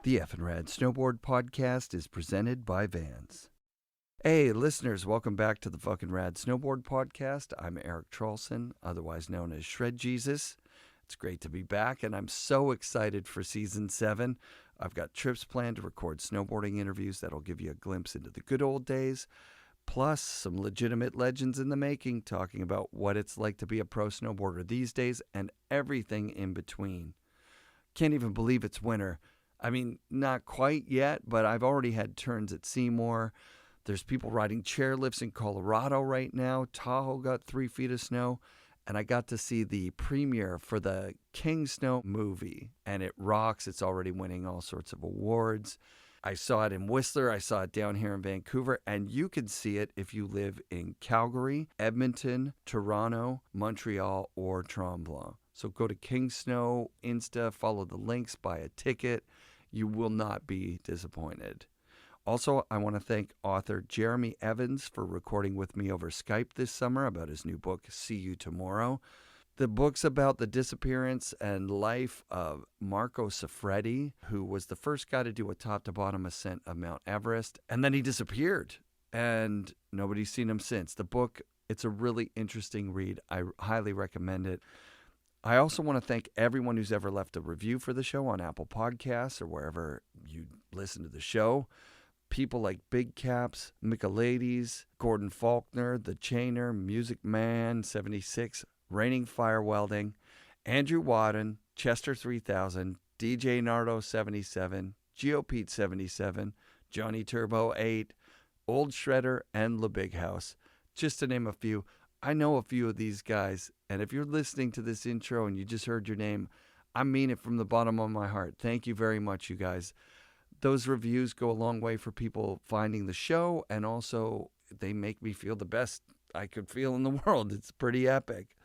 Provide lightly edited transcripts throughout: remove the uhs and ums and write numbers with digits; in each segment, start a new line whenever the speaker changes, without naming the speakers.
The FNRad Snowboard Podcast is presented by Vans. Hey, listeners, welcome back to the fucking Rad Snowboard Podcast. I'm Eric Trolson, otherwise known as Shred Jesus. It's great to be back, and I'm so excited for Season 7. I've got trips planned to record snowboarding interviews that'll give you a glimpse into the good old days, plus some legitimate legends in the making talking about what it's like to be a pro snowboarder these days and everything in between. Can't even believe it's winter. I mean, not quite yet, but I've already had turns at Seymour. There's people riding chairlifts in Colorado right now. Tahoe got 3 feet of snow. And I got to see the premiere for the King Snow movie. And it rocks. It's already winning all sorts of awards. I saw it in Whistler. I saw it down here in Vancouver. And you can see it if you live in Calgary, Edmonton, Toronto, Montreal, or Tremblant. So go to King Snow Insta, follow the links, buy a ticket. You will not be disappointed. Also, I want to thank author Jeremy Evans for recording with me over Skype this summer about his new book, See You Tomorrow. The book's about the disappearance and life of Marco Siffredi, who was the first guy to do a top-to-bottom ascent of Mount Everest, and then he disappeared, and nobody's seen him since. The book, it's a really interesting read. I highly recommend it. I also want to thank everyone who's ever left a review for the show on Apple Podcasts or wherever you listen to the show. People like Big Caps, Michaelides, Gordon Faulkner, The Chainer, Music Man 76, Raining Fire Welding, Andrew Wadden, Chester 3000, DJ Nardo 77, GeoPete 77, Johnny Turbo 8, Old Shredder, and Le Big House, just to name a few. I know a few of these guys, and if you're listening to this intro and you just heard your name, I mean it from the bottom of my heart. Thank you very much, you guys. Those reviews go a long way for people finding the show, and also they make me feel the best I could feel in the world. It's pretty epic.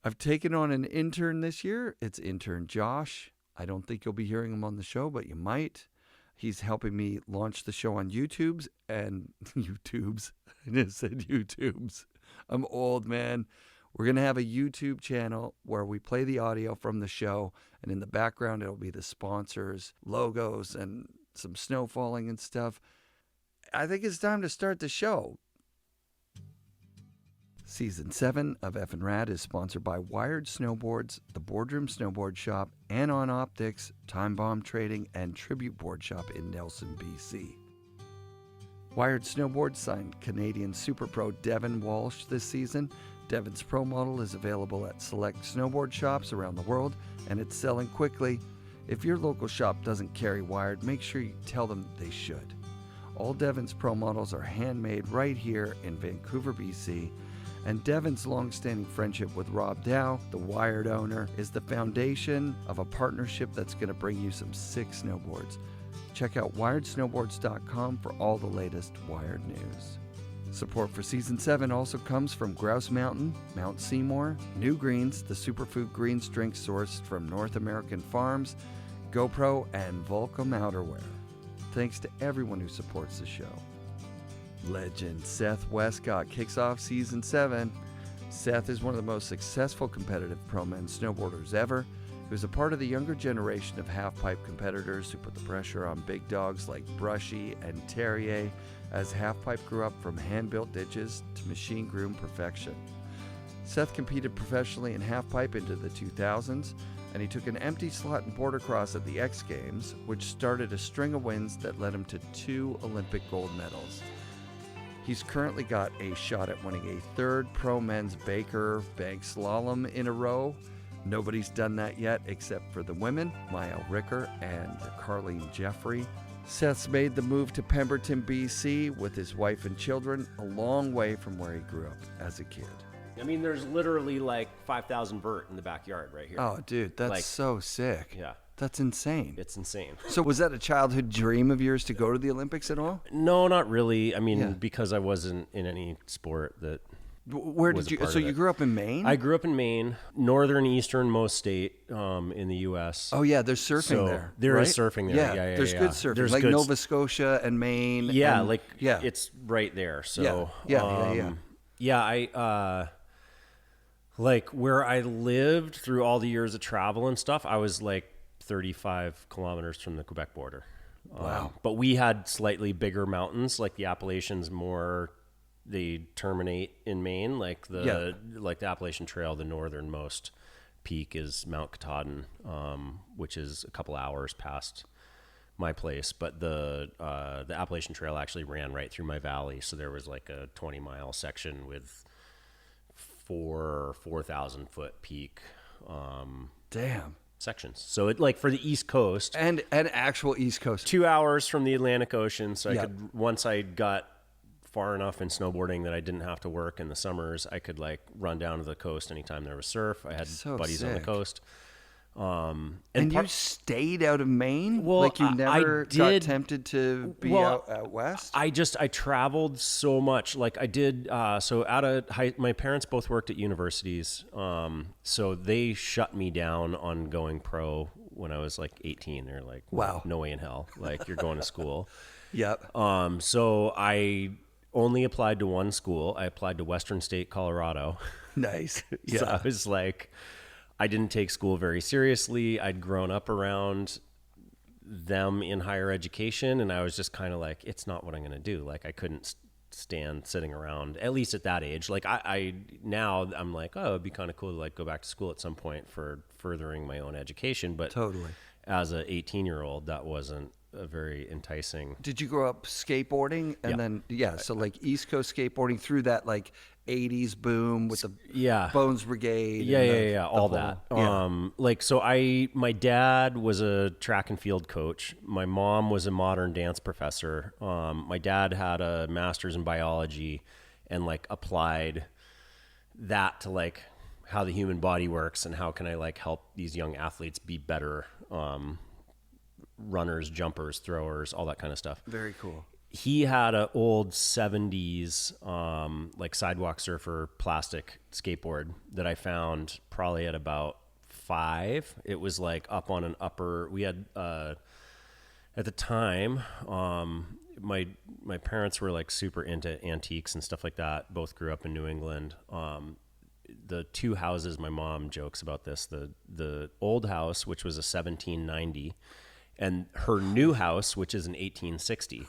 I've taken on an intern this year. It's intern Josh. I don't think you'll be hearing him on the show, but you might. He's helping me launch the show on YouTubes and YouTubes. I just said YouTubes. I'm old, man. We're going to have a YouTube channel where we play the audio from the show, and in the background it'll be the sponsors, logos, and some snow falling and stuff. I think it's time to start the show. Season 7 of FNRad is sponsored by Wired Snowboards, the Boardroom Snowboard Shop, Anon Optics, Time Bomb Trading, and Tribute Board Shop in Nelson, BC. Wired Snowboards signed Canadian Super Pro Devin Walsh this season. Devin's Pro model is available at select snowboard shops around the world, and it's selling quickly. If your local shop doesn't carry Wired, make sure you tell them they should. All Devin's Pro models are handmade right here in Vancouver, BC, and Devin's long-standing friendship with Rob Dow, the Wired owner, is the foundation of a partnership that's going to bring you some sick snowboards. Check out wiredsnowboards.com for all the latest Wired news. Support for Season 7 also comes from Grouse Mountain, Mount Seymour, New Greens, the superfood greens drink sourced from North American farms, GoPro, and Volcom Outerwear. Thanks to everyone who supports the show. Legend Seth Wescott kicks off Season 7. Seth is one of the most successful competitive pro men's snowboarders ever. He was a part of the younger generation of halfpipe competitors who put the pressure on big dogs like Brushie and Terje as halfpipe grew up from hand-built ditches to machine groom perfection. Seth competed professionally in halfpipe into the 2000s, and he took an empty slot in Bordercross at the X Games, which started a string of wins that led him to 2 Olympic gold medals. He's currently got a shot at winning a 3rd Pro Men's Baker Bank Slalom in a row. Nobody's done that yet except for the women, Maëlle and Karleen Jeffery. Seth's made the move to Pemberton BC with his wife and children, a long way from where he grew up as a kid.
I mean, there's literally like 5,000 vert in the backyard right here.
Oh, dude, that's so sick.
Yeah.
That's insane.
It's insane.
So was that a childhood dream of yours to go to the Olympics at all?
No, not really. I mean, because I wasn't in any sport that
Where did you? So you grew up in Maine?
I grew up in Maine, northern easternmost state in the U.S.
Oh yeah, there's surfing there.
There
right?
is surfing there. Yeah,
there's good surfing, there's like Nova Scotia and Maine.
Yeah,
and,
it's right there. So
yeah.
Like where I lived through all the years of travel and stuff, I was like 35 kilometers from the Quebec border.
Wow.
But we had slightly bigger mountains, like the Appalachians they terminate in Maine, like the Appalachian Trail, the northernmost peak is Mount Katahdin, which is a couple hours past my place. But the Appalachian Trail actually ran right through my valley. So there was like a 20-mile section with 4,000 foot peak.
Damn.
Sections. So it, like, for the East Coast
and actual East Coast,
2 hours from the Atlantic Ocean. So I could, once I got far enough in snowboarding that I didn't have to work in the summers, I could like run down to the coast anytime there was surf. I had buddies on the coast.
And you stayed out of Maine?
Well,
like you never got tempted to be out west?
I traveled so much. Like I did, so out of my parents both worked at universities. So they shut me down on going pro when I was like 18. They're like,
wow,
no way in hell. Like you're going to school.
Yep.
So I only applied to one school. I applied to Western State, Colorado.
Nice. Yeah.
So I was like, I didn't take school very seriously. I'd grown up around them in higher education, and I was just kind of like, it's not what I'm going to do. Like, I couldn't stand sitting around, at least at that age. Like, now I'm like, oh, it'd be kind of cool to like go back to school at some point for furthering my own education. But
totally,
as a 18-year-old, that wasn't a very enticing.
Did you grow up skateboarding? And then, so like East Coast skateboarding through that like 80s boom with the Bones Brigade.
All that. Like, so my dad was a track and field coach. My mom was a modern dance professor. My dad had a master's in biology and like applied that to like how the human body works and how can I like help these young athletes be better, runners, jumpers, throwers, all that kind of stuff.
Very cool.
He had an old 70s like sidewalk surfer plastic skateboard that I found probably at about 5. It was like up on an upper. We had at the time my parents were like super into antiques and stuff like that. Both grew up in New England. The two houses, my mom jokes about this. The old house, which was a 1790, and her new house, which is an 1860.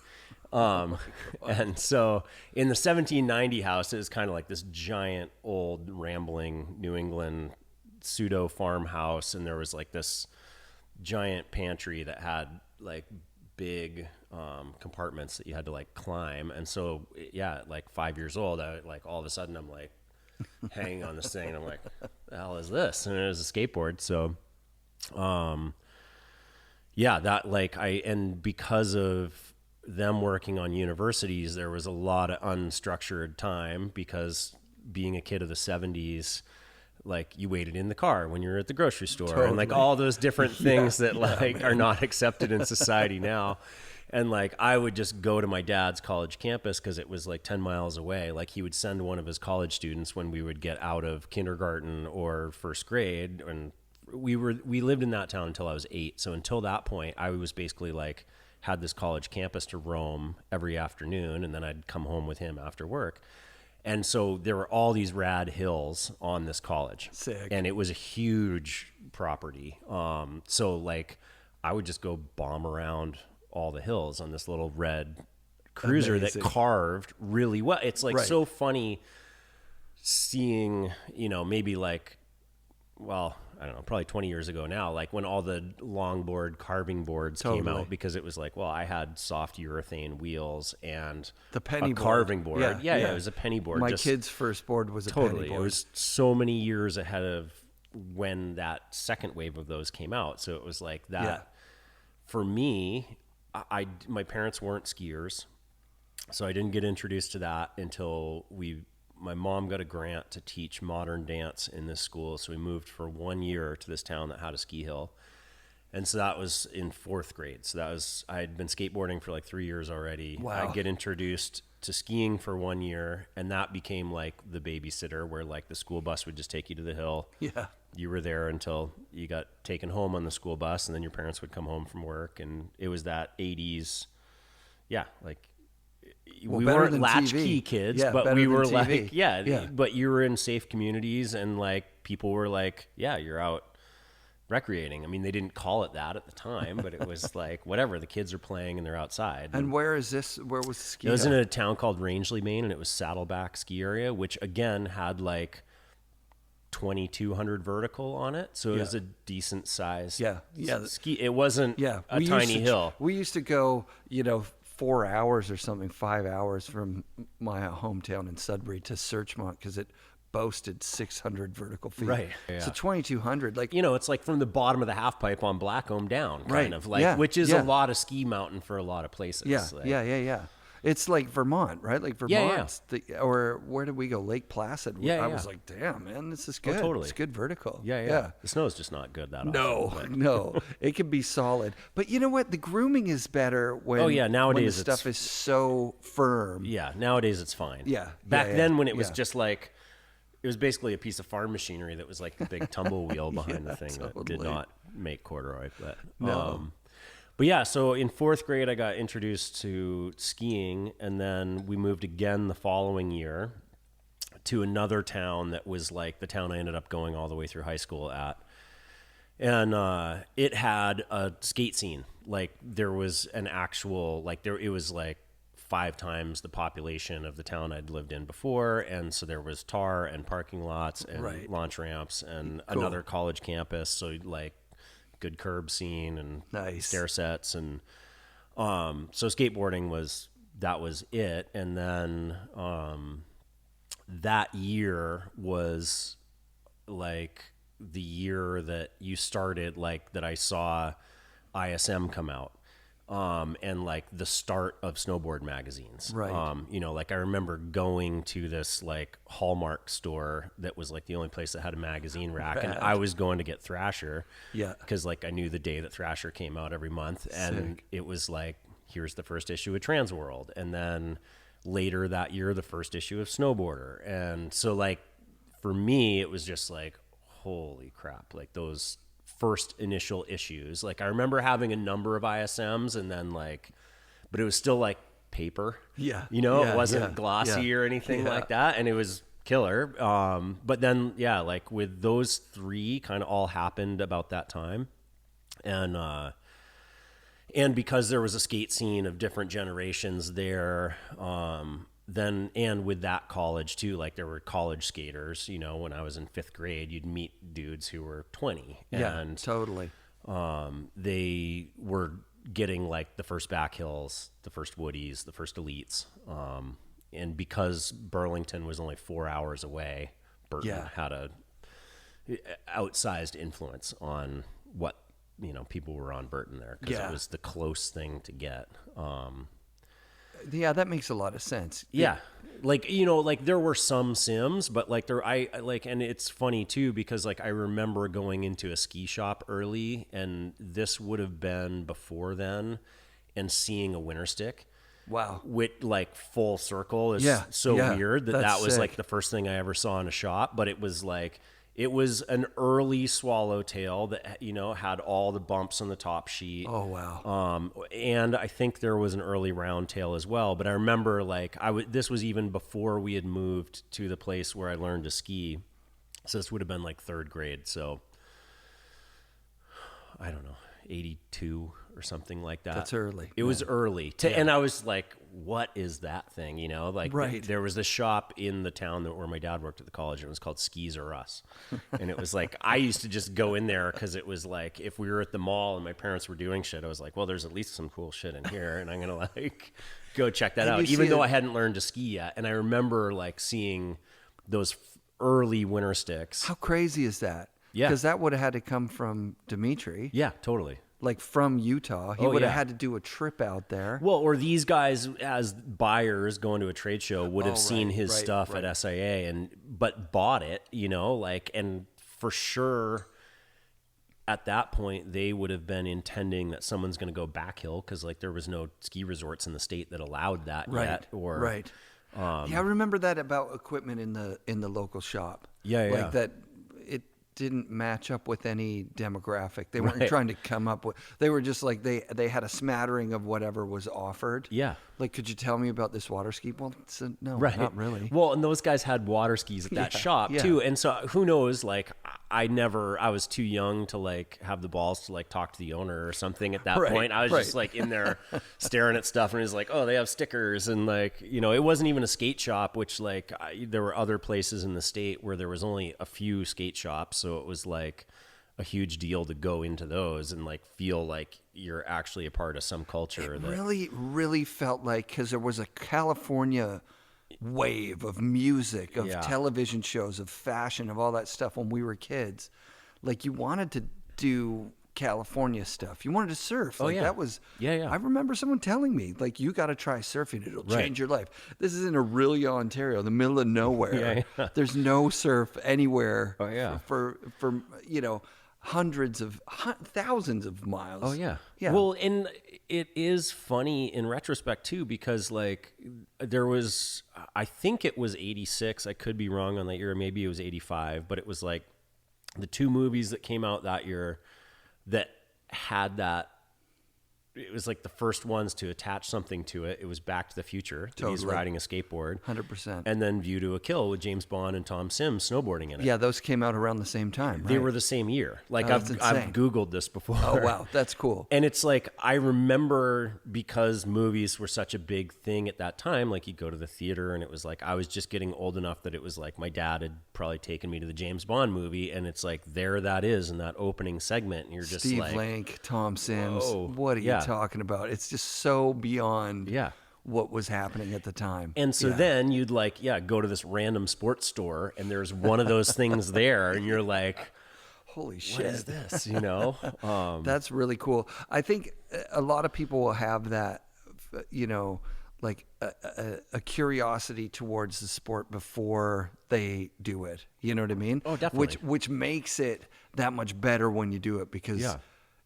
And so in the 1790 house, it was kind of like this giant old rambling New England pseudo farmhouse. And there was like this giant pantry that had like big, compartments that you had to like climb. And so, at like 5 years old, like all of a sudden I'm like hanging on this thing and I'm like, the hell is this? And it was a skateboard. So, that like and because of them working on universities, there was a lot of unstructured time because being a kid of the 70s, like you waited in the car when you're at the grocery store and like all those different things that like are not accepted in society now. And like, I would just go to my dad's college campus because it was like 10 miles away. Like he would send one of his college students when we would get out of kindergarten or first grade. And we lived in that town until I was 8. So until that point, I was basically like, had this college campus to roam every afternoon, and then I'd come home with him after work. And so there were all these rad hills on this college.
Sick.
And it was a huge property. So like I would just go bomb around all the hills on this little red cruiser that carved really well. It's like so funny seeing, maybe like, well, I don't know, probably 20 years ago now, like when all the longboard carving boards came out, because it was like, well, I had soft urethane wheels and
the penny
carving board. Yeah,
it
was a penny board.
My kid's first board was a penny board.
It was so many years ahead of when that second wave of those came out. So it was like that for me, my parents weren't skiers. So I didn't get introduced to that until my mom got a grant to teach modern dance in this school. So we moved for 1 year to this town that had a ski hill. And so that was in 4th grade. So I had been skateboarding for like 3 years already.
Wow.
I get introduced to skiing for 1 year, and that became like the babysitter where like the school bus would just take you to the hill.
Yeah.
You were there until you got taken home on the school bus, and then your parents would come home from work. And it was that 80s. Yeah. Like, we weren't latchkey kids, but we were like, but you were in safe communities, and like people were like, you're out recreating. I mean, they didn't call it that at the time, but it was like, whatever, the kids are playing and they're outside.
And where is this? Where was the ski?
It was in a town called Rangeley, Maine, and it was Saddleback ski area, which again had like 2,200 vertical on it. So it was a decent size ski. It wasn't a tiny hill.
We used to go, 4 hours or something, 5 hours from my hometown in Sudbury to Searchmont because it boasted 600 vertical feet.
Right. Yeah.
So 2,200, like,
it's like from the bottom of the half pipe on Blackcomb down, kind of like, which is a lot of ski mountain for a lot of places.
Yeah.
Like,
Yeah. It's like Vermont, right? Like Vermont, or where did we go? Lake Placid. I was like, damn, man, this is good.
Totally.
It's good vertical.
Yeah. The snow's just not good that often.
No, it can be solid. But you know what? The grooming is better when,
nowadays
when the stuff is so firm.
Yeah, nowadays it's fine.
Yeah.
Back then when it was just like, it was basically a piece of farm machinery that was like the big tumble wheel behind the thing that did not make corduroy. But, but yeah, so in 4th grade, I got introduced to skiing, and then we moved again the following year to another town that was like the town I ended up going all the way through high school at. And it had a skate scene. Like there was an actual, it was like 5 times the population of the town I'd lived in before. And so there was tar and parking lots and launch ramps and another college campus. So like good curb scene and stair sets. And so skateboarding was it. And then that year was like the year that you started, like that I saw ISM come out. And like the start of snowboard magazines.
Right.
Like I remember going to this like Hallmark store that was like the only place that had a magazine rack. And I was going to get Thrasher. Yeah. Because like I knew the day that Thrasher came out every month. And it was like, here's the first issue of Transworld. And then later that year, the first issue of Snowboarder. And so like for me, it was just like, holy crap, like those first initial issues. Like I remember having a number of ISMs and then like, but it was still like paper. Yeah. It wasn't glossy or anything like that. And it was killer. But then, like with those 3 kind of all happened about that time. And because there was a skate scene of different generations there, then, and with that college too, like there were college skaters, when I was in 5th grade, you'd meet dudes who were 20 and
totally.
They were getting like the first back hills, the first woodies, the first elites. And because Burlington was only 4 hours away, Burton had a outsized influence on what, people were on Burton there because it was the close thing to get.
Yeah, that makes a lot of sense.
Yeah. Like, like there were some sims, but like and it's funny too, because like I remember going into a ski shop early and this would have been before then and seeing a winter stick.
Wow.
With like full circle is so weird that was sick. Like the first thing I ever saw in a shop, but it was like, it was an early swallowtail that, had all the bumps on the top sheet.
Oh, wow.
And I think there was an early round tail as well. But I remember like this was even before we had moved to the place where I learned to ski. So this would have been like 3rd grade. So I don't know, 82 or something like that.
That's early.
It was early. And I was like, what is that thing? Like there was this shop in the town where my dad worked at the college and it was called Skis or Us. And it was like, I used to just go in there because it was like, if we were at the mall and my parents were doing shit, I was like, well, there's at least some cool shit in here. And I'm going to like go check that out, even though I hadn't learned to ski yet. And I remember like seeing those early winter sticks.
How crazy is that? Yeah. Because that would have had to come from Dimitri.
Yeah, totally.
Like from Utah. He would have had to do a trip out there.
Well, or these guys as buyers going to a trade show would have seen his stuff at SIA but bought it, and for sure at that point they would have been intending that someone's going to go backhill because like there was no ski resorts in the state that allowed that yet.
I remember that about equipment in the local shop. Like that it didn't match up with any demographic. They weren't trying to come up with, they were just like, they had a smattering of whatever was offered. Yeah. Like, could you tell me about this water ski? Well, no, not really.
Well, and those guys had water skis at that shop too. And so who knows, like, I was too young to like have the balls to like talk to the owner or something at that
Right,
point. I was just like in there staring at stuff, and he's like, oh, they have stickers. And like, it wasn't even a skate shop, which like there were other places in the state where there was only a few skate shops. So it was like a huge deal to go into those and like feel like you're actually a part of some culture.
Really felt like, because there was a California wave of music, of television shows, of fashion, of all that stuff when we were kids. Like, you wanted to do California stuff. You wanted to surf. Like, that was, I remember someone telling me, like, you got to try surfing. It'll change your life. This is in Orillia, Ontario, the middle of nowhere. There's no surf anywhere for thousands of miles.
Oh yeah. Well, and it is funny in retrospect too, because like there was, I think it was 86. I could be wrong on that year. Maybe it was 85, but it was like the two movies that came out that year that had that. It was like the first ones to attach something to it. It was Back to the Future. Totally. He's riding a skateboard.
100%.
And then View to a Kill with James Bond and Tom Sims snowboarding in it.
Yeah, those came out around the same time, right?
They were the same year. Like I've Googled this before.
Oh, wow. That's cool.
And it's like, I remember, because movies were such a big thing at that time, like you go to the theater and it was like, I was just getting old enough that it was like my dad had probably taken me to the James Bond movie, and it's like, there that is in that opening segment. And you're just
Steve
like,
Lank, Tom Sims.
Whoa.
What are you talking about? It's just so beyond what was happening at the time.
And so then you'd like, go to this random sports store and there's one of those things there, and you're like,
holy shit,
what is this?
That's really cool. I think a lot of people will have that, like a curiosity towards the sport before they do it. You know what I mean?
Oh, definitely.
Which makes it that much better when you do it, because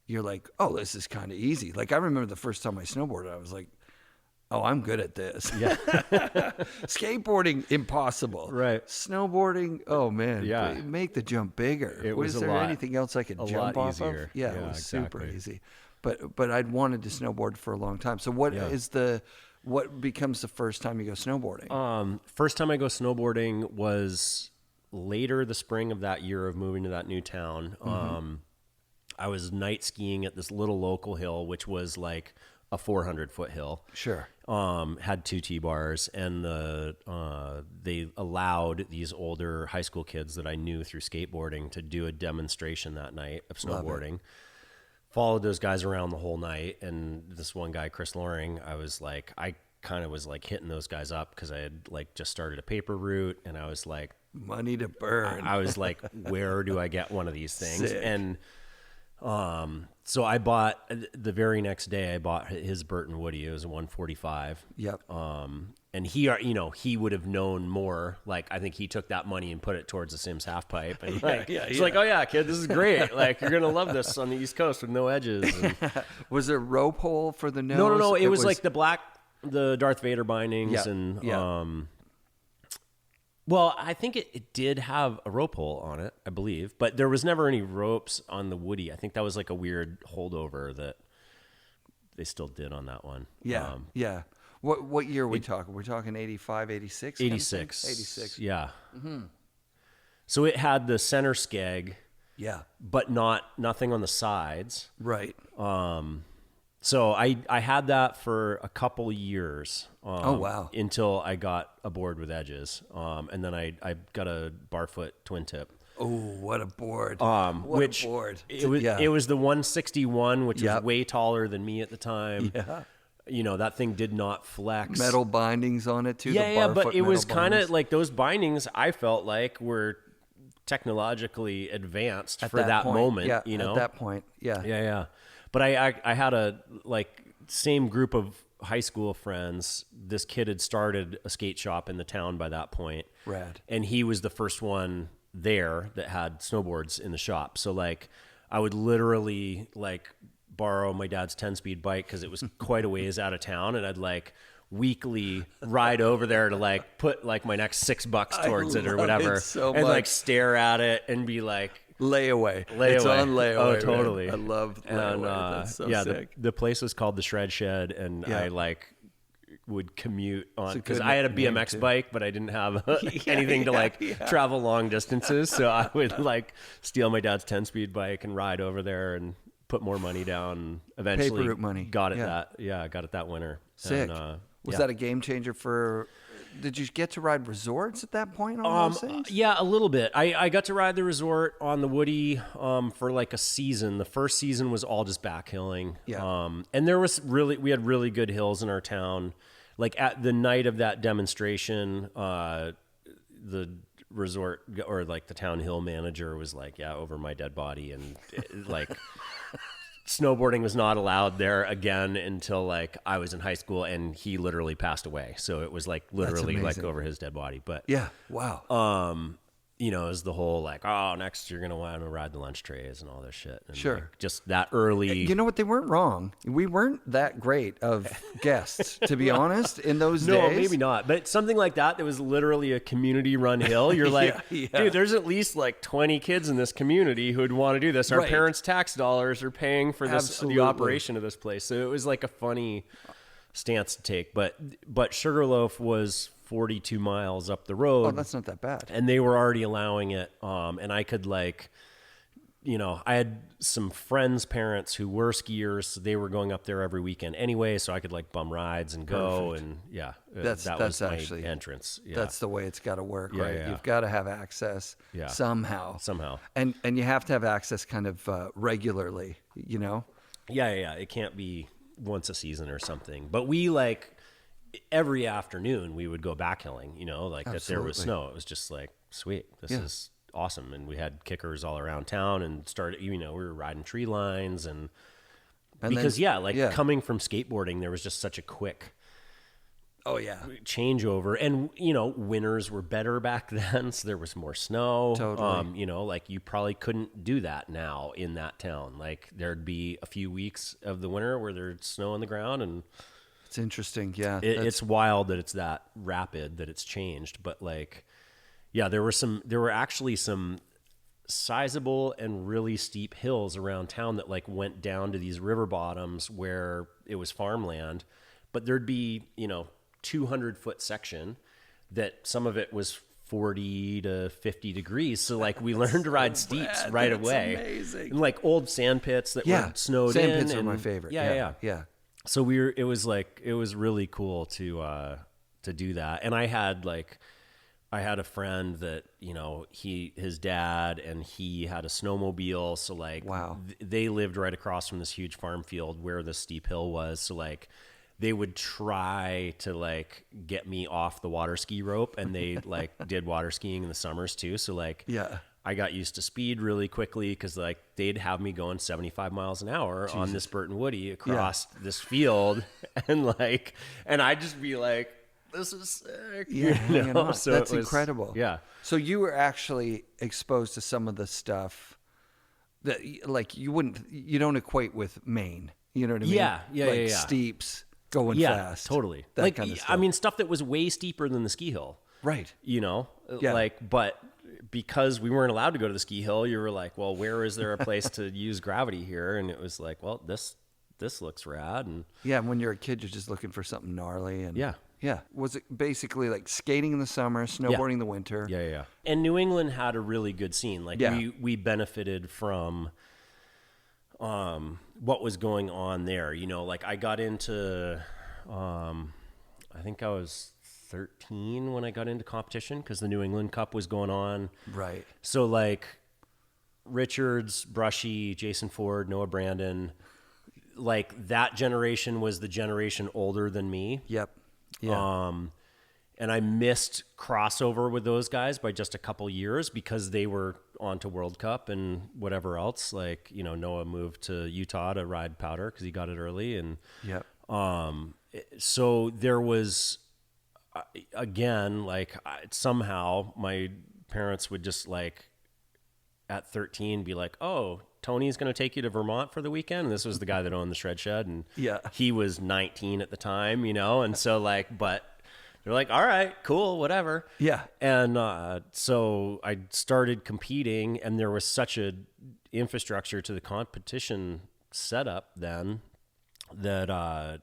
you're like, oh, this is kind of easy. Like, I remember the first time I snowboarded, I was like, oh, I'm good at this. Yeah. Skateboarding, impossible.
Right.
Snowboarding, oh man.
Yeah.
Make the jump bigger. Was there anything else I could jump off of? Yeah, it was super easy. But I'd wanted to snowboard for a long time. So what becomes the first time you go snowboarding?
First time I go snowboarding was later the spring of that year of moving to that new town. I was night skiing at this little local hill, which was like a 400-foot hill.
Sure.
Had 2 T-bars, and they allowed these older high school kids that I knew through skateboarding to do a demonstration that night of snowboarding. Followed those guys around the whole night, and this one guy, Chris Loring, I kind of was like hitting those guys up because I had like just started a paper route, and I was like,
money to burn.
I was like, where do I get one of these things?
Sick.
And so I bought, the very next day, I bought his Burton Woody. It was a 145.
Yep.
And he would have known more. Like, I think he took that money and put it towards the Sims half pipe. And he's like, oh yeah, kid, this is great. Like, you're going to love this on the East Coast with no edges. And
was there a rope hole for the nose?
No. It was like the Darth Vader bindings well, I think it did have a rope hole on it, I believe, but there was never any ropes on the Woody. I think that was like a weird holdover that they still did on that one.
Yeah. What year are we talking? We're talking 85, 86?
86.
86.
Yeah. Mm-hmm. So it had the center skeg.
Yeah.
But nothing on the sides.
Right.
So I had that for a couple years.
Oh, wow.
Until I got a board with edges. And then I got a barfoot twin tip.
Oh, what a board. A board.
It was the 161, which was way taller than me at the time. Yeah. That thing did not flex.
Metal bindings on it too.
Yeah, but it was kind of like those bindings, I felt like were technologically advanced for that moment.
Yeah, at that point. Yeah.
Yeah. But I had a same group of high school friends. This kid had started a skate shop in the town by that point.
Rad.
And he was the first one there that had snowboards in the shop. So like I would literally like borrow my dad's 10-speed bike because it was quite a ways out of town, and I'd like weekly ride over there to like put like my next $6 towards it or whatever, and like stare at it and be like,
Layaway. It's on layaway.
Oh, totally.
Man. I love layaway. That's so sick.
The place was called the Shred Shed, and I like would commute on,
It's a
because
good
I had a
name,
BMX
too.
bike, but I didn't have anything to travel long distances. So I would like steal my dad's 10-speed bike and ride over there and put more money down. And eventually
Paper route money.
got it that winter.
Sick.
And,
Was that a game changer for? Did you get to ride resorts at that point on those things?
Yeah, a little bit. I got to ride the resort on the Woody for like a season. The first season was all just backhilling.
Yeah.
And we had really good hills in our town. Like at the night of that demonstration, the resort or like the town hill manager was like, yeah, over my dead body. And like snowboarding was not allowed there again until like I was in high school, and he literally passed away. So it was like literally like over his dead body. But
yeah, wow.
you know, is the whole like, oh, next you're gonna want to ride the lunch trays and all this shit. And
Sure.
like, just that early.
You know what? They weren't wrong. We weren't that great of guests, to be honest, in those days.
No, maybe not. But something like that was literally a community-run hill. You're like, dude, there's at least like 20 kids in this community who'd want to do this. Our
Right.
parents' tax dollars are paying for this,
Absolutely.
the operation of this place. So it was like a funny stance to take. But Sugarloaf was 42 miles up the road.
Oh, that's not that bad.
And they were already allowing it. And I could like, you know, I had some friends' parents who were skiers. So they were going up there every weekend anyway. So I could like bum rides and go.
Perfect.
And yeah,
That's
that was my
actually
entrance. Yeah.
That's the way it's got to work,
Yeah,
right?
yeah.
You've got to have access somehow. And you have to have access kind of regularly, you know?
Yeah. It can't be once a season or something. But we like every afternoon we would go backhilling, you know, like that there was snow. It was just like, sweet, this is awesome. And we had kickers all around town and started, you know, we were riding tree lines and because coming from skateboarding, there was just such a quick changeover. And, you know, winters were better back then. So there was more snow.
Totally.
You know, like you probably couldn't do that now in that town. Like there'd be a few weeks of the winter where there's snow on the ground, and
it's interesting. Yeah.
It's wild that it's that rapid that it's changed. But like, yeah, there were actually some sizable and really steep hills around town that like went down to these river bottoms where it was farmland, but there'd be, you know, 200-foot section that some of it was 40 to 50 degrees. So like we learned to ride steeps right away.
Amazing.
And like old sand pits that were snowed in.
Sand pits are my favorite. Yeah.
So it was really cool to do that. And I had a friend that, you know, his dad and he had a snowmobile. So like, they lived right across from this huge farm field where the steep hill was. So like they would try to like get me off the water ski rope, and they like did water skiing in the summers too. So like, I got used to speed really quickly because like they'd have me going 75 miles an hour on this Burton Woody across this field, and I'd just be like, this is sick.
Yeah,
you know? So
that's incredible.
Yeah.
So you were actually exposed to some of the stuff that like you don't equate with Maine. You know what I mean?
Yeah.
Steeps going fast.
Totally.
That
like,
kind of stuff.
I mean, stuff that was way steeper than the ski hill.
Right.
You know, but because we weren't allowed to go to the ski hill, you were like, well, where is there a place to use gravity here? And it was like, well, this looks rad. And
when you're a kid, you're just looking for something gnarly. And
yeah.
Was it basically like skating in the summer, snowboarding in the winter?
Yeah. And New England had a really good scene. Like we benefited from what was going on there. You know, like I got into, I think I was 13 when I got into competition because the New England Cup was going on.
Right.
So like Richards, Brushie, Jason Ford, Noah Brandon, like that generation was the generation older than me.
Yep. Yeah.
And I missed crossover with those guys by just a couple years because they were on to World Cup and whatever else. Like, you know, Noah moved to Utah to ride powder because he got it early. And so there was, again, like somehow my parents would just like at 13 be like, oh, Tony's going to take you to Vermont for the weekend. And this was the guy that owned the shred shed. And he was 19 at the time, you know? And so like, but they're like, all right, cool, whatever.
Yeah.
And so I started competing, and there was such a infrastructure to the competition setup then that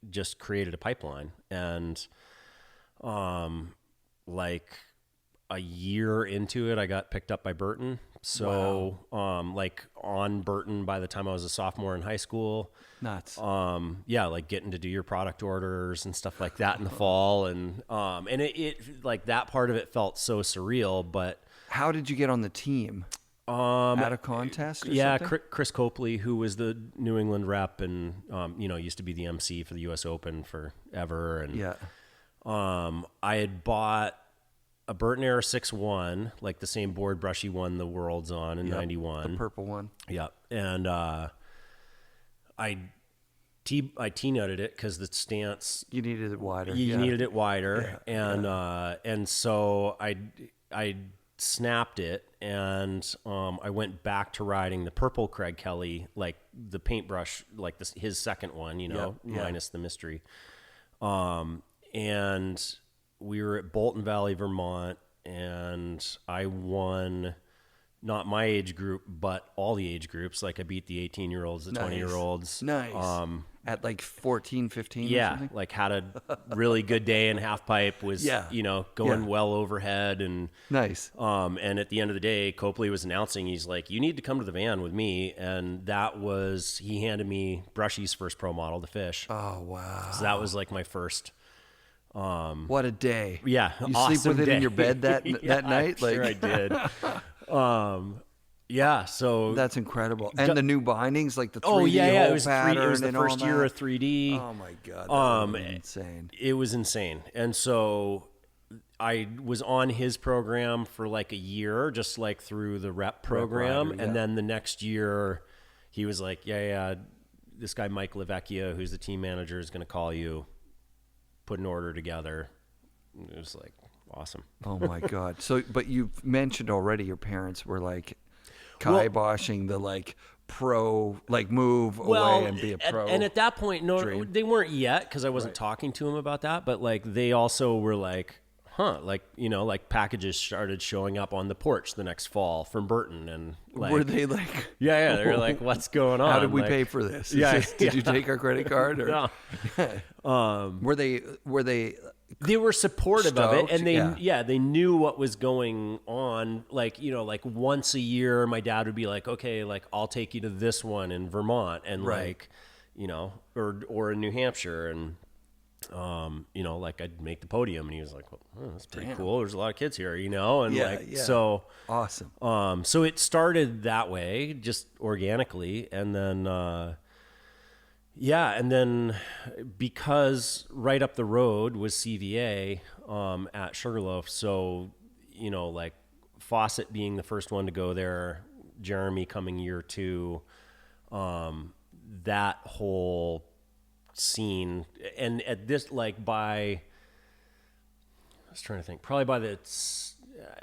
just created a pipeline. And like a year into it, I got picked up by Burton. So like on Burton by the time I was a sophomore in high school.
Nuts.
Yeah, like getting to do your product orders and stuff like that in the fall. And it like that part of it felt so surreal. But
how did you get on the team? At a contest or something?
Chris Copley, who was the New England rep and, used to be the MC for the U.S. Open forever. And I had bought a Burton Era 6-1, like the same board Brushie won the Worlds on in 91.
The purple one.
Yeah. And I T-nutted it because the stance...
You needed it wider.
You needed it wider. Yeah. And so I snapped it, and I went back to riding the purple Craig Kelly, like the paintbrush, like his second one, minus the mystery. And we were at Bolton Valley, Vermont, and I won not my age group, but all the age groups. Like I beat the 18-year-olds, the 20-year-olds.
Nice. At like 14, 15 or something?
Like had a really good day in half pipe, was, going well overhead. And
nice.
And at the end of the day, Copley was announcing, he's like, you need to come to the van with me. And he handed me Brushie's first pro model, the Fish.
Oh, wow.
So that was like my first...
what a day.
Yeah.
You
awesome
sleep with
day.
it in your bed that night?
Sure I did. Yeah, so
that's incredible. And the new bindings, like the 3D hole
it was
pattern,
it was the
and
first
all
year
that.
of 3D.
Oh my god, that was insane.
It was insane. And so I was on his program for like a year, just like through the rep program.
Rider,
and then the next year he was like, this guy Mike Lavecchia, who's the team manager, is going to call you, put an order together. It was like awesome.
Oh my god. So, but you've mentioned already your parents were like kiboshing the like pro, like move away and be a pro.
And at that point, no,
dream.
They weren't yet, because I wasn't talking to him about that. But like they also were like, like packages started showing up on the porch the next fall from Burton, and like,
were they like,
they were like, what's going on?
How did we
like,
pay for this? Did you take our credit card? Or?
No.
Were they?
They were supportive of it, and they knew what was going on. Like, like once a year, my dad would be like, okay, like I'll take you to this one in Vermont, and like, or in New Hampshire, and like I'd make the podium, and he was like, well, that's pretty cool. There's a lot of kids here, and so
awesome.
So it started that way, just organically, and then. And then because right up the road was CVA at Sugarloaf, so, like Fawcett being the first one to go there, Jeremy coming year 2, that whole scene. And at this, like I was trying to think, probably by the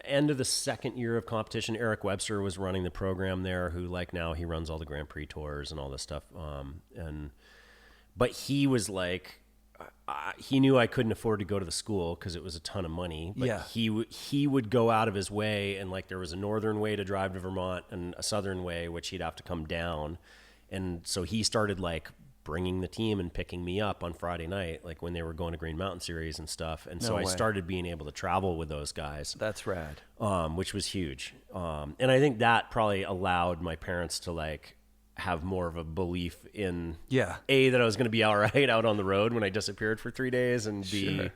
end of the second year of competition, Eric Webster was running the program there, who like now he runs all the Grand Prix tours and all this stuff. But he was like, he knew I couldn't afford to go to the school because it was a ton of money. But he would go out of his way, and like there was a northern way to drive to Vermont and a southern way, which he'd have to come down. And so he started like bringing the team and picking me up on Friday night, like when they were going to Green Mountain Series and stuff. And so I started being able to travel with those guys.
That's rad.
Which was huge. And I think that probably allowed my parents to like have more of a belief in that I was going to be all right out on the road when I disappeared for 3 days, and B,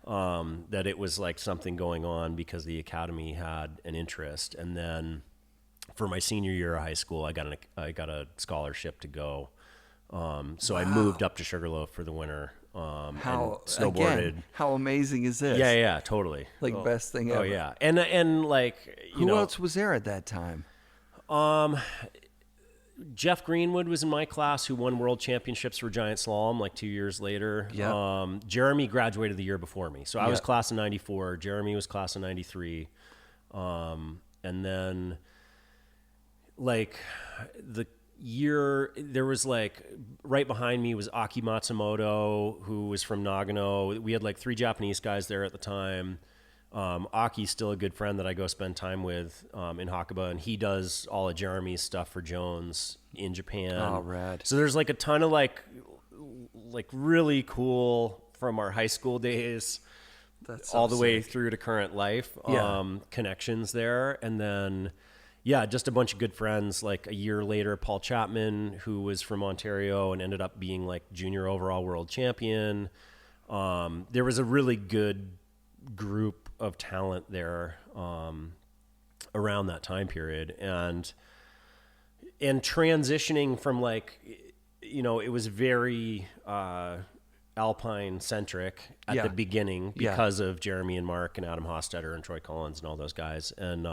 that it was like something going on because the academy had an interest. And then for my senior year of high school, I got a scholarship to go. So I moved up to Sugarloaf for the winter. And snowboarded.
Again, how amazing is this?
Yeah, totally.
Like best thing ever.
Oh yeah. And like,
who else was there at that time?
Jeff Greenwood was in my class, who won world championships for giant slalom like 2 years later.
Yeah.
Jeremy graduated the year before me. So I was class of 94. Jeremy was class of 93. And then like the year there was like right behind me was Aki Matsumoto, who was from Nagano. We had like 3 Japanese guys there at the time. Aki's still a good friend that I go spend time with in Hakuba, and he does all of Jeremy's stuff for Jones in Japan.
Oh, rad.
So there's like a ton of like like really cool from our high school days all the way through to current life, connections there. And then, just a bunch of good friends. Like a year later, Paul Chapman, who was from Ontario and ended up being like junior overall world champion. There was a really good group of talent there around that time period. And transitioning from like, it was very Alpine centric at the beginning because of Jeremy and Mark and Adam Hostetter and Troy Collins and all those guys. And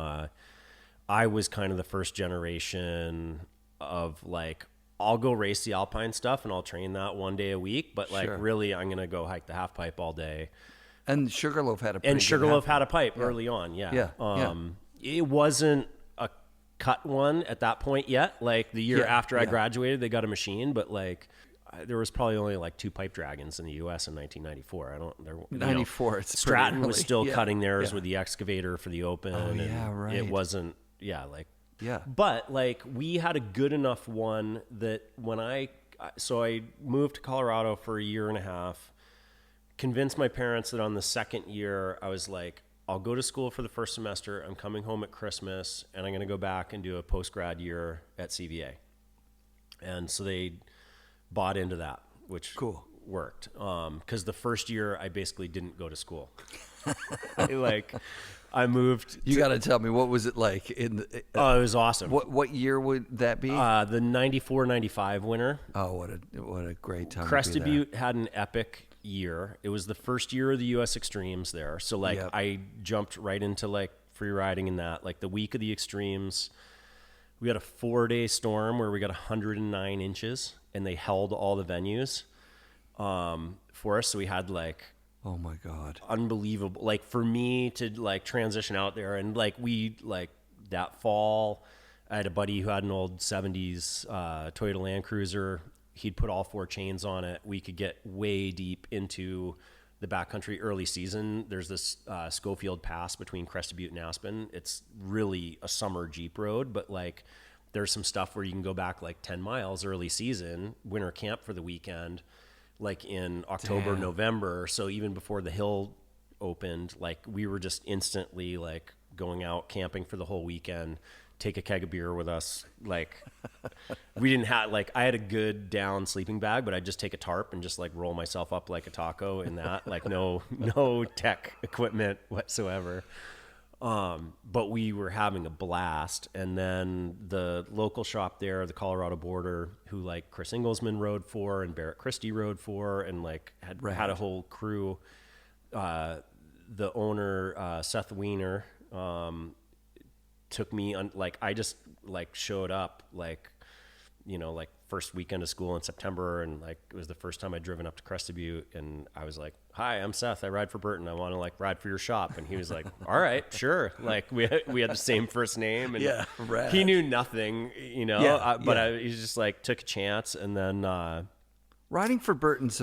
I was kind of the first generation of like, I'll go race the Alpine stuff and I'll train that one day a week, but like really I'm going to go hike the half pipe all day.
And Sugarloaf had
a pipe early on. It wasn't a cut one at that point yet. Like the year after I graduated, they got a machine, but like there was probably only like 2 pipe dragons in the US in 1994. 94. Stratton was still cutting theirs with the excavator for the Open.
Right.
It wasn't, but like we had a good enough one that when I moved to Colorado for a year and a half, convinced my parents that on the second year, I was like, I'll go to school for the first semester. I'm coming home at Christmas and I'm going to go back and do a post-grad year at CVA. And so they bought into that, which worked. Cause the first year I basically didn't go to school. I moved.
You got to tell me, what was it like it
was awesome.
What year would that be?
The 94-95 winter.
Oh, what a great time.
Crested Butte had an epic year. It was the first year of the US Extremes there. So like I jumped right into like free riding in that. Like the week of the Extremes, we had a 4-day storm where we got 109 inches and they held all the venues for us. So we had like,
oh my God,
unbelievable. Like for me to like transition out there and like we like that fall, I had a buddy who had an old 70s Toyota Land Cruiser. He'd put all 4 chains on it. We could get way deep into the backcountry early season. There's this Schofield Pass between Crested Butte and Aspen. It's really a summer Jeep road, but like there's some stuff where you can go back like 10 miles early season, winter camp for the weekend, like in October, November. So even before the hill opened, like we were just instantly like going out camping for the whole weekend, take a keg of beer with us. Like we didn't have, like I had a good down sleeping bag, but I'd just take a tarp and just like roll myself up like a taco in that, like no tech equipment whatsoever. But we were having a blast. And then the local shop there, the Colorado Border, who like Chris Ingelsman rode for and Barrett Christie rode for, and like had a whole crew. The owner, Seth Wiener, took me on, like, I just like showed up like, like first weekend of school in September. And like, it was the first time I'd driven up to Crested Butte and I was like, hi, I'm Seth. I ride for Burton. I want to like ride for your shop. And he was like, all right, sure. Like we had the same first name and he knew nothing, but he just like took a chance. And then,
riding for Burton's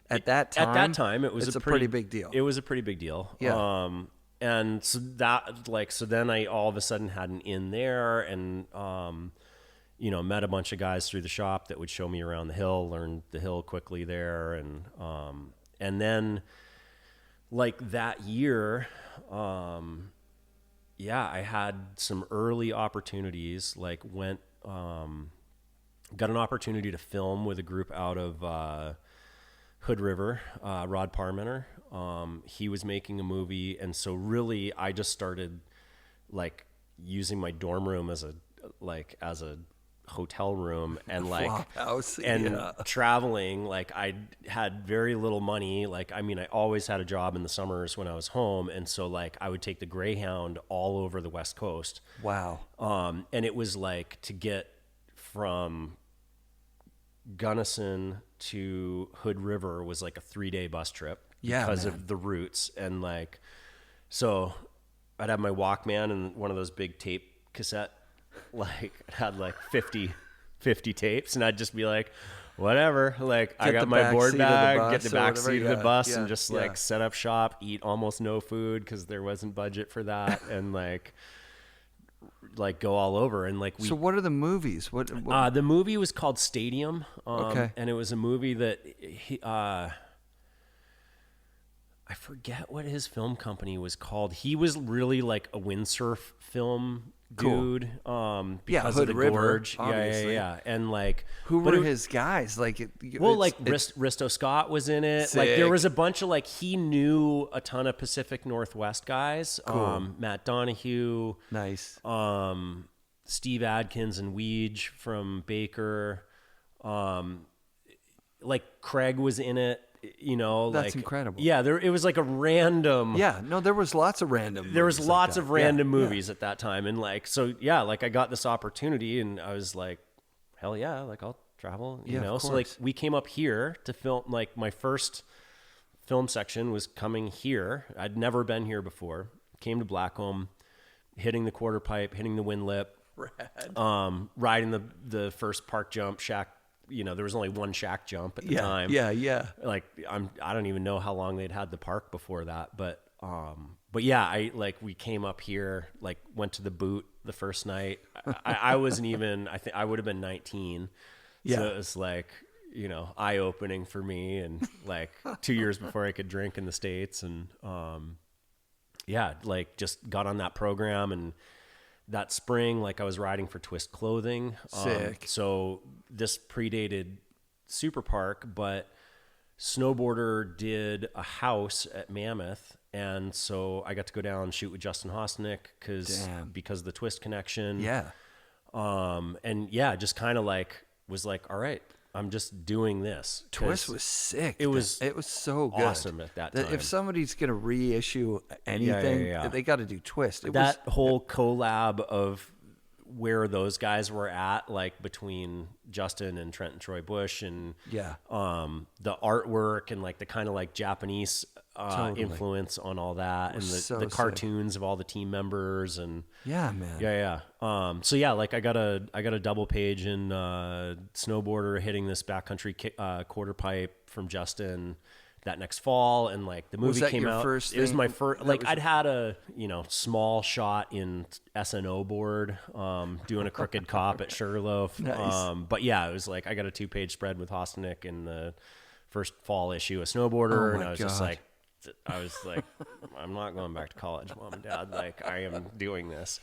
at that time, it was a pretty big deal.
It was a pretty big deal.
Yeah.
And so then I all of a sudden had an in there and, met a bunch of guys through the shop that would show me around the hill, learned the hill quickly there. And then like that year, I had some early opportunities, like got an opportunity to film with a group out of, Hood River, Rod Parmenter. He was making a movie. And so really I just started like using my dorm room as a hotel room and like
house,
traveling. Like I had very little money. Like, I mean, I always had a job in the summers when I was home. And so like I would take the Greyhound all over the West Coast.
Wow.
And it was like to get from Gunnison to Hood River was like a 3-day bus trip because of the routes. And like, so I'd have my Walkman and one of those big tape cassette, like it had like 50 tapes. And I'd just be like, whatever. Like I got my board bag, get the back seat of the bus and just like set up shop, eat almost no food, 'cause there wasn't budget for that. And like like go all over. And like
So what are the movies? What
the movie was called Stadium.
Okay.
And it was a movie that I forget what his film company was called. He was really like a windsurf film dude. Because
Hood
of the
River,
gorge.
obviously.
Yeah. And like,
who were his guys? Like,
Risto Scott was in it.
Sick.
Like there was a bunch of like, he knew a ton of Pacific Northwest guys.
Cool.
Matt Donahue.
Nice.
Steve Adkins and Weege from Baker. Like Craig was in it. You know,
That's
like
incredible.
Yeah, it was like a random.
Yeah, no, there was lots of random.
There was
movies
lots
like
of
that.
random movies at that time, and like so, yeah, like I got this opportunity, and I was like, hell yeah, like I'll travel, you know. So like we came up here to film. Like my first film section was coming here. I'd never been here before. Came to Blackcomb, hitting the quarter pipe, hitting the wind lip, riding the first park jump shack. You know, there was only one shack jump at the time.
Yeah.
Like I don't even know how long they'd had the park before that, but yeah, we came up here, like went to the boot the first night. I wasn't even, I think I would have been 19.
Yeah.
So it was like, you know, eye opening for me, and like 2 years before I could drink in the States. And yeah, like just got on that program, and that spring, like I was riding for Twist Clothing.
Sick.
So this predated Super Park, but Snowboarder did a house at Mammoth. And so I got to go down and shoot with Justin Hosnick because of the Twist connection.
Yeah.
And yeah, just kind of like was like, all right, I'm just doing this.
Twist was sick.
It was
so good.
awesome at that time.
If somebody's going to reissue anything, they got to do Twist.
Whole collab of where those guys were at, like between Justin and Trent and Troy Bush, and the artwork and like the kind of like Japanese influence on all that, and the cartoons of all the team members, and so yeah, like I got a double page in Snowboarder hitting this backcountry quarter pipe from Justin that next fall, and like the movie came out. It was my first. Like I'd had a small shot in SNO board, doing a crooked cop at Sugarloaf.
Nice.
But yeah, it was like I got a 2-page spread with Hosnick in the first fall issue of Snowboarder, and I was just like, I'm not going back to college, Mom and Dad. Like I am doing this.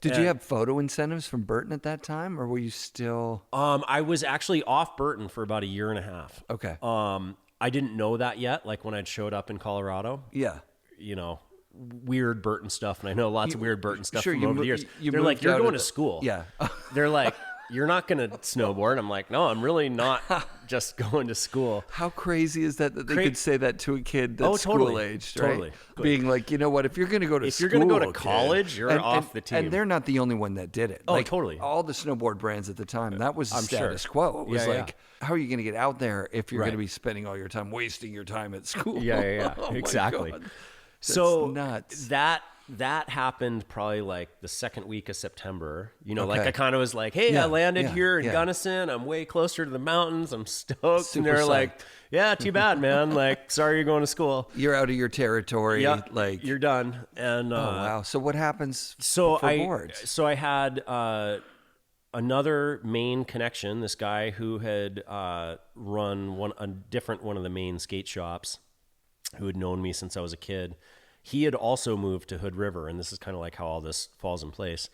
Did you have photo incentives from Burton at that time, or were you still?
I was actually off Burton for about a year and a half.
Okay.
I didn't know that yet. Like when I'd showed up in Colorado.
Yeah.
You know, weird Burton stuff, and I know lots of weird Burton stuff from over the years. They're like,
you're
going to school.
Yeah.
They're like, you're not going to snowboard. I'm like, no, I'm really not just going to school.
How crazy is that they could say that to a kid that's school-aged, right?
Totally.
Being like, you know what, if you're going to go to
school, if you're going to go to college, you're off the team.
And they're not the only one that did it.
Oh,
like,
totally.
All the snowboard brands at the time, that was the status quo. It was how are you going to get out there if you're going to be spending all your time, wasting your time at school?
Yeah.
Oh
exactly.
So nuts.
That happened probably like the second week of September. You know, like I kind of was like, hey, I landed here in Gunnison. I'm way closer to the mountains. I'm stoked. And they're like, yeah, too bad, man. Like, sorry you're going to school.
You're out of your territory.
Yeah,
like
you're done. And
oh, wow. So what happens
for
boards?
So I had another main connection, this guy who had run a different one of the main skate shops, who had known me since I was a kid. He had also moved to Hood River, and this is kind of like how all this falls in place.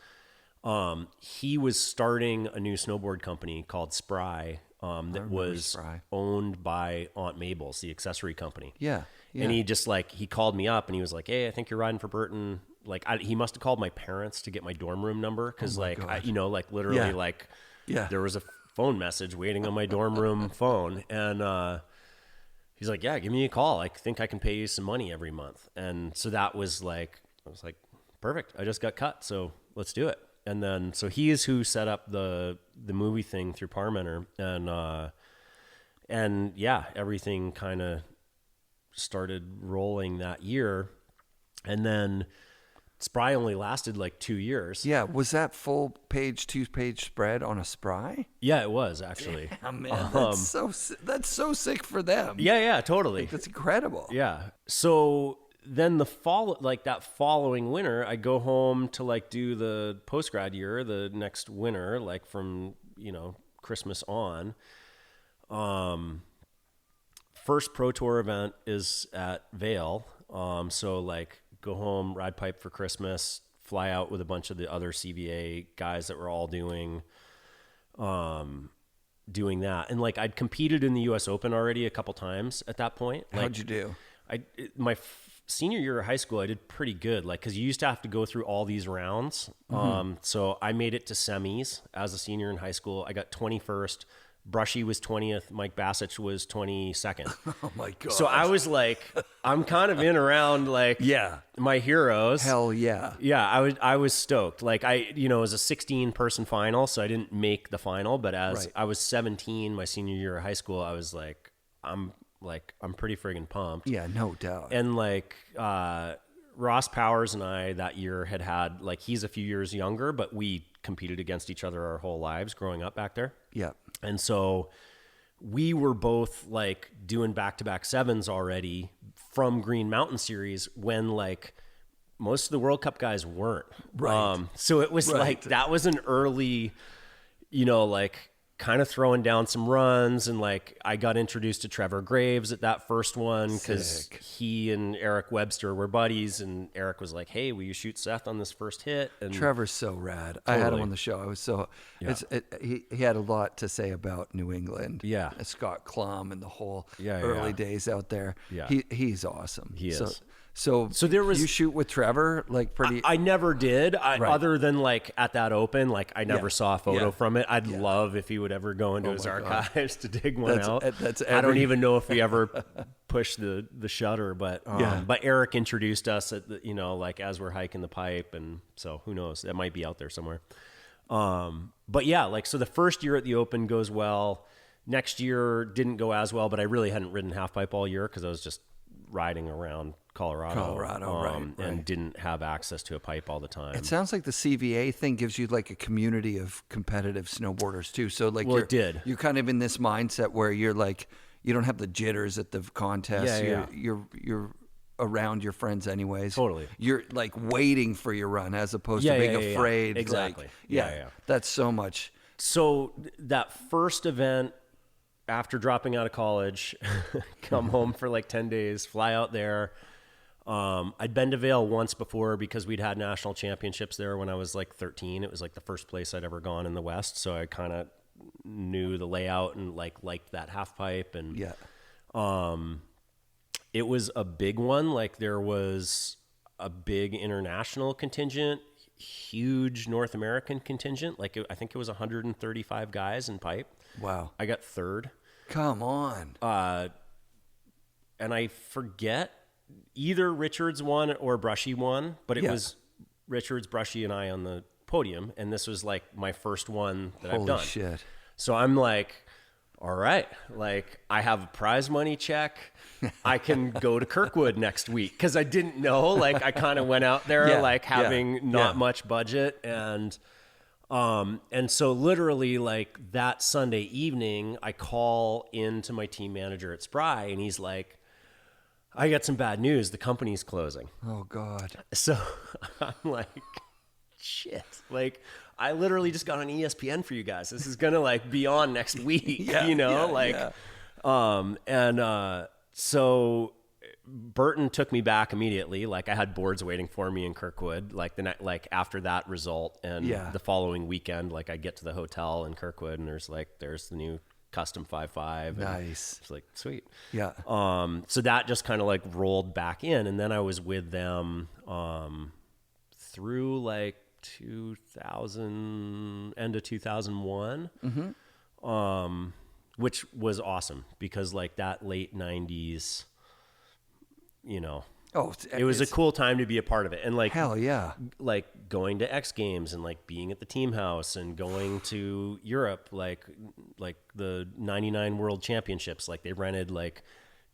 He was starting a new snowboard company called Spry that was owned by Aunt Mabel's, the accessory company. Yeah. And he just he called me up and he was like, hey, I think you're riding for Burton. Like he must have called my parents to get my dorm room number. Cause literally there was a phone message waiting on my dorm room phone. And, he's like, yeah, give me a call. I think I can pay you some money every month. And so that was like, I was like, perfect. I just got cut. So let's do it. And then, so he is who set up the movie thing through Parmenter. And yeah, everything kind of started rolling that year. And then Spry only lasted like 2 years.
Yeah. Was that full page, 2-page spread on a Spry?
Yeah, it was actually.
Damn, man. That's so sick for them.
Yeah, totally.
That's incredible.
Yeah. So then that following winter, I go home to like do the post-grad year, the next winter, like from, Christmas on. First Pro Tour event is at Vail. So like go home, ride pipe for Christmas, fly out with a bunch of the other CVA guys that were all doing that. And like I'd competed in the US Open already a couple times at that point. Like,
how'd you do?
Senior year of high school, I did pretty good. Like, cause you used to have to go through all these rounds. So I made it to semis as a senior in high school. I got 21st. Brushie was 20th. Mike Bassich was 22nd.
Oh my God.
So I was like, I'm kind of in around like my heroes.
Hell yeah.
Yeah. I was stoked. Like it was a 16 person final. So I didn't make the final, but as I was 17, my senior year of high school, I was like, I'm pretty friggin' pumped.
Yeah, no doubt.
And like, Ross Powers and I that year had like, he's a few years younger, but we competed against each other our whole lives growing up back there.
Yeah.
And so we were both like doing back-to-back sevens already from Green Mountain Series when like most of the World Cup guys weren't.
Right.
So it was like, that was an early, like kind of throwing down some runs. And like, I got introduced to Trevor Graves at that first one because he and Eric Webster were buddies. And Eric was like, hey, will you shoot Seth on this first hit? And
Trevor's so rad. Totally. I had him on the show. I was so, he had a lot to say about New England.
Yeah.
Scott Klum and the whole
early
days out there.
Yeah.
He's awesome.
He is.
So
there was,
you shoot with Trevor, like pretty.
I never did. Other than like at that Open, like I never saw a photo from it. I'd love if he would ever go into his archives to dig one out. I don't even know if we ever pushed the shutter, but Eric introduced us at the, like as we're hiking the pipe, and so who knows, that might be out there somewhere. But yeah, like so the first year at the Open goes well. Next year didn't go as well, but I really hadn't ridden half pipe all year because I was just riding around Colorado, and didn't have access to a pipe all the time.
It sounds like the CVA thing gives you like a community of competitive snowboarders too. So like,
it did.
You're kind of in this mindset where you're like, you don't have the jitters at the contest. You're around your friends anyways.
Totally.
You're like waiting for your run as opposed to being afraid.
Exactly.
Like, that's so much.
So that first event, after dropping out of college, come home for like 10 days, fly out there. I'd been to Vail once before because we'd had national championships there when I was like 13. It was like the first place I'd ever gone in the West. So I kind of knew the layout and liked that half pipe. And it was a big one. Like there was a big international contingent, huge North American contingent. Like I think it was 135 guys in pipe.
Wow.
I got third.
Come on.
And I forget, either Richards won or Brushie won, but it was Richards, Brushie, and I on the podium. And this was like my first one that I've done.
Holy shit.
So I'm like, all right, like I have a prize money check. I can go to Kirkwood next week. Cause I didn't know, like I kind of went out there having not much budget. And so literally like that Sunday evening, I call into my team manager at Spry and he's like, I got some bad news. The company's closing.
Oh God.
So I'm like, shit. Like I literally just got on ESPN for you guys. This is going to like be on next week, so Burton took me back immediately. Like I had boards waiting for me in Kirkwood, like after that result. And the following weekend, like I get to the hotel in Kirkwood and there's the new custom 5.5.
Nice.
It's like, sweet.
Yeah.
So that just kind of like rolled back in. And then I was with them, through like 2000, end of 2001, which was awesome because like that late 90s, it was a cool time to be a part of it. And like,
hell yeah,
like going to X Games and like being at the team house and going to Europe, like the 99 World Championships, like they rented like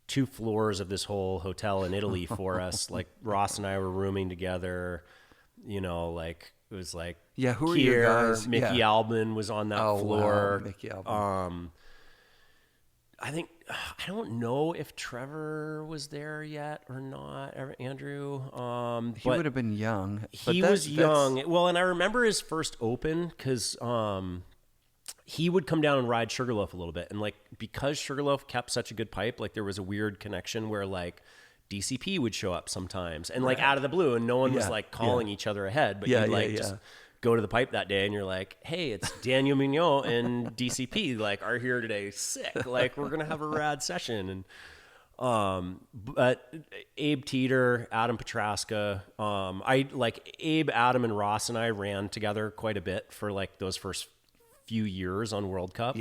2 floors of this whole hotel in Italy for us. Like Ross and I were rooming together, like it was like,
who are your guys?
Mickey Albin was on that floor.
Wow. Mickey Albin.
I don't know if Trevor was there yet or not. Andrew,
He would have been young.
He was young. Well, and I remember his first open because he would come down and ride Sugarloaf a little bit, and like because Sugarloaf kept such a good pipe, like there was a weird connection where like DCP would show up sometimes and like out of the blue, and no one was like calling each other ahead, but you'd like just go to the pipe that day and you're like, hey, it's Daniel Mignon and DCP like are here today, sick, like we're gonna have a rad session. And but Abe Teeter, Adam Petraska, I like Abe, Adam, and Ross and I ran together quite a bit for like those first few years on World Cup.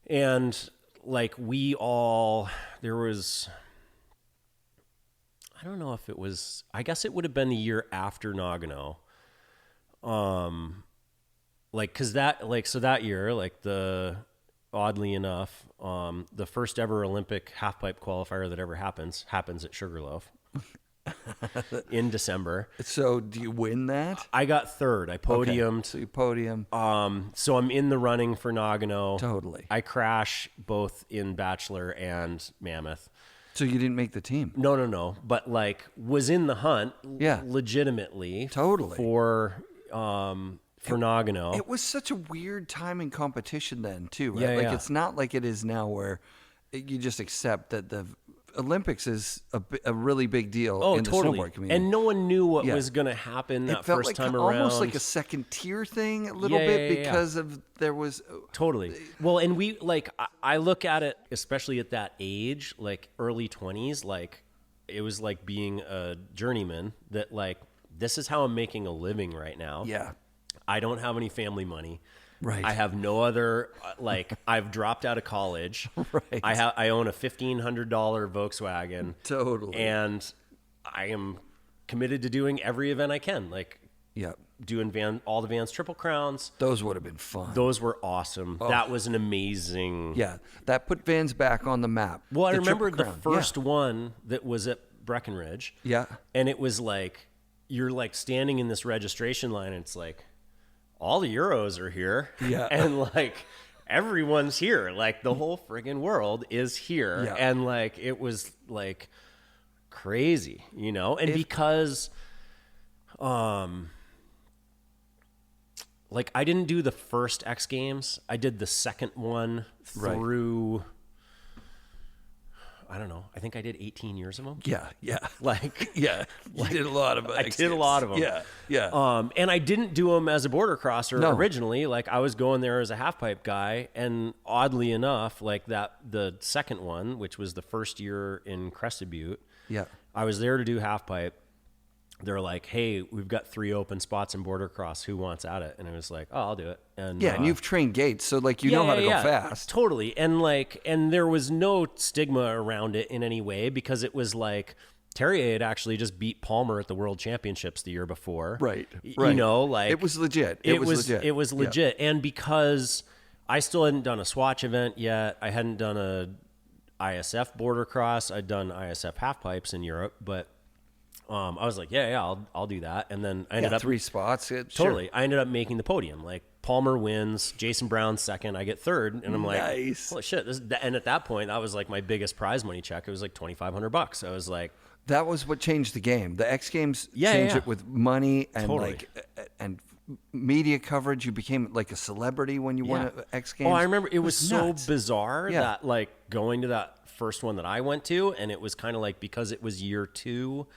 And like there was, I don't know if it was, I guess it would have been the year after Nagano. Like, cause that year, like oddly enough, the first ever Olympic half pipe qualifier that ever happens at Sugarloaf in December.
So do you win that?
I got third. I podiumed.
Okay. So you podium.
So I'm in the running for Nagano.
Totally.
I crash both in Bachelor and Mammoth.
So you didn't make the team?
No. But like was in the hunt legitimately.
Totally.
For Nagano.
It was such a weird time in competition then too, right? It's not like it is now where you just accept that the Olympics is a really big deal in the snowboard community.
And no one knew what was going to happen that first
like
time around.
Almost like a second tier thing a little bit because of there was...
Totally. Well, and we like, I look at it, especially at that age, like early 20s, like it was like being a journeyman that like, this is how I'm making a living right now.
Yeah.
I don't have any family money.
Right.
I have no other, like, I've dropped out of college.
Right.
I own a $1,500 Volkswagen.
Totally.
And I am committed to doing every event I can. Like, doing all the Vans Triple Crowns.
Those would have been fun.
Those were awesome. Oh. That was an amazing.
Yeah. That put Vans back on the map.
Well, I remember the first one that was at Breckenridge.
Yeah.
And it was like, you're like standing in this registration line and it's like, all the Euros are here.
Yeah.
And like everyone's here. Like the whole friggin' world is here.
Yeah.
And like it was like crazy, you know? And because like I didn't do the first X Games. I did the second one through I don't know. I think I did 18 years of them.
Yeah.
Like,
you did a lot of them.
I did a lot of them.
Yeah.
And I didn't do them as a border crosser originally. Like I was going there as a half pipe guy. And oddly enough, like the second one, which was the first year in Crested Butte.
Yeah.
I was there to do half pipe. They're like, hey, we've got 3 open spots in border cross. Who wants at it? And I was like, oh, I'll do it. And
and you've trained gates, so like you know how to go fast.
Totally. And like, and there was no stigma around it in any way because it was like Terje had actually just beat Palmer at the World Championships the year before.
Right.
You know, like
it was legit. It was legit.
And because I still hadn't done a Swatch event yet, I hadn't done a ISF border cross. I'd done ISF half pipes in Europe, but I was like, I'll do that. And then I ended up
3 spots.
Totally. Sure. I ended up making the podium. Like Palmer wins, Jason Brown's second, I get third. And I'm like, holy shit. And at that point, that was like my biggest prize money check. It was like $2,500. I was like,
that was what changed the game. The X Games changed it with money and like, and media coverage. You became like a celebrity when you won X Games.
Oh, I remember it was so bizarre that like going to that first one that I went to, and it was kind of like, because it was year 2,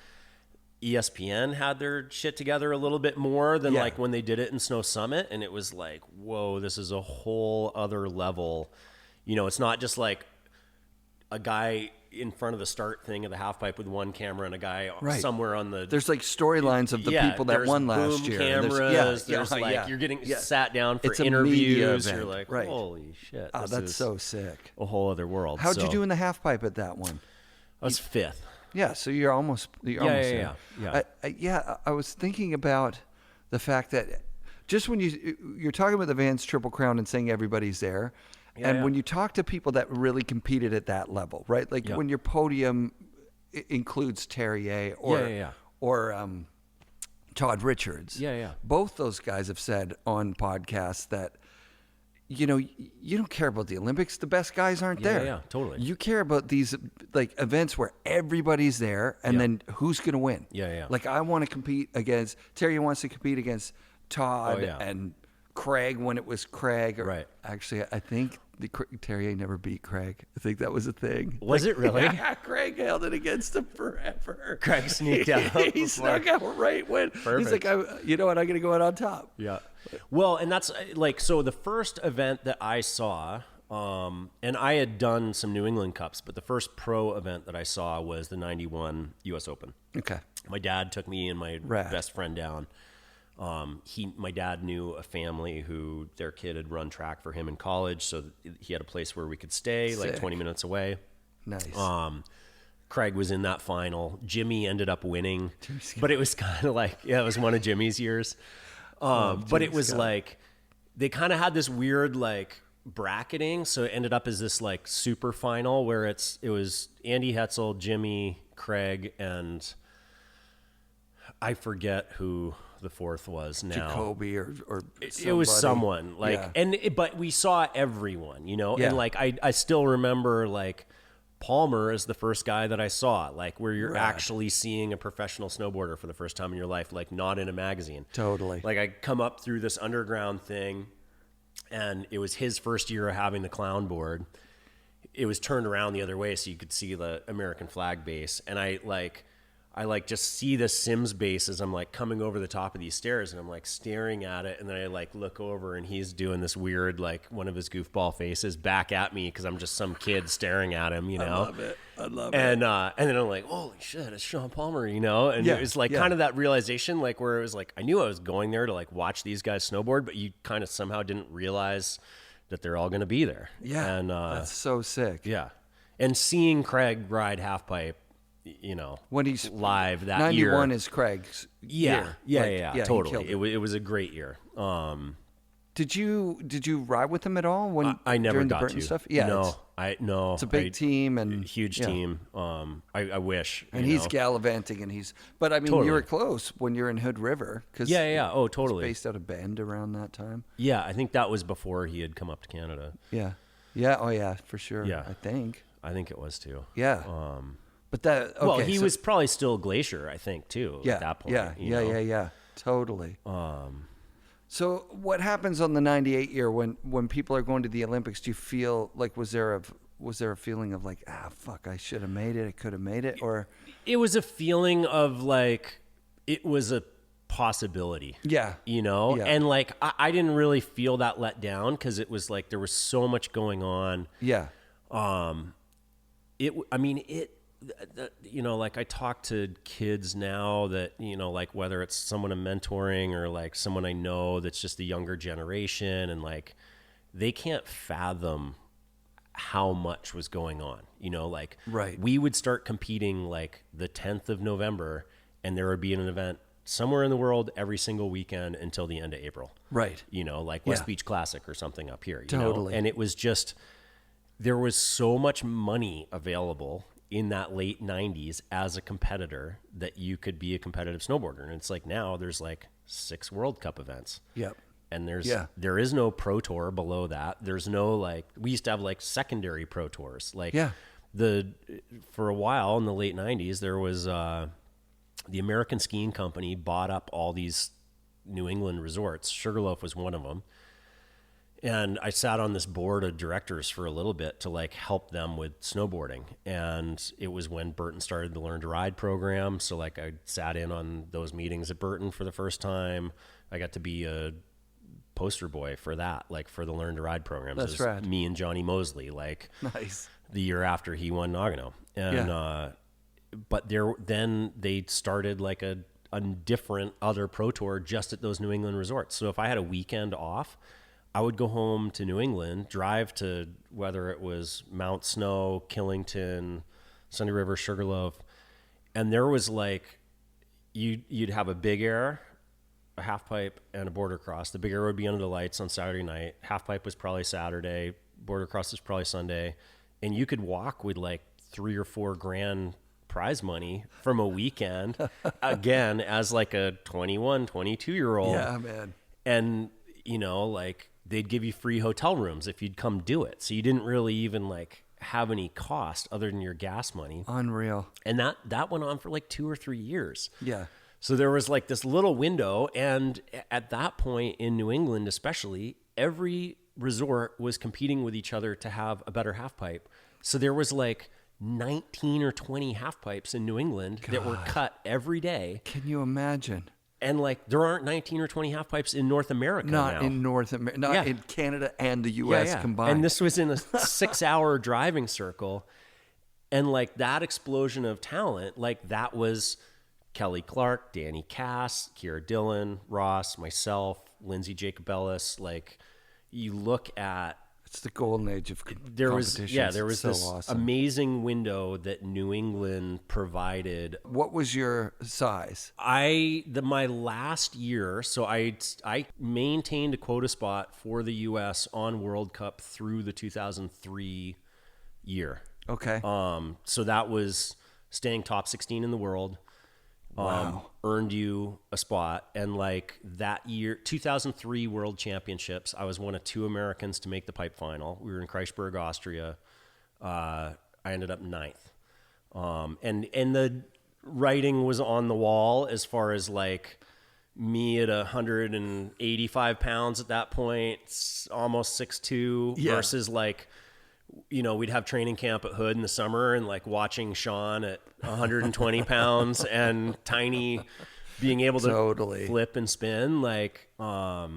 ESPN had their shit together a little bit more than like when they did it in Snow Summit. And it was like, whoa, this is a whole other level. You know, it's not just like a guy in front of the start thing of the half pipe with one camera and a guy somewhere on the...
There's like storylines of the people that won last year.
Cameras, there's like, you're getting sat down for interviews. You're like, holy shit.
Oh, that's so sick.
A whole other world.
How'd you do in the half pipe at that one?
I was 5th.
Yeah, so you're almost there. I was thinking about the fact that just when you're talking about the Vans Triple Crown and saying everybody's there, when you talk to people that really competed at that level, right? Like when your podium includes Terje or Todd Richards.
Yeah.
Both those guys have said on podcasts that you know, you don't care about the Olympics. The best guys aren't there.
Yeah, totally.
You care about these like events where everybody's there, and then who's going to win.
Yeah.
Like I want to compete against Terje wants to compete against Todd and Craig when it was Craig.
Right.
Actually, I think Terje never beat Craig. I think that was a thing.
Was it really?
Yeah, Craig held it against him forever.
Craig sneaked out.
He snuck out right when. He's like, you know what? I'm going to go out on top.
Yeah. Well, and that's like, so the first event that I saw, and I had done some New England Cups, but the first pro event that I saw was the 91 US Open.
Okay.
My dad took me and my best friend down. My dad knew a family who their kid had run track for him in college. So he had a place where we could stay like 20 minutes away.
Nice.
Craig was in that final. Jimmy ended up winning, but it was kind of like, it was one of Jimmy's years. But it was like, they kind of had this weird like bracketing. So it ended up as this like super final where it was Andy Hetzel, Jimmy, Craig, and I forget who the fourth was now.
Jacoby or
it was someone like, but we saw everyone, you know, and like, I still remember like Palmer is the first guy that I saw, like where you're actually seeing a professional snowboarder for the first time in your life, like not in a magazine.
Totally.
Like I come up through this underground thing and it was his first year of having the clown board. It was turned around the other way so you could see the American flag base. And I just see the Sims base as I'm like coming over the top of these stairs and I'm like staring at it. And then I like look over and he's doing this weird, like one of his goofball faces back at me because I'm just some kid staring at him, you know?
I love it.
And then I'm like, holy shit, it's Sean Palmer, you know? And it was like kind of that realization, like where it was like, I knew I was going there to like watch these guys snowboard, but you kind of somehow didn't realize that they're all going to be there.
Yeah.
And
that's so sick.
Yeah. And seeing Craig ride half pipe, you know,
when he's
live that
91
year.
91 is Craig's year.
Yeah, totally. It was a great year.
Did you ride with him at all when
I never
during
got
the Burton
to
stuff? Yeah,
no.
It's a big team and
huge team. I wish.
And he's gallivanting, and but I mean, you were close when you're in Hood River because
Oh, totally.
He's based out of Bend around that time.
Yeah, I think that was before he had come up to Canada.
Yeah. Oh yeah, for sure.
Yeah,
I think
it was too.
Yeah. But that
he was probably still Glacier, I think, too. At that point.
Yeah. Totally. So what happens on the 98 year when people are going to the Olympics? Do you feel like was there a feeling of like, fuck, I should have made it, I could have made it, or
it was a feeling of like it was a possibility. Yeah. You know? Yeah. And like I didn't really feel that let down because it was like there was so much going on. Yeah. You know, like I talk to kids now that, you know, like whether it's someone I'm mentoring or like someone I know that's just the younger generation, and like they can't fathom how much was going on, you know, like we would start competing like the 10th of November and there would be an event somewhere in the world every single weekend until the end of April. Right. You know, like West Beach Classic or something up here, you know? And it was just, there was so much money available in that late 90s as a competitor that you could be a competitive snowboarder. And it's like now there's like 6 World Cup events. Yep. And there is no pro tour below that. There's no like, we used to have like secondary pro tours. Like for a while in the late 90s, there was the American Skiing Company bought up all these New England resorts. Sugarloaf was one of them. And I sat on this board of directors for a little bit to like help them with snowboarding. And it was when Burton started the Learn to Ride program. So like I sat in on those meetings at Burton for the first time. I got to be a poster boy for that, like for the Learn to Ride programs.
That's rad.
Me and Johnny Mosley, like nice. The year after he won Nagano. And, but then they started like a different other pro tour just at those New England resorts. So if I had a weekend off, I would go home to New England, drive to whether it was Mount Snow, Killington, Sunday River, Sugarloaf, and there was like you'd have a big air, a half pipe, and a border cross. The big air would be under the lights on Saturday night. Half pipe was probably Saturday. Border cross was probably Sunday, and you could walk with like $3 or $4 grand prize money from a weekend again as like a 21, 22-year-old.
Yeah, man.
And you know, like they'd give you free hotel rooms if you'd come do it. So you didn't really even like have any cost other than your gas money.
Unreal.
And that went on for like 2 or 3 years.
Yeah.
So there was like this little window. And at that point in New England, especially, every resort was competing with each other to have a better half pipe. So there was like 19 or 20 half pipes in New England that were cut every day.
Can you imagine?
And like, there aren't 19 or 20 half pipes in North America
Not
now.
in North America, not
Yeah.
in Canada and the U.S. combined.
And this was in a 6-hour driving circle. And like that explosion of talent, like that was Kelly Clark, Danny Cass, Kiera Dillon, Ross, myself, Lindsay Jacobellis. Like you look at,
it's the golden age of
there was
competitions.
this
awesome.
amazing window that New England provided.
What was your size?
My last year, so I maintained a quota spot for the U.S. on World Cup through the 2003 year.
Okay.
So that was staying top 16 in the world.
Wow.
Earned you a spot. And like that year, 2003 World Championships, I was one of 2 Americans to make the pipe final. We were in Kreisberg, Austria. I ended up 9th. And the writing was on the wall as far as like me at 185 pounds at that point, almost 6'2", versus like, you know, we'd have training camp at Hood in the summer and like watching Sean at 120 pounds and Tiny being able to flip and spin. Like, I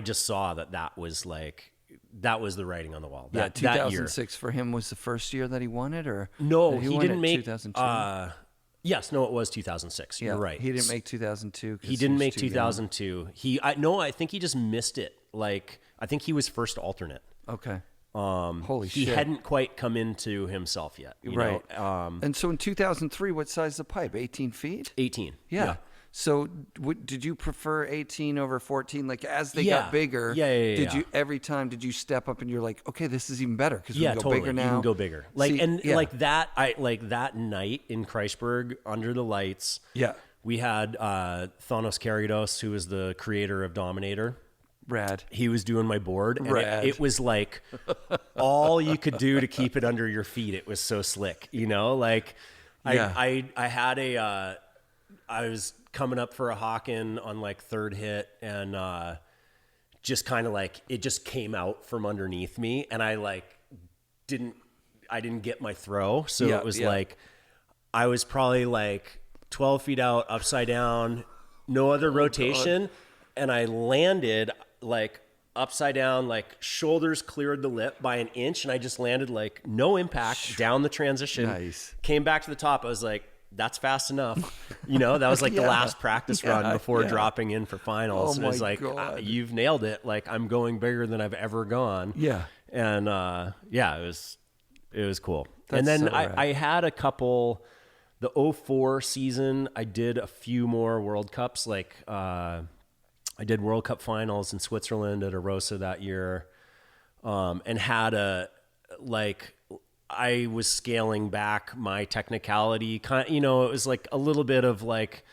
just saw that was the writing on the wall. That
2006 for him was the first year that he won it, or
no,
he
didn't make
2002.
Yes, no, it was 2006. You're right.
He didn't make 2002.
He didn't make 2002. I think he just missed it. Like, I think he was first alternate.
Okay.
Holy shit. He hadn't quite come into himself yet. You
right.
know?
And so in 2003, what size the pipe? 18 feet?
18.
Yeah. So did you prefer 18 over 14? Like as they got bigger, did you every time did you step up and you're like, okay, this is even better because we can go bigger now.
You can go bigger. Like like that night in Kreisberg under the lights.
Yeah.
We had Thanos Karidos, who is the creator of Dominator.
Rad.
He was doing my board, and
Rad.
it was like all you could do to keep it under your feet. It was so slick, you know. Like I had I was coming up for a Hawken on like 3rd hit, and just kind of like it just came out from underneath me, and I didn't get my throw, so it was like I was probably like 12 feet out, upside down, no other rotation, and I landed like upside down, like shoulders cleared the lip by an inch, and I just landed like no impact down the transition.
Nice.
Came back to the top. I was like, that's fast enough. You know, that was like the last practice run before dropping in for finals.
Oh
it was
my
like,
God.
You've nailed it. Like I'm going bigger than I've ever gone.
Yeah.
And it was cool.
That's
and then
so rad.
I had a couple, the 04 season, I did a few more World Cups. Like I did World Cup finals in Switzerland at Arosa that year, and had I was scaling back my technicality. You know, it was like a little bit of like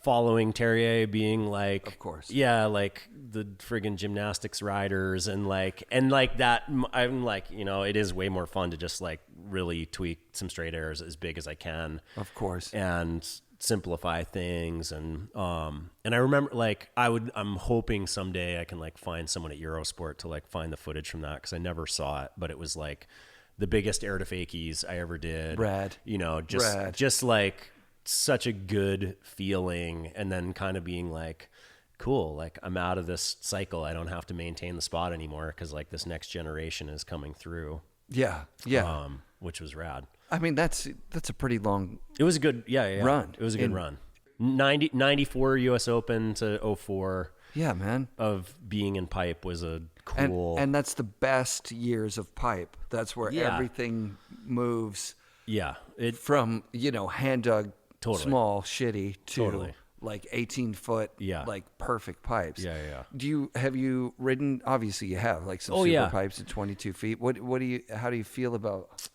following Terje, being like,
of course,
like the friggin' gymnastics riders, and that. I'm like, you know, it is way more fun to just like really tweak some straight airs as big as I can,
of course,
and simplify things. And I remember like I'm hoping someday I can like find someone at Eurosport to like find the footage from that, because I never saw it, but it was like the biggest air to fakies I ever did.
Rad.
You know, just like such a good feeling, and then kind of being like, cool, like I'm out of this cycle. I don't have to maintain the spot anymore, because like this next generation is coming through.
Yeah.
Which was rad.
I mean, that's a pretty long.
It was a good
run.
It was a good run. 94 U.S. Open to 04.
Yeah, man.
Of being in pipe was a cool.
And that's the best years of pipe. That's where everything moves.
Yeah.
From, hand dug, small, shitty to like 18-foot, like perfect pipes.
Yeah.
Have you ridden? Obviously, you have like some super pipes at 22 feet. How do you feel about?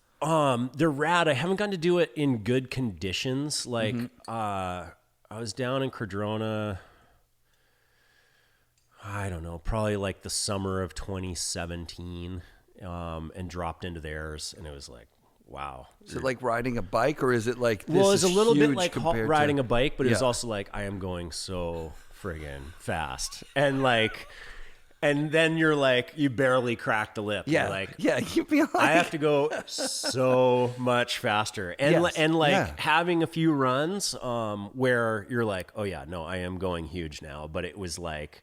They're rad. I haven't gotten to do it in good conditions. Like, I was down in Cardrona. I don't know, probably like the summer of 2017, and dropped into theirs, and it was like, wow.
Is it like riding a bike, or is it like this?
Well, it's a little bit
huge
like
compared
riding
to,
a bike, but it's also like I am going so friggin' fast, and like, and then you're like, you barely cracked a lip.
Yeah,
You're like,
yeah, you'd be like,
I have to go so much faster, and
Yes,
and like
yeah.
having a few runs, where you're like, oh yeah, no, I am going huge now, but it was like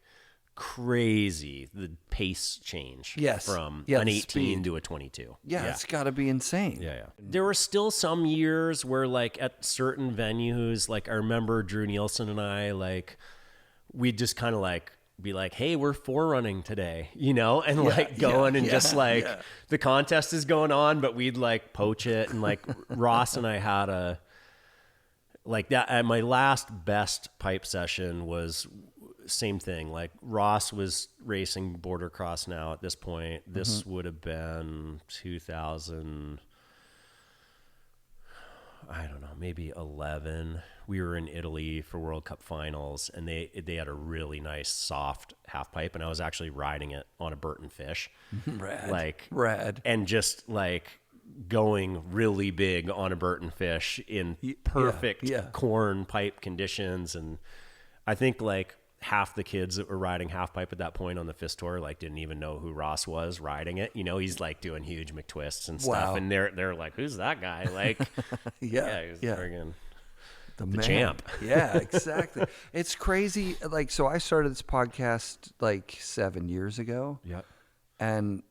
crazy the pace change.
Yes.
From
Yeah,
an
the
18
speed.
to a 22.
yeah, it's got to be insane.
Yeah. There were still some years where, like, at certain venues, like, I remember Drew Nielsen and I, like, we'd just kind of, like, be like, hey, we're forerunning today, you know? And, like, going and just, like, the contest is going on, but we'd, like, poach it. And, like, Ross and I had a, like, that, at my last best pipe session was same thing. Like, Ross was racing border cross now at this point. This would have been 2000, I don't know, maybe 11. We were in Italy for World Cup finals, and they had a really nice soft half pipe, and I was actually riding it on a Burton Fish.
Rad.
And just like going really big on a Burton Fish in perfect corn pipe conditions. And I think like half the kids that were riding half pipe at that point on the Fist Tour, like, didn't even know who Ross was riding it. You know, he's like doing huge McTwists and stuff.
Wow.
And they're like, who's that guy? Like, he's friggin' the champ.
Yeah, exactly. It's crazy. Like, so I started this podcast like 7 years ago.
Yep.
And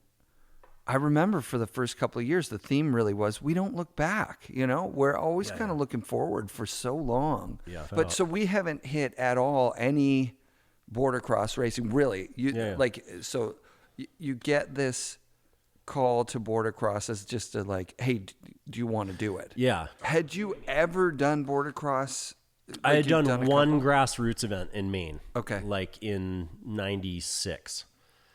I remember for the first couple of years, the theme really was, we don't look back, you know, we're always kind of looking forward for so long.
Yeah.
But so we haven't hit at all any border cross racing, really. Like, so you get this call to border cross as just a like, hey, do you want to do it?
Yeah.
Had you ever done border cross?
I had done
a
one
couple?
grassroots event in Maine.
Okay.
Like in 96.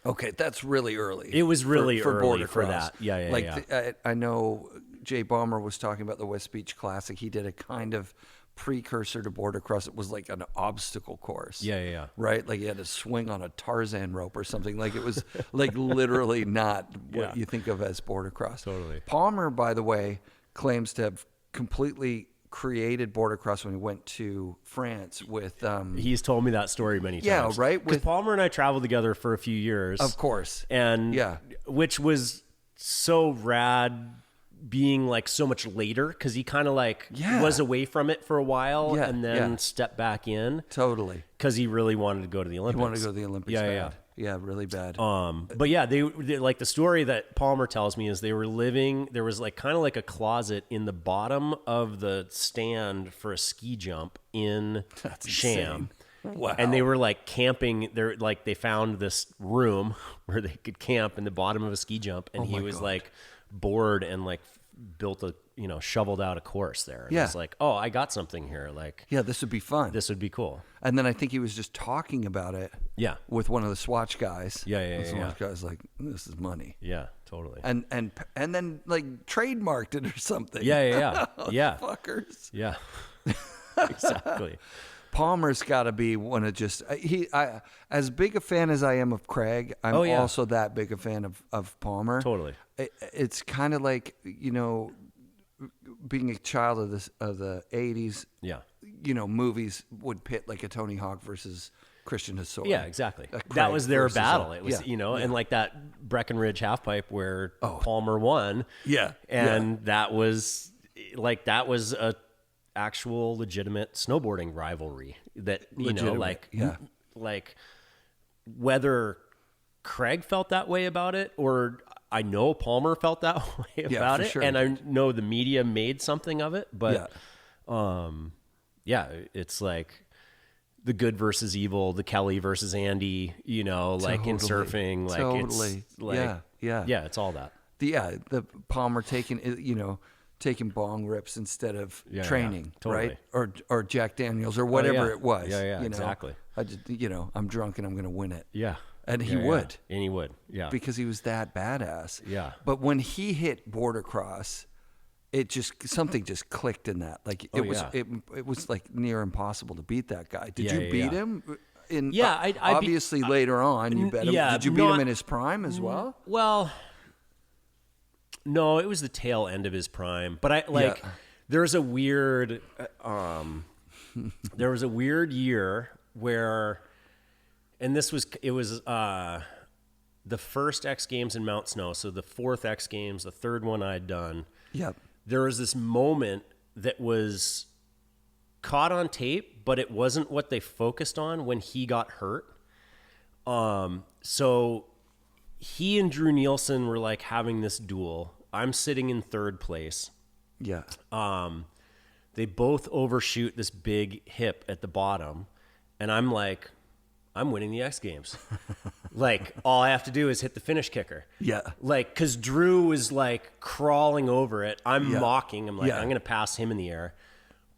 Okay, that's really early.
It was really
for
early
border
for
cross.
that. Yeah.
Like I know Jay Bomber was talking about the West Beach Classic. He did a kind of precursor to border cross. It was like an obstacle course.
Yeah.
Right? Like you had to swing on a Tarzan rope or something. Like it was like literally not what you think of as border cross.
Totally.
Palmer, by the way, claims to have completely created border cross when he went to France with
He's told me that story many times.
Yeah, right?
Because Palmer and I traveled together for a few years.
Of course.
And which was so rad, being like so much later, because he kind of like was away from it for a while and then stepped back in.
Totally.
Because he really wanted to go to the Olympics.
He wanted to go to the Olympics. Yeah, really bad.
But yeah, they like the story that Palmer tells me is they were living, there was like kind of like a closet in the bottom of the stand for a ski jump in Sham.
Insane. Wow.
And they were like camping. They're like, they found this room where they could camp in the bottom of a ski jump. And he was like bored and like built a, shoveled out a course there. And I was like, oh, I got something here. Like,
yeah, this would be fun.
This would be cool.
And then I think he was just talking about it.
Yeah.
With one of the Swatch guys.
Yeah.
The Swatch guy's like, this is money.
Yeah, totally.
And then like trademarked it or something.
Yeah.
Fuckers.
Yeah. Exactly.
Palmer's got to be one of just I as big a fan as I am of Craig, I'm also that big a fan of Palmer.
Totally.
It's kind of like, being a child of the 80s.
Yeah.
Movies would pit like a Tony Hawk versus Christian Hosoi.
Yeah, exactly. That was their battle. It was, and like that Breckenridge halfpipe where Palmer won. Yeah. And that was a actual legitimate snowboarding rivalry that, like whether Craig felt that way about it, or I know Palmer felt that way about it. Sure. And I know the media made something of it, but it's like the good versus evil, the Kelly versus Andy, like in surfing, like it's like, it's all that.
The Palmer taking bong rips instead of training, right? Or Jack Daniels or whatever it was.
Exactly.
I just, I'm drunk and I'm going to win it.
Yeah.
And he would.
And he would,
because he was that badass.
Yeah.
But when he hit border cross, something just clicked in that. Like it was like near impossible to beat that guy. Did you beat him? obviously later on you bet him.
Yeah,
Did you beat him in his prime as well?
Well, no, it was the tail end of his prime. But there was a weird year where, and it was the first X Games in Mount Snow, so the fourth X Games, the third one I'd done.
Yep. There
was this moment that was caught on tape, but it wasn't what they focused on when he got hurt. So he and Drew Nielsen were like having this duel. I'm sitting in third place.
Yeah.
They both overshoot this big hip at the bottom, and I'm like, I'm winning the X Games. Like, all I have to do is hit the finish kicker.
Yeah.
Like, because Drew was like crawling over it. I'm mocking. I'm like, I'm going to pass him in the air.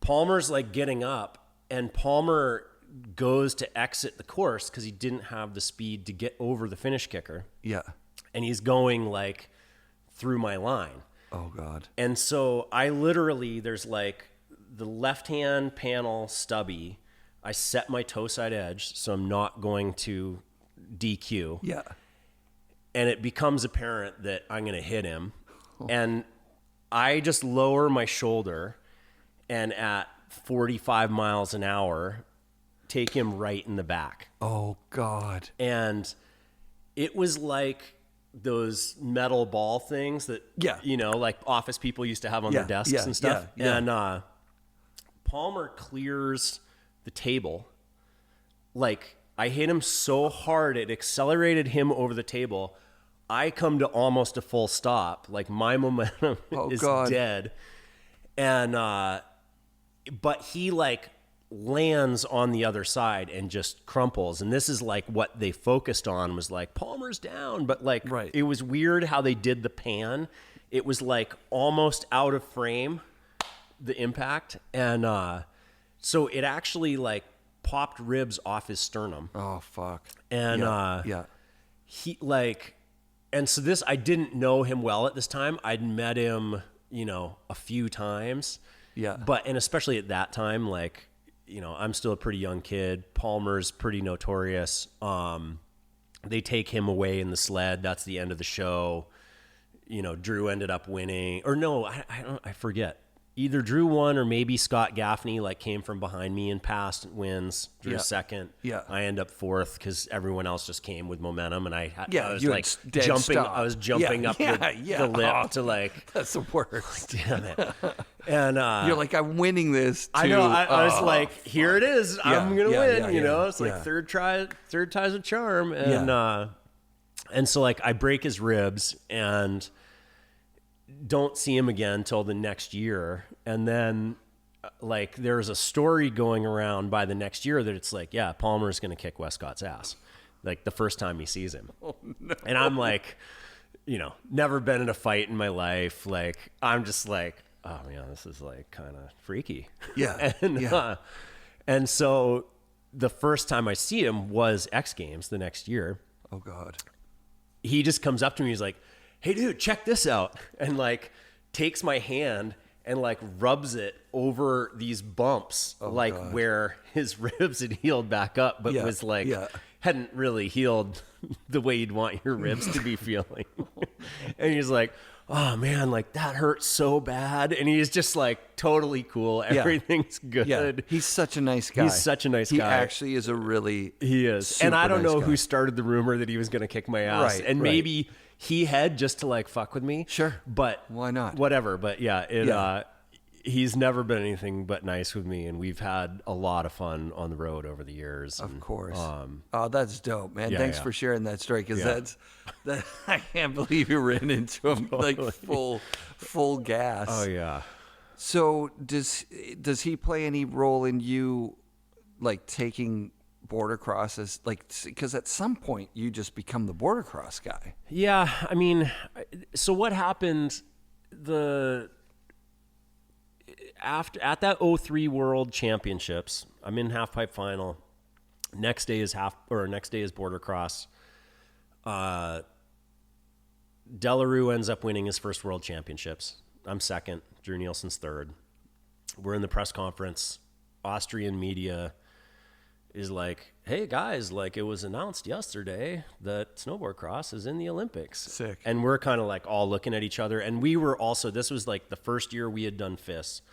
Palmer's like getting up, and Palmer goes to exit the course because he didn't have the speed to get over the finish kicker.
Yeah.
And he's going like through my line.
Oh, God.
And so I literally, there's like the left-hand panel stubby. I set my toe side edge, so I'm not going to DQ.
Yeah.
And it becomes apparent that I'm going to hit him. And I just lower my shoulder and at 45 miles an hour, take him right in the back.
Oh, God.
And it was like those metal ball things that, like office people used to have on their desks and stuff.
Yeah.
And Palmer clears the table. Like, I hit him so hard, it accelerated him over the table. I come to almost a full stop. Like, my momentum is dead. And, but he like lands on the other side and just crumples. And this is like what they focused on was like, Palmer's down. But like, It was weird how they did the pan. It was like almost out of frame, the impact. And, so it actually like popped ribs off his sternum.
Oh, fuck.
And, he like, and so this, I didn't know him well at this time. I'd met him, a few times.
Yeah.
But, and especially at that time, like, I'm still a pretty young kid. Palmer's pretty notorious. They take him away in the sled. That's the end of the show. Drew ended up winning, or no, I forget. Either Drew won or maybe Scott Gaffney like came from behind me and passed and wins. Drew second.
Yeah.
I end up fourth because everyone else just came with momentum, and I was
you
like jumping. I was jumping up the lip to like.
That's the worst.
Damn it. And
you're like, I'm winning this. Too.
I know. I was like, here it is. I'm gonna win. It's like third time's a charm, and so like I break his ribs and don't see him again till the next year. And then like there's a story going around by the next year that it's like, Palmer's going to kick Wescott's ass. Like the first time he sees him. Oh, no. And I'm like, never been in a fight in my life. Like, I'm just like, oh man, this is like kind of freaky.
Yeah.
And so the first time I see him was X Games the next year.
Oh God.
He just comes up to me. He's like, hey dude, check this out. And like takes my hand and like rubs it over these bumps, where his ribs had healed back up, but was like, hadn't really healed the way you'd want your ribs to be feeling. And he's like, oh man, like that hurts so bad. And he's just like totally cool. Everything's good.
Yeah. He's such a nice guy.
He
actually is
he is. And I don't know who started the rumor that he was going to kick my ass. And maybe he had just to like fuck with me.
Sure.
But
why not?
Whatever. But he's never been anything but nice with me. And we've had a lot of fun on the road over the years.
Of course. Oh, that's dope, man. Thanks for sharing that story. Cause that I can't believe you ran into him like full gas.
Oh yeah.
So does he play any role in you like taking border crosses, like, because at some point you just become the border cross guy?
Yeah, I mean, so what happened at that 03 World Championships? I'm in half pipe final. Next day is border cross. Delarue ends up winning his first World Championships. I'm second. Drew Nielsen's third. We're in the press conference. Austrian media is like, hey guys, like it was announced yesterday that snowboard cross is in the Olympics.
Sick.
And we're kind of like all looking at each other. And we were also, this was like the first year we had done FIS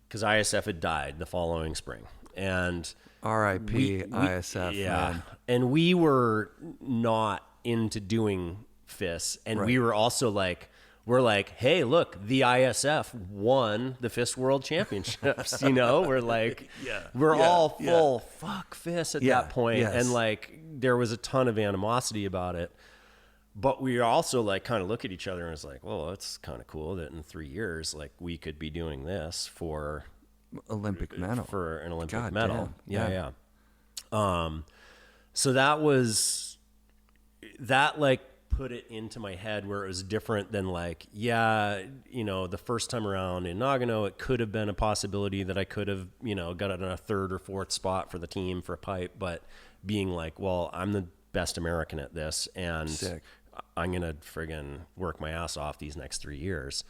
because ISF had died the following spring. And
R.I.P. ISF.
Yeah.
Man.
And we were not into doing FIS. And we were also like, we're like, hey, look, the ISF won the FIS World Championships. You know, we're like, we're all full fuck FIS at that point.
Yes.
And like, there was a ton of animosity about it. But we also like kind of look at each other and it's like, well, it's kind of cool that in 3 years, like we could be doing this for
Olympic medal.
For an Olympic
God
medal.
damn.
Yeah. So that like put it into my head where it was different than like, you know, the first time around in Nagano, it could have been a possibility that I could have, you know, got on a 3rd or 4th spot for the team for a pipe, but being like, well, I'm the best American at this and
Sick.
I'm going to friggin' work my ass off these next 3 years.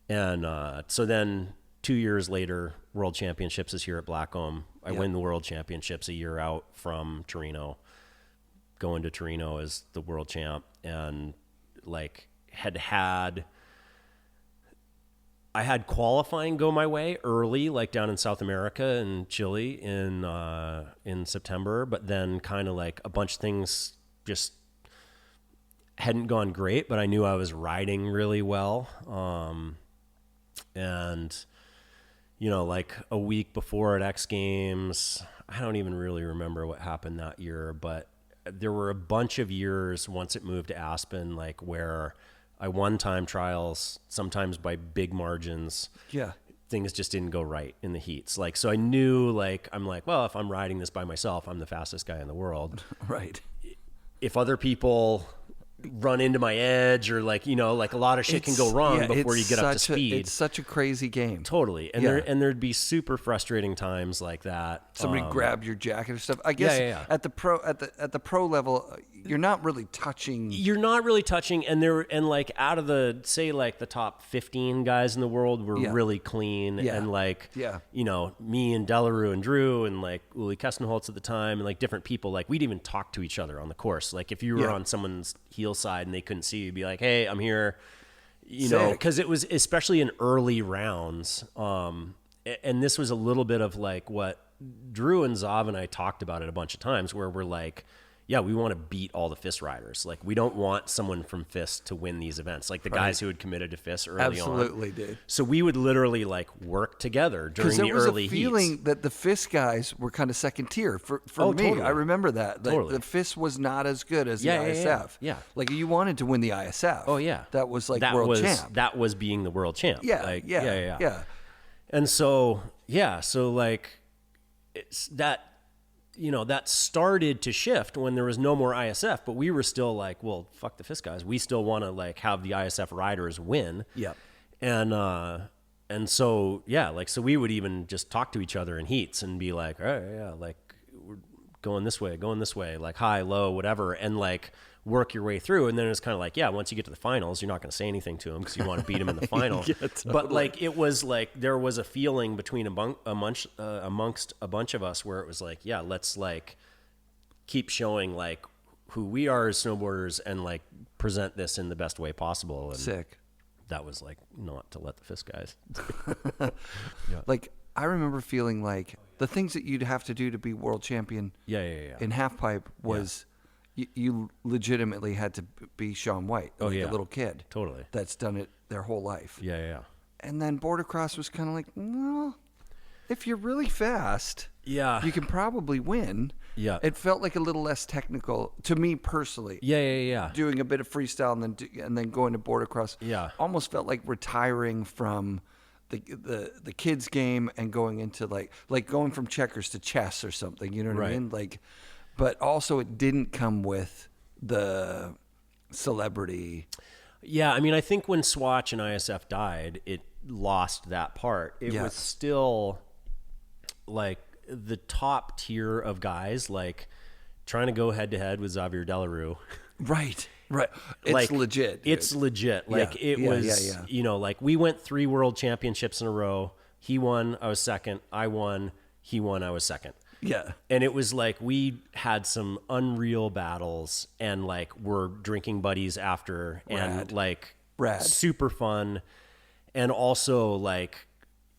And so then 2 years later, World Championships is here at Blackcomb. I win the World Championships a year out from Torino. Going to Torino as the world champ, and like I had qualifying go my way early, like down in South America and Chile in September, but then kind of like a bunch of things just hadn't gone great, but I knew I was riding really well. And you know, like a week before at X Games, I don't even really remember what happened that year, but there were a bunch of years once it moved to Aspen, like where I won time trials, sometimes by big margins.
Yeah.
Things just didn't go right in the heats. Like, so I knew like, I'm like, well, if I'm riding this by myself, I'm the fastest guy in the world.
Right.
If other people run into my edge or like, you know, like a lot of shit can go wrong before you get up to speed.
It's such a crazy game.
Totally. And there'd be super frustrating times like that.
Somebody grabbed your jacket or stuff. I guess at the pro level, you're not really touching.
You're not really touching, and like out of the say like the top 15 guys in the world were really clean, and like you know, me and Delarue and Drew and like Uli Kestenholtz at the time and like different people, like we'd even talk to each other on the course. Like if you were on someone's heel side and they couldn't see you, you'd be like, hey, I'm here. You know, because it was especially in early rounds. And this was a little bit of like what Drew and Zav and I talked about it a bunch of times where we're like, yeah, we want to beat all the FIS riders. Like we don't want someone from FIS to win these events. Like the guys who had committed to FIS early on.
Absolutely did.
So we would literally like work together during the early heats. Because there was a feeling
that the FIS guys were kind of second tier for me. Totally. I remember that. Totally. The FIS was not as good as the ISF.
Yeah.
Like you wanted to win the ISF.
Oh yeah.
That was like world champ.
That was being the world champ.
Yeah.
Like,
yeah.
And so like it's that. You know, that started to shift when there was no more ISF, but we were still like, well, fuck the FIS guys. We still want to like have the ISF riders win.
Yeah.
And so, yeah, like, so we would even just talk to each other in heats and be like, all right, yeah, like we're going this way, like high, low, whatever. And like work your way through. And then it's kind of like, yeah, once you get to the finals, you're not going to say anything to them because you want to beat them in the final.
Totally.
But like, it was like, there was a feeling between amongst a bunch of us where it was like, yeah, let's like keep showing like who we are as snowboarders and like present this in the best way possible. And
sick.
That was like not to let the FIS guys.
Like I remember feeling like the things that you'd have to do to be world champion in half pipe was you legitimately had to be Shaun White, like a little kid.
Totally.
That's done it their whole life.
Yeah.
And then border cross was kind of like, no, if you're really fast, you can probably win. Yeah. It felt like a little less technical to me personally.
Yeah.
Doing a bit of freestyle and then going to border cross. Yeah. Almost felt like retiring from the kids game and going into like going from checkers to chess or something, you know what I mean? Like, but also it didn't come with the celebrity.
Yeah, I mean, I think when Swatch and ISF died, it lost that part. It was still like the top tier of guys, like trying to go head to head with Xavier Delarue.
Right. It's
like,
legit. Dude.
It's legit. Like it was, you know, like we went 3 world championships in a row. He won, I was second. I won, he won, I was second.
Yeah.
And it was like we had some unreal battles and like we're drinking buddies after and like super fun. And also like,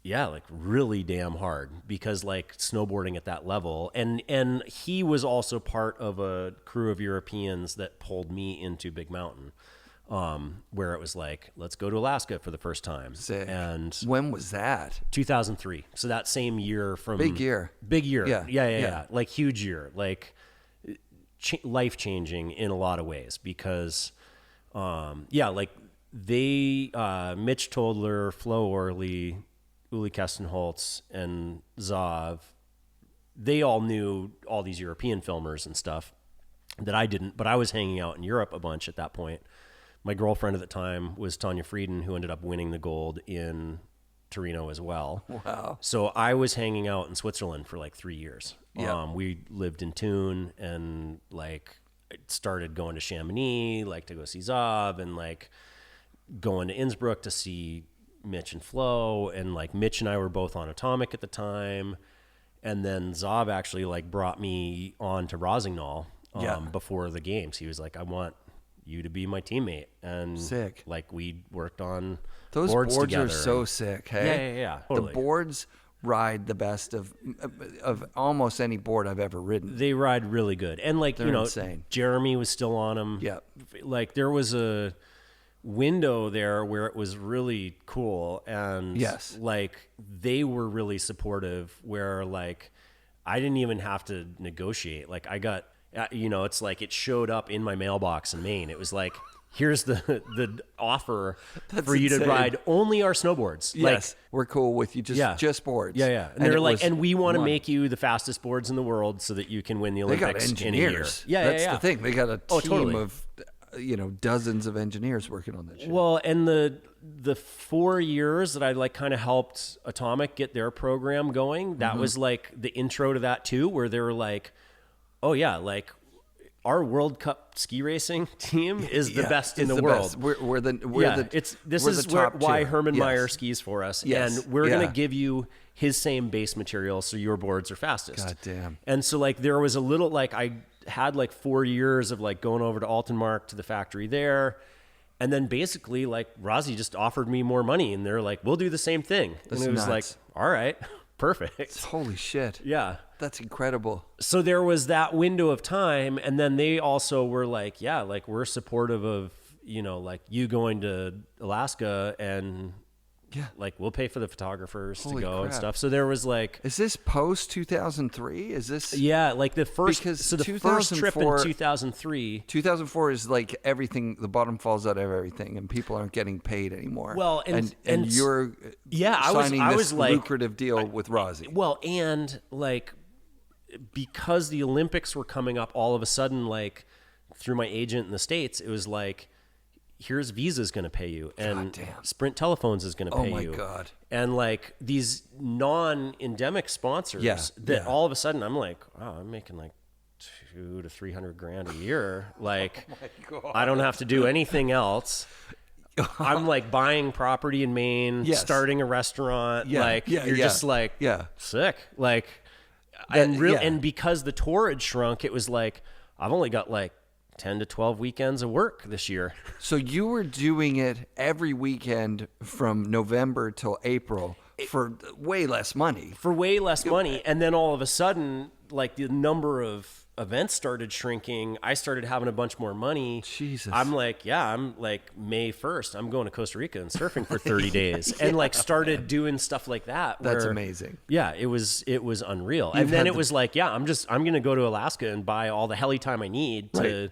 yeah, like really damn hard because like snowboarding at that level. And he was also part of a crew of Europeans that pulled me into Big Mountain. Where it was like, let's go to Alaska for the first time.
Sick.
And
when was that?
2003. So that same year from
Big year.
Yeah. Like huge year, like life changing in a lot of ways because, like they, Mitch Todler, Flo Orley, Uli Kestenholtz and Zav, they all knew all these European filmers and stuff that I didn't, but I was hanging out in Europe a bunch at that point. My girlfriend at the time was Tanya Frieden, who ended up winning the gold in Torino as well.
Wow.
So I was hanging out in Switzerland for like 3 years.
Yeah.
We lived in Thun and like started going to Chamonix, like to go see Zav and like going to Innsbruck to see Mitch and Flo. And like Mitch and I were both on Atomic at the time. And then Zav actually like brought me on to Rosignol before the games. He was like, I want you to be my teammate. And
sick.
Like we worked on
those
boards
together. Are so
and,
sick. Hey,
yeah, totally.
The boards ride the best of almost any board I've ever ridden.
They ride really good. And like,
they're insane.
Jeremy was still on them.
Yeah.
Like there was a window there where it was really cool. And like they were really supportive where like I didn't even have to negotiate. Like I got, it's like it showed up in my mailbox in Maine. It was like, here's the offer for you to ride only our snowboards.
Yes, like, we're cool with you. Just boards.
Yeah. And they're like, and we want to make you the fastest boards in the world so that you can win the Olympics in a year. Yeah,
that's the thing. They got a team of dozens of engineers working on that shit.
Well, and the 4 years that I like kind of helped Atomic get their program going, that was like the intro to that too, where they were like, oh yeah, like our World Cup ski racing team is the best in the world. This is why Herman Meyer skis for us, and we're gonna give you his same base material so your boards are fastest.
God damn.
And so like there was a little like I had like 4 years of like going over to Altenmark to the factory there. And then basically like Rossi just offered me more money and they're like, we'll do the same thing.
That's
and it was like, all right, perfect.
Holy shit.
Yeah.
That's incredible.
So there was that window of time. And then they also were like, yeah, like we're supportive of, like you going to Alaska and like we'll pay for the photographers to go and stuff. So there was like,
is this post 2003? Is this
like the first? Because so the first trip in 2003.
2004 is like everything. The bottom falls out of everything, and people aren't getting paid anymore.
Well, and
you're signing this lucrative deal with Rossi.
Well, and like because the Olympics were coming up, all of a sudden, like through my agent in the States, it was like, here's Visa's going to pay you and Sprint Telephones is going to pay you.
Oh my God.
And like these non-endemic sponsors that all of a sudden I'm like, wow, I'm making like $200 to $300 a year. Like I don't have to do anything else. I'm like buying property in Maine, starting a restaurant. You're just like sick. Like, and because the tour had shrunk, it was like, I've only got like 10 to 12 weekends of work this year.
So you were doing it every weekend from November till April for way less money.
And then all of a sudden, like the number of events started shrinking. I started having a bunch more money.
Jesus.
I'm like, May 1st, I'm going to Costa Rica and surfing for 30 days and like started doing stuff like that.
That's amazing.
Yeah, it was unreal. And then it was like, I'm going to go to Alaska and buy all the heli time I need to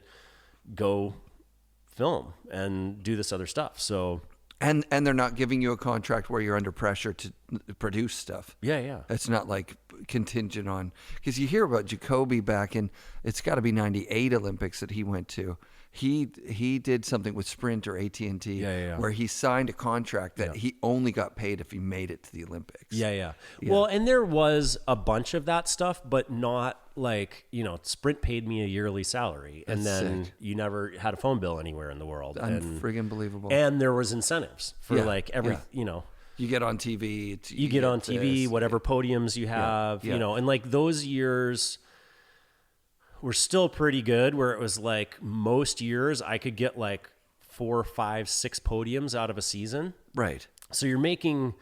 go film and do this other stuff. So
and they're not giving you a contract where you're under pressure to produce stuff.
Yeah.
It's not like contingent on, because you hear about Jacoby back in, it's got to be 98 Olympics that he went to. He did something with Sprint or AT&T where he signed a contract that he only got paid if he made it to the Olympics.
Yeah. Well, and there was a bunch of that stuff, but not like, Sprint paid me a yearly salary.
That's
and then
sick.
You never had a phone bill anywhere in the world.
Friggin' believable.
And there was incentives for like every,
You get on TV.
You get on TV, whatever podiums you have,
Yeah.
you know, and like those years were still pretty good, where it was like most years I could get like 4, 5, 6 podiums out of a season.
Right.
So you're making,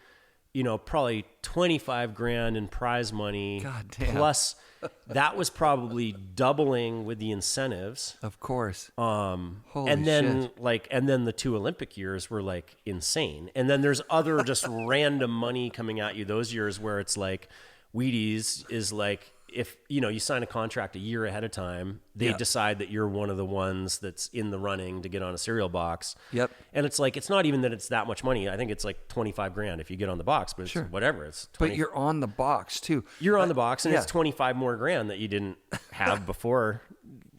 you know, probably 25 grand in prize money.
God damn.
Plus that was probably doubling with the incentives.
Of course.
Holy
shit.
then the 2 Olympic years were like insane. And then there's other just random money coming at you those years where it's like Wheaties is like, if you know you sign a contract a year ahead of time, they decide that you're one of the ones that's in the running to get on a cereal box.
Yep.
And it's like, it's not even that it's that much money. I think it's like 25 grand if you get on the box, but it's whatever. It's 20,
But you're on the box too.
You're on the box, and it's 25 more grand that you didn't have before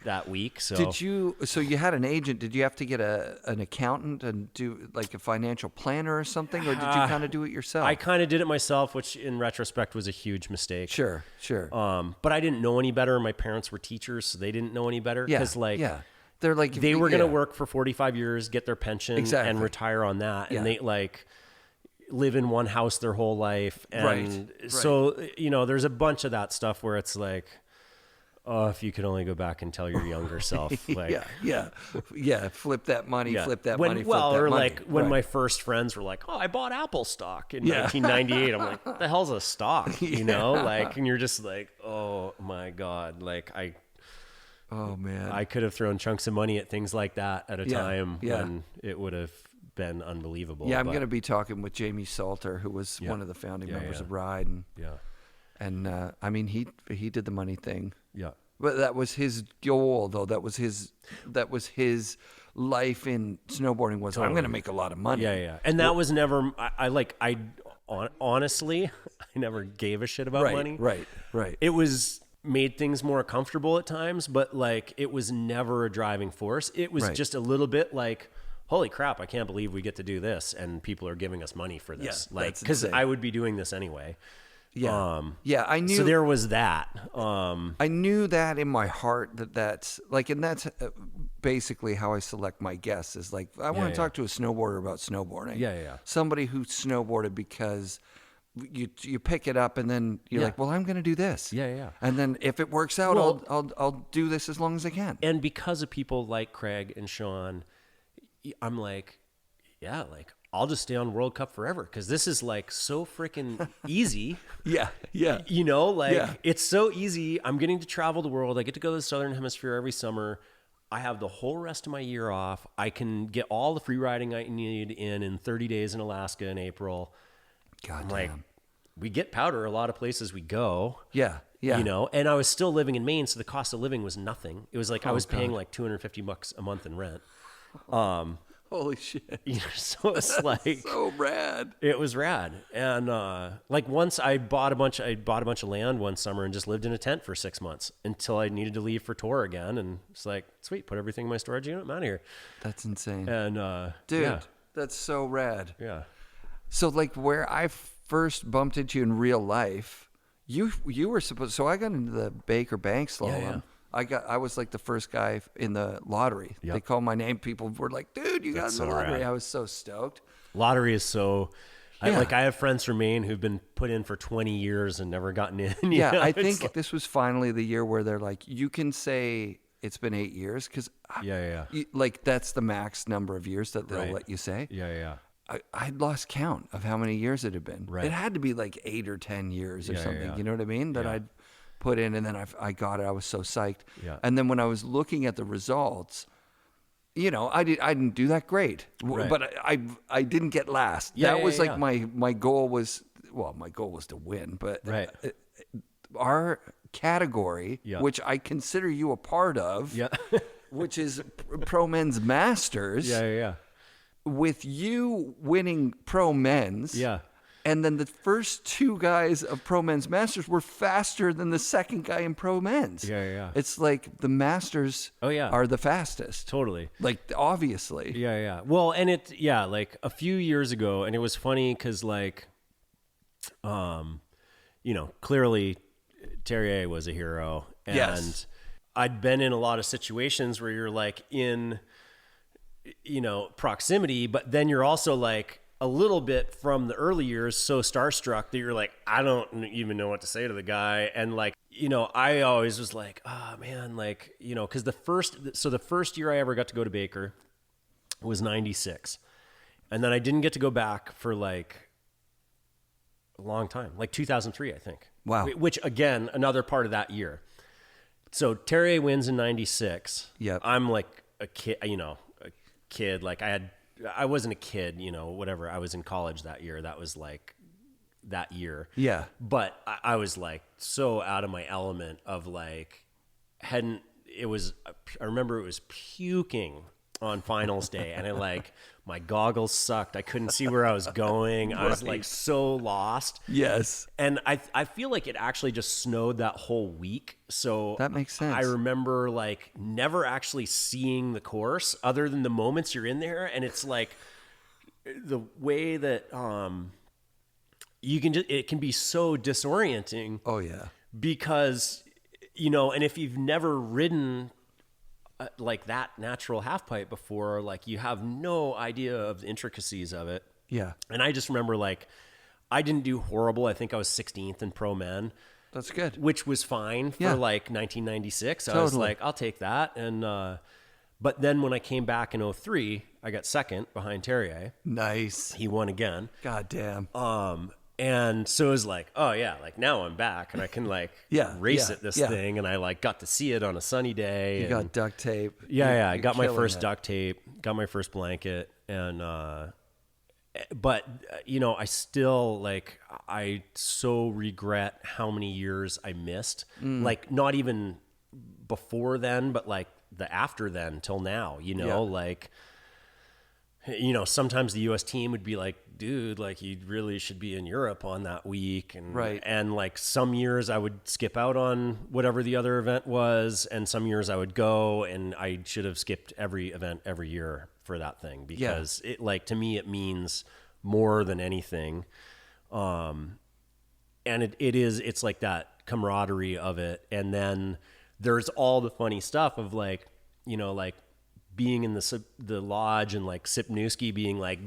that week. So
So you had an agent. Did you have to get an accountant and do like a financial planner or something, or did you kind of do it yourself?
I kind of did it myself, which in retrospect was a huge mistake.
Sure.
But I didn't know any better. My parents were teachers, so they didn't know any better. Because
they're like
they were going to work for 45 years, get their pension, and retire on that. And they like live in one house their whole life. And so, you know, there's a bunch of that stuff where it's like, oh, if you could only go back and tell your younger self, like,
flip that money, flip that
when,
money.
Well,
flip that
or
money.
like when my first friends were like, oh, I bought Apple stock in 1998. I'm like, what the hell's a stock? You know, like, and you're just like, oh my God. Like
oh man,
I could have thrown chunks of money at things like that at a time when it would have been unbelievable.
Yeah, I'm going to be talking with Jamie Salter, who was one of the founding members of Ride, and I mean he did the money thing. Yeah. But that was his goal, though. That was his life in snowboarding was, I'm going to make a lot of money.
Yeah. And that was never, honestly, I never gave a shit about money. Right. It was made things more comfortable at times, but like it was never a driving force. It was just a little bit like, holy crap, I can't believe we get to do this and people are giving us money for this. Like, because I would be doing this anyway. I knew.
So
there was that.
I knew that in my heart that's like, and that's basically how I select my guests. Is like, I want to talk to a snowboarder about snowboarding. Somebody who snowboarded because you pick it up and then you're like, well, I'm going to do this. And then if it works out, I'll do this as long as I can.
And because of people like Craig and Sean, I'm like, I'll just stay on World Cup forever because this is like so freaking easy. You know, like it's so easy. I'm getting to travel the world. I get to go to the Southern Hemisphere every summer. I have the whole rest of my year off. I can get all the free riding I need in 30 days in Alaska in April.
God damn.
Like, we get powder a lot of places we go.
Yeah.
You know, and I was still living in Maine, so the cost of living was nothing. It was like I was paying like $250 a month in rent.
Holy shit.
You know, so it's like
so rad.
It was rad. And like once I bought a bunch of land one summer and just lived in a tent for 6 months until I needed to leave for tour again. And it's like, sweet, put everything in my storage unit, I'm out of here.
That's insane.
And
dude, that's so rad.
Yeah.
So like where I first bumped into you in real life, you were supposed, so I got into the Baker Bank slalom.
Yeah.
I was like the first guy in the lottery. Yep. They called my name. People were like, dude, you got in the lottery. Rad. I was so stoked.
Lottery is so, I have friends from Maine who've been put in for 20 years and never gotten in.
Yeah,
know?
I think this was finally the year where they're like, you can say it's been 8 years because like that's the max number of years that they'll let you say. I'd lost count of how many years it had been. Right. It had to be like 8 or 10 years or something. You know what I mean? That I'd put in, and then I got it. I was so psyched. And then when I was looking at the results, you know, I didn't do that great, but I didn't get last. That was like my goal was, well, my goal was to win, but our category, which I consider you a part of, which is Pro Men's Masters. With you winning Pro Men's. And then the first 2 guys of Pro Men's Masters were faster than the second guy in Pro Men's. It's like the Masters are the fastest.
Totally.
Like, obviously.
Well, and like a few years ago, and it was funny because like, you know, clearly Terje was a hero. And I'd been in a lot of situations where you're like in, you know, proximity, but then you're also like a little bit from the early years so starstruck that you're like, I don't even know what to say to the guy. And like, you know, I always was like, oh man, like, you know, because the first year I ever got to go to Baker was 96. And then I didn't get to go back for like a long time, like 2003, I think.
Wow.
Which again, another part of that year. So Terje wins in 96.
Yep.
I'm like a kid, like I wasn't a kid, you know, whatever. I was in college that year. That was like that year.
Yeah.
But I was like so out of my element of like, I remember it was puking on finals day, and my goggles sucked. I couldn't see where I was going. I was like so lost.
Yes.
And I feel like it actually just snowed that whole week. So
that makes sense.
I remember like never actually seeing the course other than the moments you're in there. And it's like the way that, it can be so disorienting.
Oh yeah.
Because, you know, and if you've never ridden like that natural half pipe before, like you have no idea of the intricacies of it.
Yeah.
And I just remember like, I didn't do horrible. I think I was 16th in Pro Men.
That's good.
Which was fine for like 1996.
Totally.
I was like, I'll take that. And, but then when I came back in 03, I got second behind Terje.
Nice.
He won again.
God damn.
And so it was like, oh yeah, like now I'm back and I can like race at this thing. And I like got to see it on a sunny day.
You got duct tape.
Yeah. I got my first duct tape, got my first blanket. And, but you know, I still like, I so regret how many years I missed, like not even before then, but like the after then till now, you know, like, you know, sometimes the US team would be like, dude, like you really should be in Europe on that week. And, and like some years I would skip out on whatever the other event was. And some years I would go, and I should have skipped every event every year for that thing, because it like, to me, it means more than anything. And it's like that camaraderie of it. And then there's all the funny stuff of like, you know, like being in the lodge and like Sipnewski being like,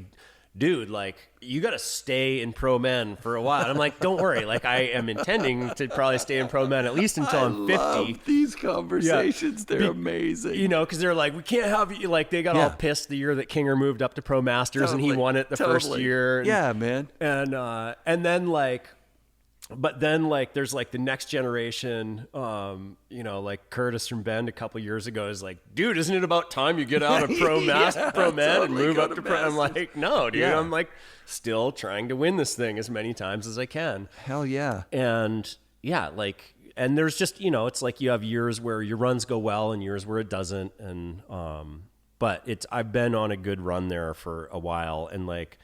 dude, like you got to stay in Pro Men for a while. And I'm like, don't worry. Like I am intending to probably stay in Pro Men at least until I'm 50.
I love these conversations. They're amazing.
You know, cause they're like, we can't have you, like they got all pissed the year that Kinger moved up to Pro Masters and he won it the first year. And,
yeah, man.
And then like, but then like, there's like the next generation, you know, like Curtis from Bend a couple years ago is like, dude, isn't it about time you get out of Pro Men and move up to Pro? I'm like, no, dude, I'm like still trying to win this thing as many times as I can.
Hell yeah.
And yeah, like, and there's just, you know, it's like you have years where your runs go well and years where it doesn't. And, but I've been on a good run there for a while, and like,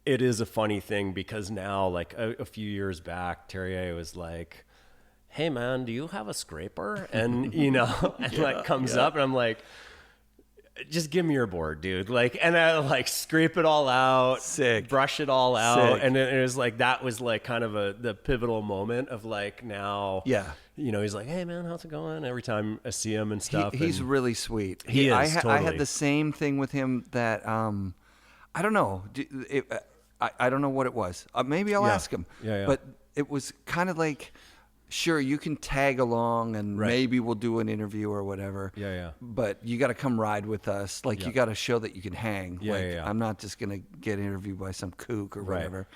it is a funny thing because now, like a few years back, Terje was like, hey man, do you have a scraper? And, you know, and like comes up and I'm like, just give me your board, dude. Like, and I like scrape it all out, brush it all out. Sick. And it was like, that was like kind of the pivotal moment of like now, you know, he's like, hey man, how's it going? Every time I see him and stuff.
He's really sweet.
He is.
I had the same thing with him that, I don't know. I don't know what it was. Maybe I'll ask him. But it was kind of like, sure, you can tag along and maybe we'll do an interview or whatever. But you got to come ride with us. Like you got to show that you can hang. I'm not just going to get interviewed by some kook or whatever.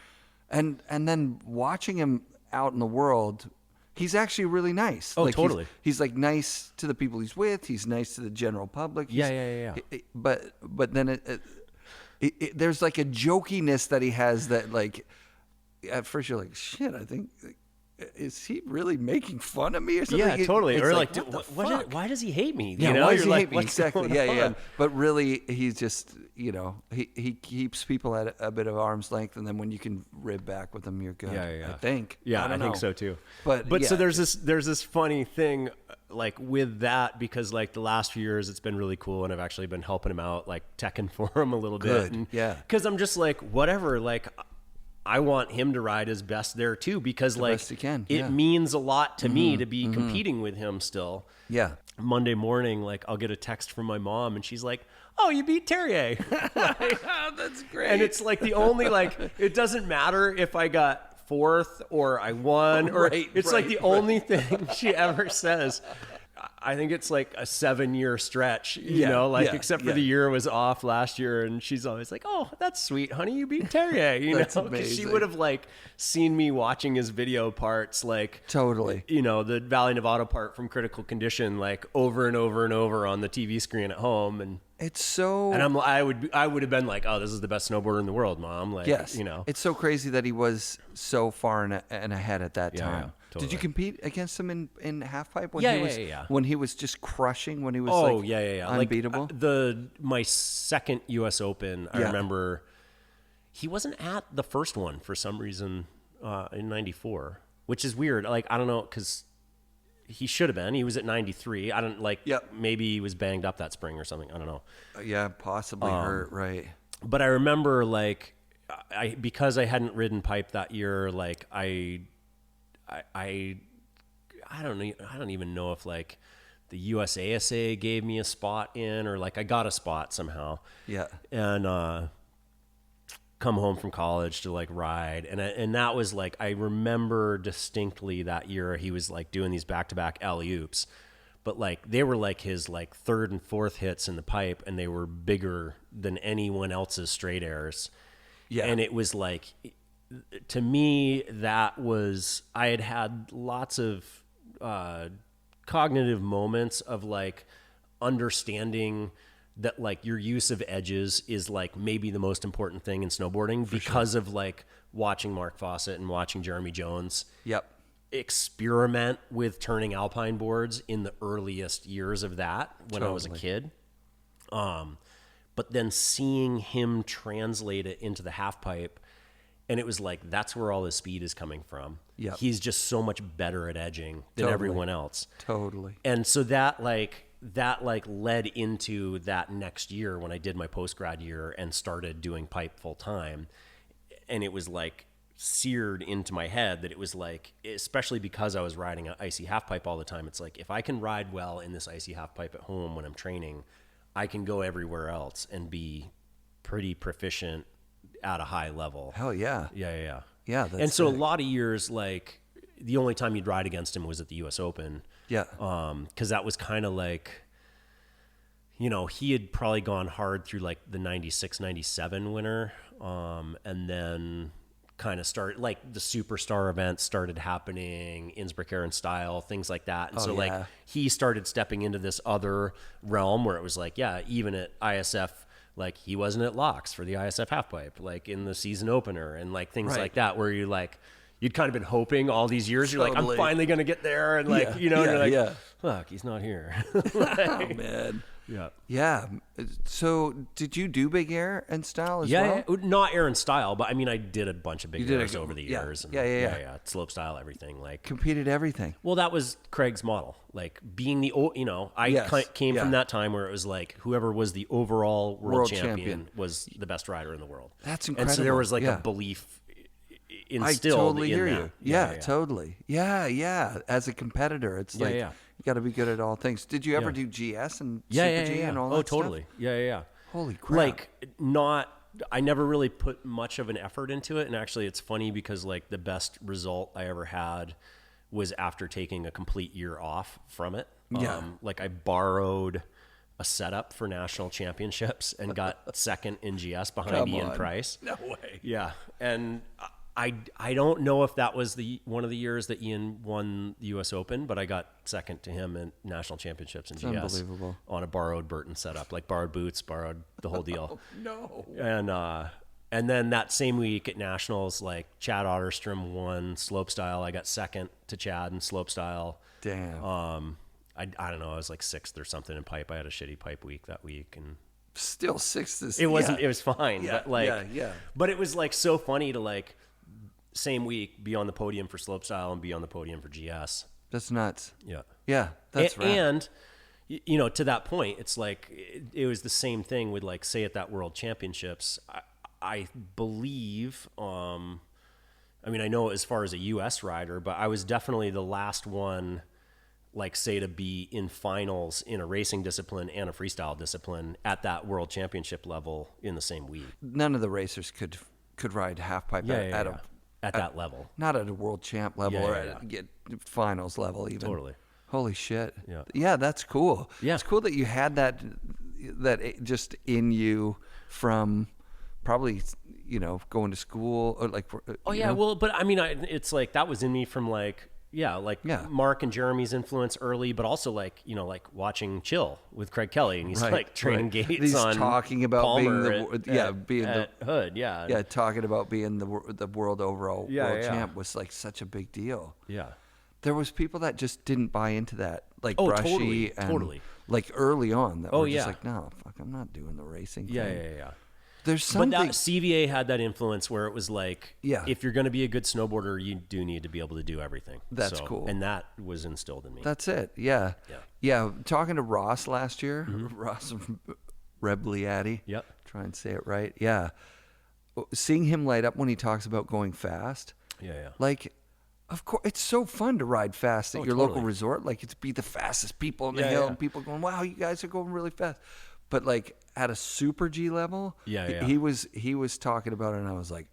And then watching him out in the world, he's actually really nice.
Oh,
like
totally.
He's like nice to the people he's with. He's nice to the general public. But then there's like a jokiness that he has that like, at first you're like, shit, I think, is he really making fun of me or something?
Yeah, totally.
It's
or
like,
why does he hate me?
Yeah,
you know?
why does he
like,
hate me? Exactly. Yeah. But really, he's just, you know, he keeps people at a bit of arm's length, and then when you can rib back with him, you're good. I think.
Yeah, I think so too. But so there's this funny thing like with that, because like the last few years it's been really cool, and I've actually been helping him out, like teching for him a little bit. And, because I'm just like, whatever, like I want him to ride his best there too, because like it means a lot to me to be competing with him still. Monday morning, like I'll get a text from my mom and she's like, "Oh, you beat Terje."
That's great.
And it's like the only, like, it doesn't matter if I got fourth or I won, or it's like the only thing she ever says. I think it's like a 7-year stretch, you know, like except for the year was off last year. And she's always like, "Oh, that's sweet, honey. You beat Terje." You know, because she would have like seen me watching his video parts, like
totally,
you know, the Valley Novato part from Critical Condition, like over and over and over on the TV screen at home. And
it's so,
and I would have been like, "Oh, this is the best snowboarder in the world, Mom." Like,
yes,
you know,
it's so crazy that he was so far and ahead at that time.
Yeah, totally.
Did you compete against him in half pipe when when he was just crushing, when he was unbeatable?
Like, my second U.S. Open, I remember he wasn't at the first one for some reason in '94, which is weird. Like, I don't know, because he should have been. He was at 93. I don't like. Maybe he was banged up that spring or something. I don't know.
Yeah, possibly hurt. Right.
But I remember, like, because I hadn't ridden pipe that year, like I don't even know if like the USASA gave me a spot in, or like I got a spot somehow. Yeah. And come home from college to like ride, and that was like, I remember distinctly that year he was like doing these back-to-back alley-oops, but like they were like his like third and fourth hits in the pipe, and they were bigger than anyone else's straight airs. Yeah. And it was like, to me, that was, I had lots of cognitive moments of like understanding that like your use of edges is like maybe the most important thing in snowboarding, because of like watching Mark Fawcett and watching Jeremy Jones experiment with turning alpine boards in the earliest years of that when I was a kid. But then seeing him translate it into the half pipe, and it was like, that's where all his speed is coming from. Yeah, he's just so much better at edging than everyone else. Totally. And so that led into that next year when I did my post-grad year and started doing pipe full time. And it was like seared into my head that it was like, especially because I was riding an icy half pipe all the time, it's like, if I can ride well in this icy half pipe at home when I'm training, I can go everywhere else and be pretty proficient at a high level. Hell yeah. Yeah. Yeah. And so sick. A lot of years, like the only time you'd ride against him was at the US Open. Yeah. Cause that was kind of like, you know, he had probably gone hard through like the 96, 97 winter. And then kind of started, like the superstar events started happening, Innsbruck Air and Style, things like that. And like he started stepping into this other realm where it was like, yeah, even at ISF, like he wasn't at Locks for the ISF half pipe, like in the season opener and like things like that, where you like, you'd kind of been hoping all these years, you're like, I'm finally going to get there. And like, you know, and you're like, fuck, he's not here. Like, oh man. Yeah. Yeah. So did you do big air and style as well? Yeah, not air and style, but I mean, I did a bunch of big airs over the years. And yeah. Slope style, everything. Like
competed everything.
Well, that was Craig's model. Like being the, you know, I came from that time where it was like whoever was the overall world champion was the best rider in the world. That's incredible. And so there was like a belief instilled. I totally hear you. Yeah, totally. Yeah. As a competitor, it's like, you got to be good at all things. Did you ever do GS and Super G and all that stuff? Oh, totally. Yeah. Holy crap. Like, I never really put much of an effort into it. And actually, it's funny because, like, the best result I ever had was after taking a complete year off from it. Yeah. Like, I borrowed a setup for national championships and got second in GS behind Ian Price. No way. Yeah. And I don't know if that was one of the years that Ian won the U.S. Open, but I got second to him in national championships in GS. Unbelievable. On a borrowed Burton setup, like borrowed boots, borrowed the whole deal. Oh, no. And then that same week at nationals, like Chad Otterstrom won slopestyle. I got second to Chad in slopestyle. Damn. I don't know. I was like sixth or something in pipe. I had a shitty pipe week that week, and still sixth. It wasn't. It was fine. Yeah, but like, But it was like so funny to like. Same week, be on the podium for slopestyle and be on the podium for GS. That's nuts. Yeah, that's right. And you know, to that point, it's like it was the same thing with like, say at that World Championships. I believe, I mean, I know as far as a U.S. rider, but I was definitely the last one like say to be in finals in a racing discipline and a freestyle discipline at that world championship level in the same week.
None of the racers could ride half pipe
At that level.
Not at a world champ level or at finals level even.
Totally.
Holy shit.
Yeah.
Yeah, that's cool.
Yeah.
It's cool that you had that just in you from probably, going to school or like.
Well, but I mean, it's like that was in me from like, Mark and Jeremy's influence early, but also like, like watching Chill with Craig Kelly, and he's like training gates
he's
on
talking about
Palmer
being the
Hood.
Yeah, talking about being the world overall world champ was like such a big deal.
Yeah.
There was people that just didn't buy into that, like Brushie and like early on that were just like, no, fuck, I'm not doing the racing thing.
Yeah.
There's something.
But that CVA had that influence where it was like,
Yeah.
if you're going to be a good snowboarder, you do need to be able to do everything.
That's cool.
And that was instilled in me.
That's it. Yeah. Talking to Ross last year, Ross from Rebliati.
Yep.
Try and say it right. Yeah. Seeing him light up when he talks about going fast.
Yeah.
Like, of course, it's so fun to ride fast at your local resort. Like, it's be the fastest people on the hill, and people going, "Wow, you guys are going really fast." But like at a super G level, he was talking about it, and I was like,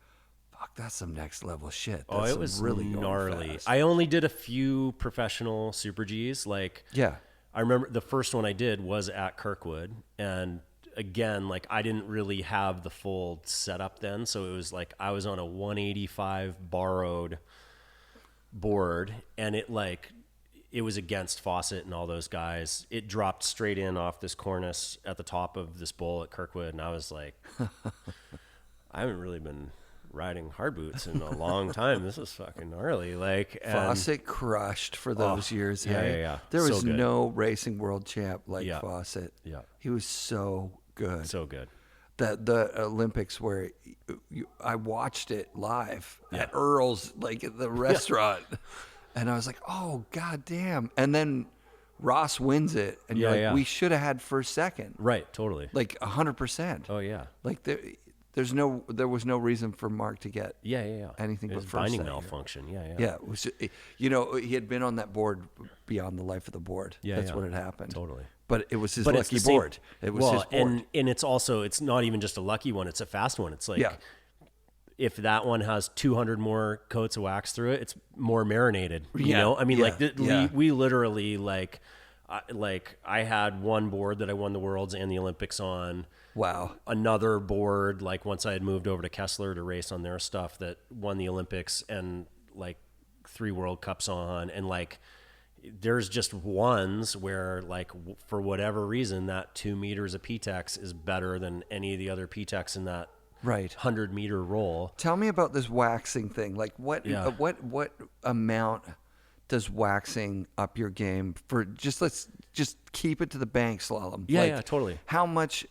"Fuck, that's some next level shit." That's
it was
really
gnarly.
fast.
I only did a few professional super Gs. Like, I remember the first one I did was at Kirkwood, and again, like I didn't really have the full setup then, so it was like I was on a 185 borrowed board, and it was against Fawcett and all those guys. It dropped straight in off this cornice at the top of this bowl at Kirkwood, and I was like, I haven't really been riding hard boots in a long time. This is fucking gnarly. Like,
Fawcett crushed for those years.
Yeah.
There was
So good.
no racing world champ like Fawcett.
Yeah.
He was so good.
So good.
The Olympics where I watched it live at Earl's, like at the restaurant, and I was like, "Oh god damn!" And then Ross wins it, and you're like, "We should have had first, second."
Right, totally.
Like 100%.
Oh yeah.
Like there was no reason for Mark to get anything
it
but
was
first.
binding malfunction. Yeah.
Yeah, it was. He had been on that board beyond the life of the board. That's what had happened.
Totally.
But it was his lucky board. It was his board.
And it's not even just a lucky one, it's a fast one. It's like if that one has 200 more coats of wax through it, it's more marinated. You know? I mean, we literally I had one board that I won the Worlds and the Olympics on.
Wow.
Another board, like once I had moved over to Kessler to race on their stuff, that won the Olympics and like 3 World Cups on, and like there's just ones where like for whatever reason that 2 meters of PTEX is better than any of the other PTEX in that 100-meter roll.
Tell me about this waxing thing. Like what amount does waxing up your game for? Let's keep it to the bank slalom.
Yeah, totally.
How much?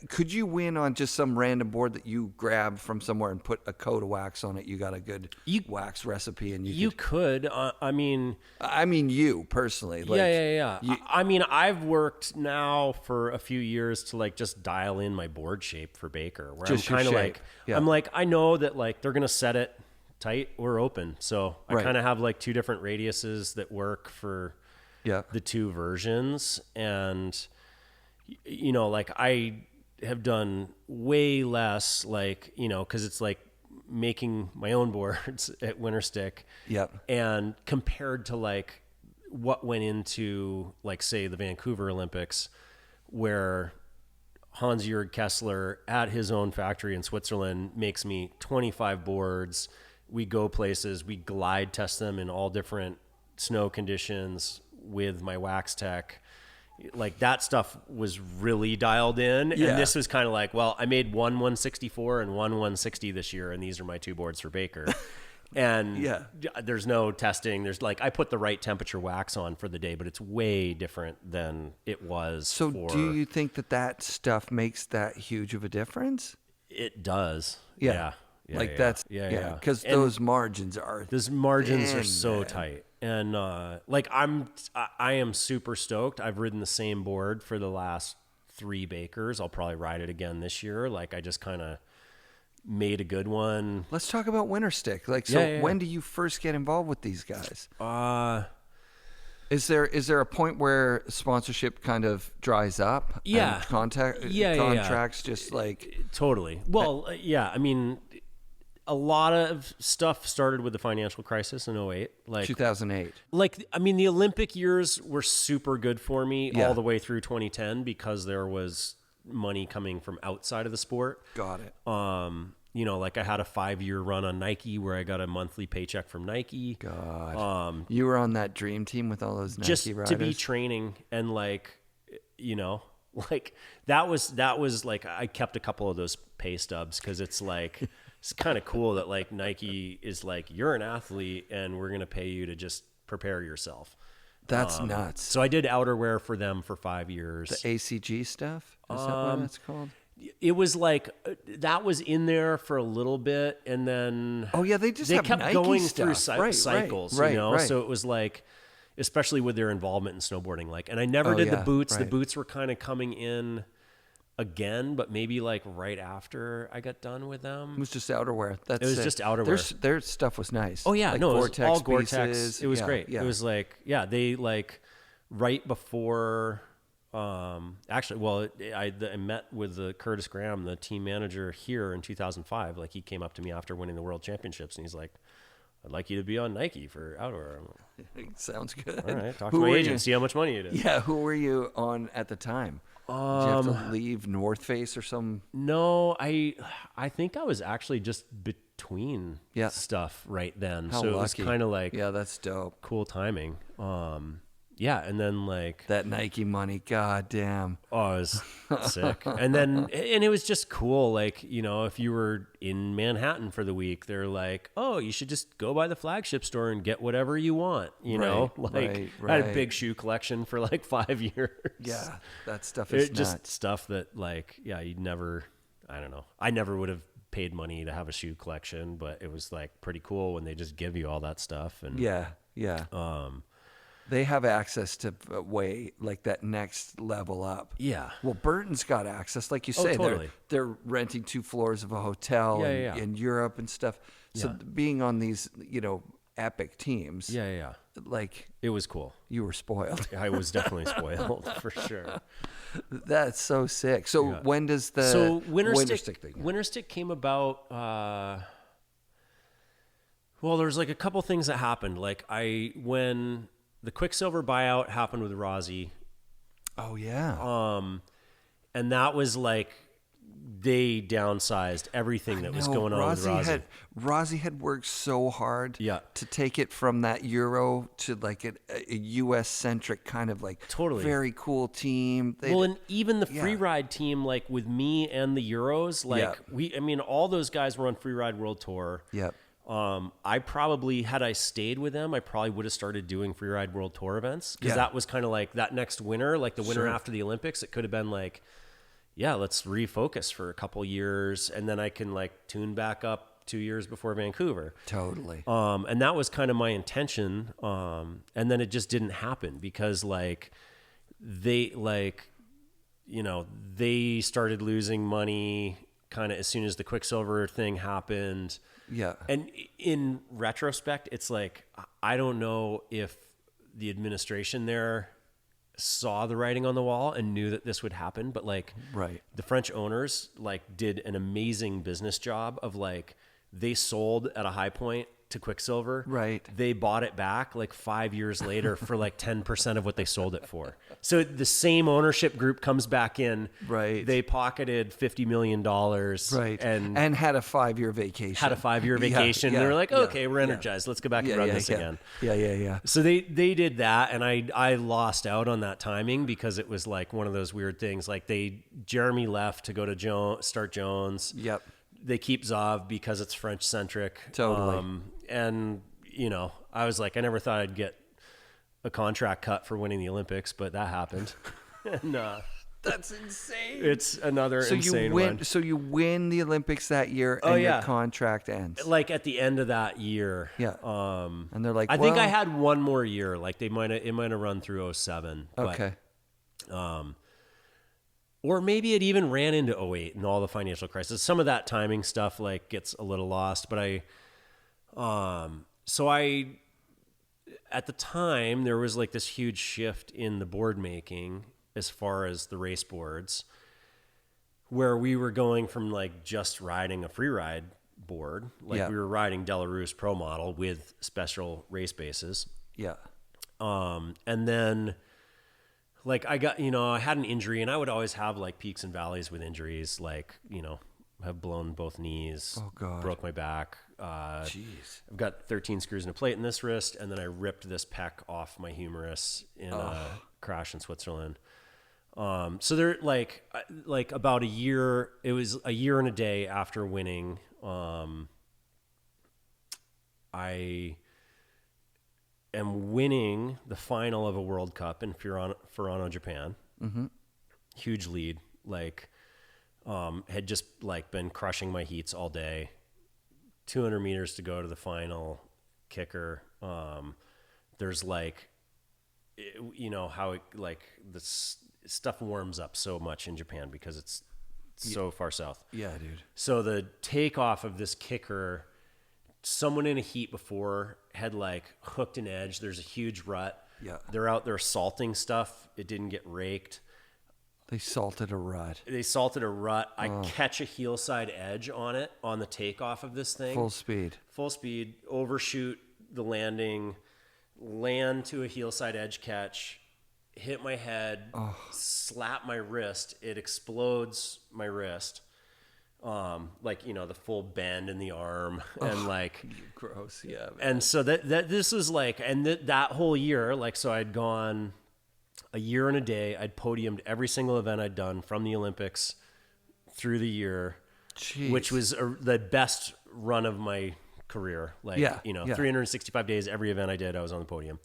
Could you win on just some random board that you grab from somewhere and put a coat of wax on it? You got a good wax recipe, and you
could. I mean,
you personally.
I mean, I've worked now for a few years to like just dial in my board shape for Baker, where
just
I'm kind of like, I'm like, I know that like they're gonna set it tight or open, so I kind of have like 2 different radiuses that work for the 2 versions. And like I have done way less, like because it's like making my own boards at Winterstick, and compared to like what went into like say the Vancouver Olympics, where Hans-Jürg Kessler at his own factory in Switzerland makes me 25 boards. We go places, we glide test them in all different snow conditions with my wax tech. Like that stuff was really dialed in. And this was kind of like, well, I made one 164 and one 160 this year, and these are my 2 boards for Baker. And there's no testing. There's like, I put the right temperature wax on for the day, but it's way different than it was.
So do you think that stuff makes that huge of a difference?
It does.
Because those margins are
so tight. And like I am super stoked. I've ridden the same board for the last 3 Bakers. I'll probably ride it again this year. Like I just kind of made a good one.
Let's talk about Winterstick. When do you first get involved with these guys? Is there a point where sponsorship kind of dries up?
Yeah.
And contracts just like
totally. Well, yeah. I mean, a lot of stuff started with the financial crisis in 2008. Like
2008.
Like, I mean, the Olympic years were super good for me
Yeah.
all the way through 2010 because there was money coming from outside of the sport.
Got it.
You know, like I had a 5-year run on Nike where I got a monthly paycheck from Nike.
God. You were on that dream team with all those Nike
just
riders?
to be training and like, you know, like that was like, I kept a couple of those pay stubs because it's like, it's kind of cool that like Nike is like, you're an athlete and we're going to pay you to just prepare yourself.
That's nuts.
So I did outerwear for them for 5 years.
The ACG stuff? Is that what it's called?
It was like, that was in there for a little bit. And then
Oh yeah, they
kept
Nike
going
stuff.
through cycles,
right,
you know?
right.
So it was like, especially with their involvement in snowboarding, like, and I never did the boots. The
right.
boots were kind of coming in again, but maybe like right after I got done with them.
It was just outerwear. That's
It was just outerwear.
Their stuff was nice.
Oh yeah,
like
no,
Gore-Tex
it was all Gore-Tex.
pieces.
It was
Yeah,
great.
yeah.
It was like, yeah, they like right before. Actually, well, I met with Curtis Graham, the team manager here in 2005. Like he came up to me after winning the world championships, and he's like, "I'd like you to be on Nike for outerwear."
Sounds good.
All right, talk to my agent, see how much money it is.
Yeah, who were you on at the time? Did you have to leave North Face or some?
No, I think I was actually just between
Yeah.
stuff right then.
How
so
lucky.
it was kind of like
Yeah, that's dope.
cool timing. Yeah, and then like
That Nike money, god damn.
oh, it was sick. And it was just cool. Like, you know, if you were in Manhattan for the week, they're like, oh, you should just go by the flagship store and get whatever you want. You know, like I had a big shoe collection for like 5 years.
Yeah, that stuff is
It just
nuts.
stuff that like, yeah, you'd never, I don't know. I never would have paid money to have a shoe collection, but it was like pretty cool when they just give you all that stuff. And
Yeah. They have access to way like that next level up.
yeah.
Well, Burton's got access, like you
Oh,
say.
totally.
They're renting 2 floors of a hotel
Yeah.
in Europe and stuff. So
Yeah.
being on these, epic teams,
Yeah.
like
It was cool.
you were spoiled.
I was definitely spoiled for sure.
That's so sick. So
Yeah.
when does the
So Winter
Stick
Stick,
thing?
Winter Stick came about. Well, there's like a couple things that happened. Like when the Quicksilver buyout happened with Rozzy,
Oh yeah.
and that was like they downsized everything that was going on with Rozzy.
Rozzy had worked so hard
Yeah.
to take it from that Euro to like a US centric kind of like
Totally.
very cool team.
Well, and even the
Yeah.
free ride team, like with me and the Euros, like
Yeah.
all those guys were on Free Ride World Tour.
Yep.
I probably, had I stayed with them, I probably would have started doing Free Ride World Tour events because
Yeah.
that was kind of like that next winter, like the winter
Sure.
after the Olympics. It could have been like, yeah, let's refocus for a couple years, and then I can like tune back up 2 years before Vancouver.
Totally.
And that was kind of my intention. And then it just didn't happen because like they they started losing money kind of as soon as the Quicksilver thing happened.
Yeah.
And in retrospect, it's like, I don't know if the administration there saw the writing on the wall and knew that this would happen, but like
Right.
the French owners like did an amazing business job of like, they sold at a high point to Quicksilver.
Right.
They bought it back like 5 years later for like 10% of what they sold it for. So the same ownership group comes back in.
Right.
They pocketed $50 million.
Right.
And
had a 5-year vacation.
had a 5-year vacation.
Yeah,
and they were like,
yeah,
okay, we're energized. Let's go back and run this again.
Yeah.
So they did that, and I lost out on that timing because it was like one of those weird things. Like Jeremy left to go to start Jones.
Yep.
They keep Zav because it's French centric.
Totally.
And I was like, I never thought I'd get a contract cut for winning the Olympics, but that happened. And
That's insane.
it's another insane one.
So you win the Olympics that year, and your contract ends.
Like at the end of that year.
Yeah. And they're like,
I think I
well-
had one more year. Like it might have run through 2007.
Okay.
Or maybe it even ran into 2008 and all the financial crisis. Some of that timing stuff like gets a little lost, but so I at the time there was like this huge shift in the board making as far as the race boards, where we were going from like just riding a free ride board, like we were riding Delarose Pro Model with special race bases.
Yeah.
And then like I got, I had an injury, and I would always have like peaks and valleys with injuries, like, have blown both knees, broke my back.
Jeez.
I've got 13 screws and a plate in this wrist, and then I ripped this pec off my humerus in a crash in Switzerland. So they're like about a year, it was a year and a day after winning. I am winning the final of a World Cup in Furano, Japan.
Mm-hmm.
Huge lead. Like, had just like been crushing my heats all day. 200 meters to go to the final kicker. There's like, how it, like this stuff warms up so much in Japan because it's so far south.
Yeah, dude.
So the takeoff of this kicker, someone in a heat before had like hooked an edge. There's a huge rut.
Yeah.
They're out there salting stuff. It didn't get raked.
They salted a rut.
I catch a heel side edge on it on the takeoff of this thing.
Full speed,
overshoot the landing, land to a heel side edge catch, hit my head, slap my wrist. It explodes my wrist. The full bend in the arm and like
gross. Yeah. Man.
And so that this was like, and that whole year, like, so I'd gone a year and a day. I'd podiumed every single event I'd done from the Olympics through the year, which was the best run of my career. Like, 365 days, every event I did, I was on the podium.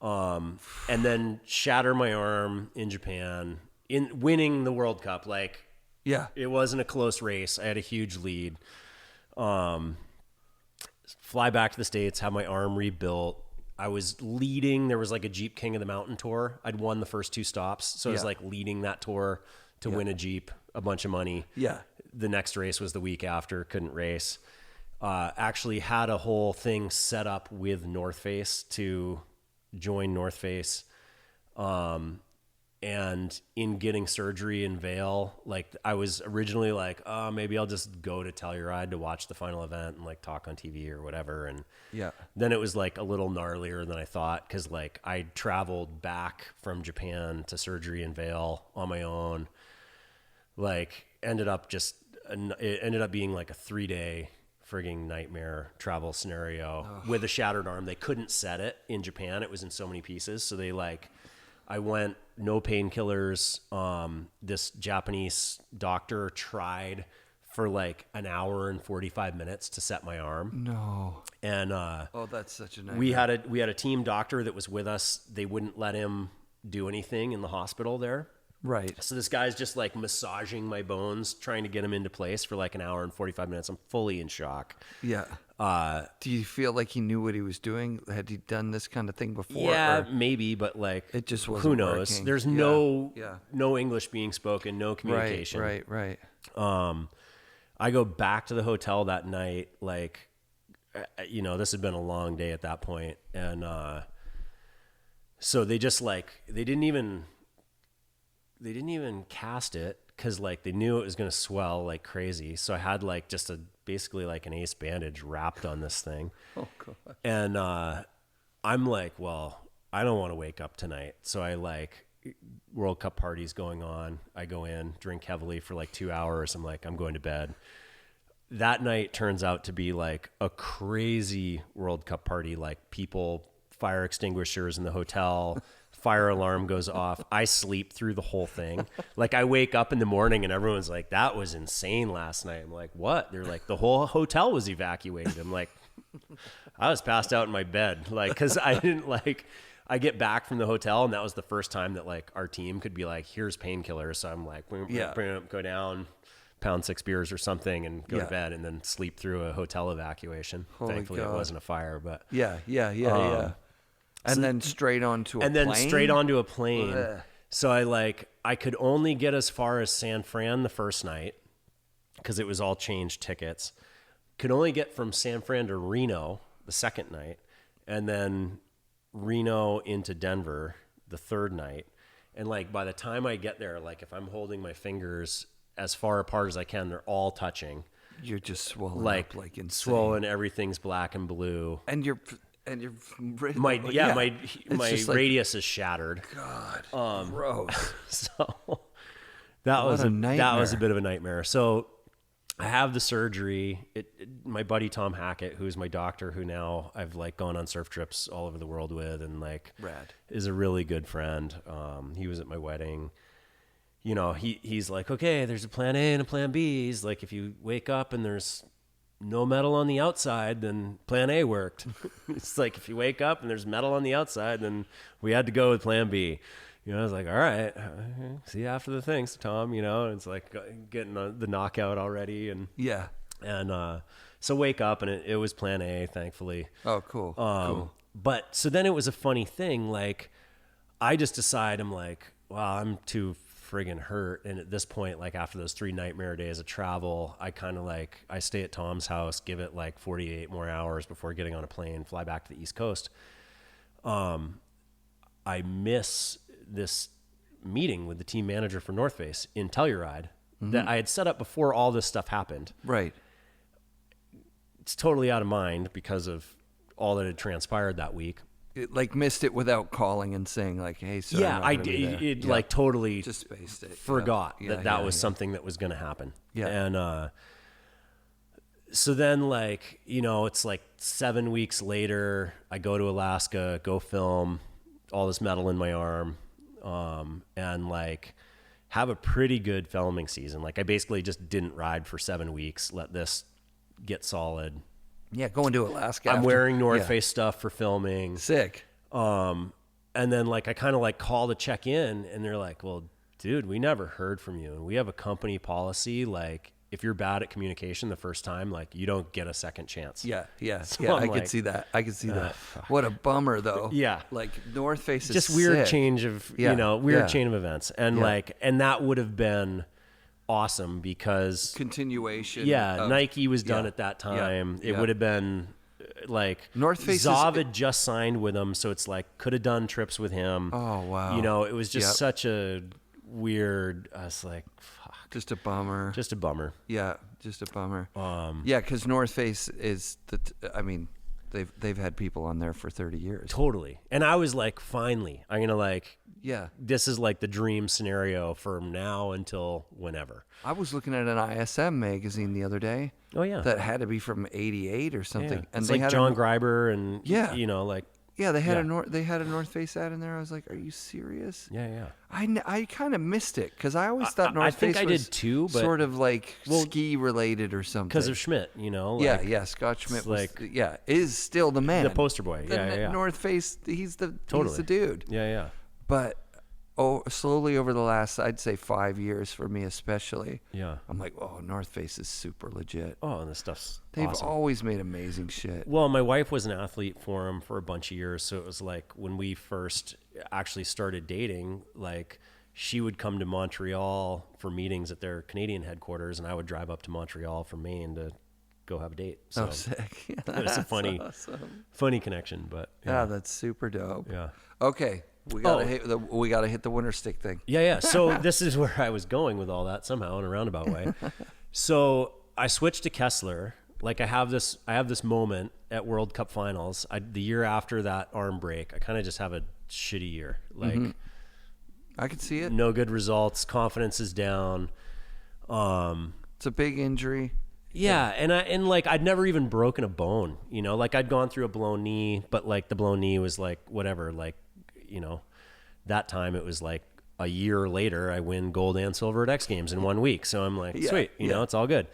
And then shatter my arm in Japan in winning the World Cup. Like, it wasn't a close race. I had a huge lead. Fly back to the States, have my arm rebuilt. I was leading. There was like a Jeep King of the Mountain tour. I'd won the first 2 stops. So I was like leading that tour to win a Jeep, a bunch of money.
Yeah.
The next race was the week after. Couldn't race. Actually had a whole thing set up with North Face to join North Face. And in getting surgery in Vail, like I was originally like, maybe I'll just go to Telluride to watch the final event and like talk on TV or whatever. And then it was like a little gnarlier than I thought. Cause like I traveled back from Japan to surgery in Vail on my own, like it ended up being like a 3-day frigging nightmare travel scenario with a shattered arm. They couldn't set it in Japan. It was in so many pieces. So I went no painkillers. This Japanese doctor tried for like an hour and 45 minutes to set my arm.
No.
And
that's such a nightmare.
We had a team doctor that was with us. They wouldn't let him do anything in the hospital there.
Right.
So this guy's just like massaging my bones, trying to get them into place for like an hour and 45 minutes. I'm fully in shock.
Yeah. Do you feel like he knew what he was doing? Had he done this kind of thing before?
Yeah, maybe, but like
it just wasn't
who knows?
working.
There's no English being spoken, no communication.
Right.
I go back to the hotel that night, like, this had been a long day at that point, and so they just like they didn't even cast it because like they knew it was going to swell like crazy. So I had like just basically like an ace bandage wrapped on this thing.
Oh God.
And I'm like, well, I don't want to wake up tonight. So I like World Cup parties going on. I go in, drink heavily for like 2 hours. I'm like, I'm going to bed. That night turns out to be like a crazy World Cup party. Like people, fire extinguishers in the hotel, fire alarm goes off. I sleep through the whole thing. Like I wake up in the morning and everyone's like, that was insane last night. I'm like, what? They're like, the whole hotel was evacuated. I'm like, I was passed out in my bed. Like, cause I didn't like, I get back from the hotel and that was the first time that like our team could be like, here's painkillers. So I'm like, go down, pound 6 beers or something and go to bed and then sleep through a hotel evacuation.
Holy
Thankfully
God.
It wasn't a fire, but
yeah. And then straight onto a plane?
And then straight onto a plane.
Ugh.
So I could only get as far as San Fran the first night because it was all changed tickets. Could only get from San Fran to Reno the second night. And then Reno into Denver the third night. And like, by the time I get there, like if I'm holding my fingers as far apart as I can, they're all touching.
You're just swollen up like insane.
Swollen, everything's black and blue.
And you're
my radius
like,
is shattered.
God, gross.
So that was a bit of a nightmare. So I have the surgery. My buddy Tom Hackett, who's my doctor, who now I've like gone on surf trips all over the world with, and like
Rad.
Is a really good friend. He was at my wedding. You know, he's like, okay, there's a plan A and a plan B. He's like, if you wake up and there's no metal on the outside, then plan A worked. It's like, if you wake up and there's metal on the outside, then we had to go with plan B. You know, I was like, all right, see you after the things, Tom, you know, and it's like getting the knockout already. So wake up and it was plan A, thankfully.
Oh, cool. Cool.
But so then it was a funny thing. Like I just decide, I'm like, wow, I'm too friggin' hurt. And at this point, like after those 3 nightmare days of travel, I kind of like, I stay at Tom's house, give it like 48 more hours before getting on a plane, fly back to the East Coast. I miss this meeting with the team manager for North Face in Telluride that I had set up before all this stuff happened.
Right.
It's totally out of mind because of all that had transpired that week.
Like missed it without calling and saying like, hey, sorry.
Yeah, I did. It like totally
just spaced it.
Forgot that was something that was going to happen.
Yeah.
And so then like, you know, it's like 7 weeks later, I go to Alaska, go film all this metal in my arm. And like have a pretty good filming season. Like I basically just didn't ride for 7 weeks, let this get solid.
Yeah, going to Alaska.
I'm wearing North Face stuff for filming.
Sick.
And then like I kind of like call to check in and they're like, well, dude, we never heard from you. And we have a company policy. Like if you're bad at communication the first time, like you don't get a second chance.
Yeah.
So
I could see that. What a bummer though.
Yeah.
Like North Face is
just weird
sick.
change of, you know, weird chain of events. And like, and that would have been awesome because
continuation.
Nike was done at that time. It would have been like
North Face.
Zav had just signed with him. So it's like, could have done trips with him.
Oh, wow.
You know, it was just such a weird, I was like, fuck.
Just a bummer. Yeah. Just a bummer. Yeah. Cause North Face is they've had people on there for 30 years.
Totally. And I was like, finally, I'm going to like, this is like the dream scenario from now until whenever.
I was looking at an ISM magazine the other day. Oh yeah. That had to be from 88 or something.
Yeah. And it's they like had John Greiber and, you know, like,
they had a North Face ad in there. I was like, "Are you serious?"
Yeah.
I kind of missed it because I always thought North Face was
did too, but
sort of like ski related or something.
Because of Schmidt, you know. Like,
Scott Schmidt was is still the man,
the poster boy.
North Face, he's the dude.
Yeah.
But slowly over the last, I'd say 5 years for me especially. Yeah. I'm like, North Face is super legit.
Oh, and this stuff's
They've
awesome.
always made amazing shit.
Well, my wife was an athlete for him for a bunch of years. So it was like when we first actually started dating, like she would come to Montreal for meetings at their Canadian headquarters and I would drive up to Montreal from Maine to go have a date. So
sick.
It was a funny connection, but
yeah, that's super dope.
Yeah.
Okay. We gotta hit the winter stick thing.
Yeah. So this is where I was going with all that somehow in a roundabout way. So I switched to Kessler. Like I have this moment at World Cup Finals. The year after that arm break, I kind of just have a shitty year. Like
I could see it.
No good results. Confidence is down.
It's a big injury.
Yeah, and like I'd never even broken a bone. You know, like I'd gone through a blown knee, but like the blown knee was like whatever. Like, you know, that time it was like a year later, I win gold and silver at X Games in 1 week. So I'm like, sweet, you know, it's all good.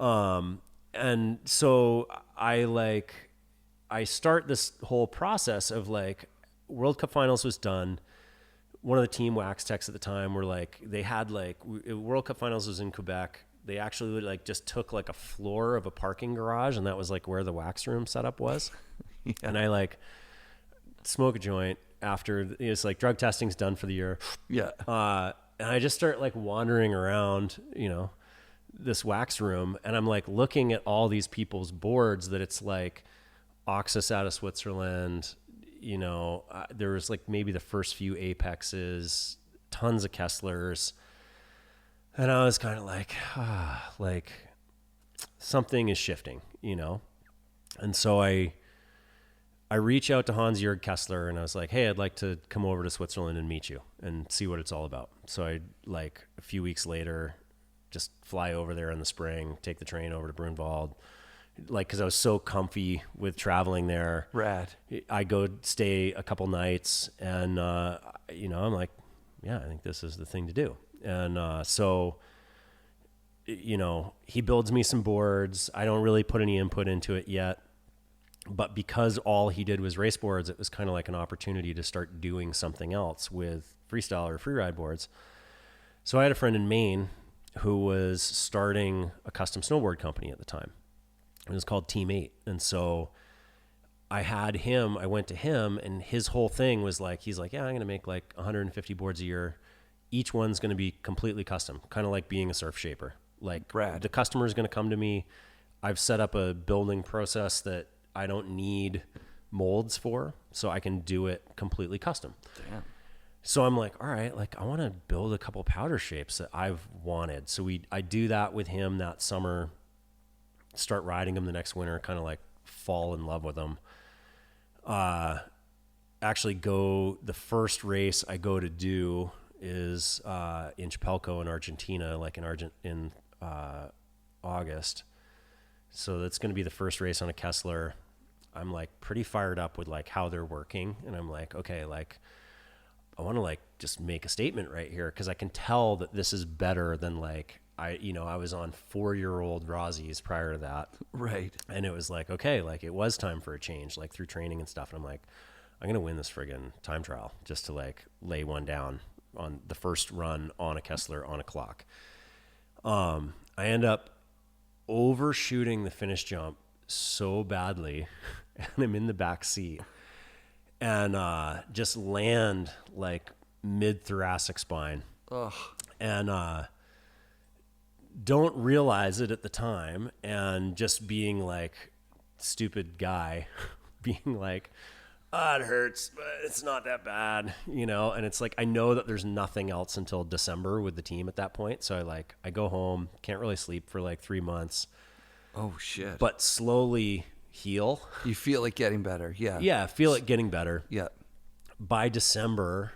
And so I start this whole process of like World Cup Finals was done. One of the team wax techs at the time were like, they had like World Cup Finals was in Quebec. They actually like just took like a floor of a parking garage and that was like where the wax room setup was. And I like smoke a joint after it's like drug testing's done for the year. Yeah. And I just start like wandering around, you know, this wax room and I'm like looking at all these people's boards that it's like Oxus out of Switzerland, there was like maybe the first few apexes, tons of Kesslers. And I was kind of like, like something is shifting, And so I reach out to Hans-Jörg Kessler and I was like, hey, I'd like to come over to Switzerland and meet you and see what it's all about. So I, like a few weeks later, just fly over there in the spring, take the train over to Brunwald. Like, cause I was so comfy with traveling there.
Rad.
I go stay a couple nights and, I'm like, yeah, I think this is the thing to do. And, so, he builds me some boards. I don't really put any input into it yet, but because all he did was race boards, it was kind of like an opportunity to start doing something else with freestyle or freeride boards. So I had a friend in Maine who was starting a custom snowboard company at the time. It was called Team 8. And so I went to him and his whole thing was like, he's like, yeah, I'm going to make like 150 boards a year. Each one's going to be completely custom, kind of like being a surf shaper. Like
Rad.
The customer is going to come to me. I've set up a building process that I don't need molds for, so I can do it completely custom.
Damn.
So I'm like, all right, like I want to build a couple powder shapes that I've wanted. So I do that with him that summer, start riding them the next winter, kind of like fall in love with them. Actually the first race I go to do is in Chapelco in Argentina, like in August. So that's going to be the first race on a Kessler. I'm like pretty fired up with like how they're working. And I'm like, okay, like I want to like just make a statement right here. Cause I can tell that this is better than like, I was on 4-year-old Rosie's prior to that.
Right.
And it was like, okay, like it was time for a change, like through training and stuff. And I'm like, I'm going to win this friggin' time trial just to like lay one down on the first run on a Kessler on a clock. I end up overshooting the finish jump so badly and I'm in the back seat and just land like mid thoracic spine.
Ugh.
And don't realize it at the time and just being like stupid guy being like, it hurts, but it's not that bad, and it's like I know that there's nothing else until December with the team at that point. So I go home, can't really sleep for like 3 months.
Oh shit.
But slowly heal.
You feel it getting better. Yeah.
Yeah, feel it getting better.
Yeah.
By December,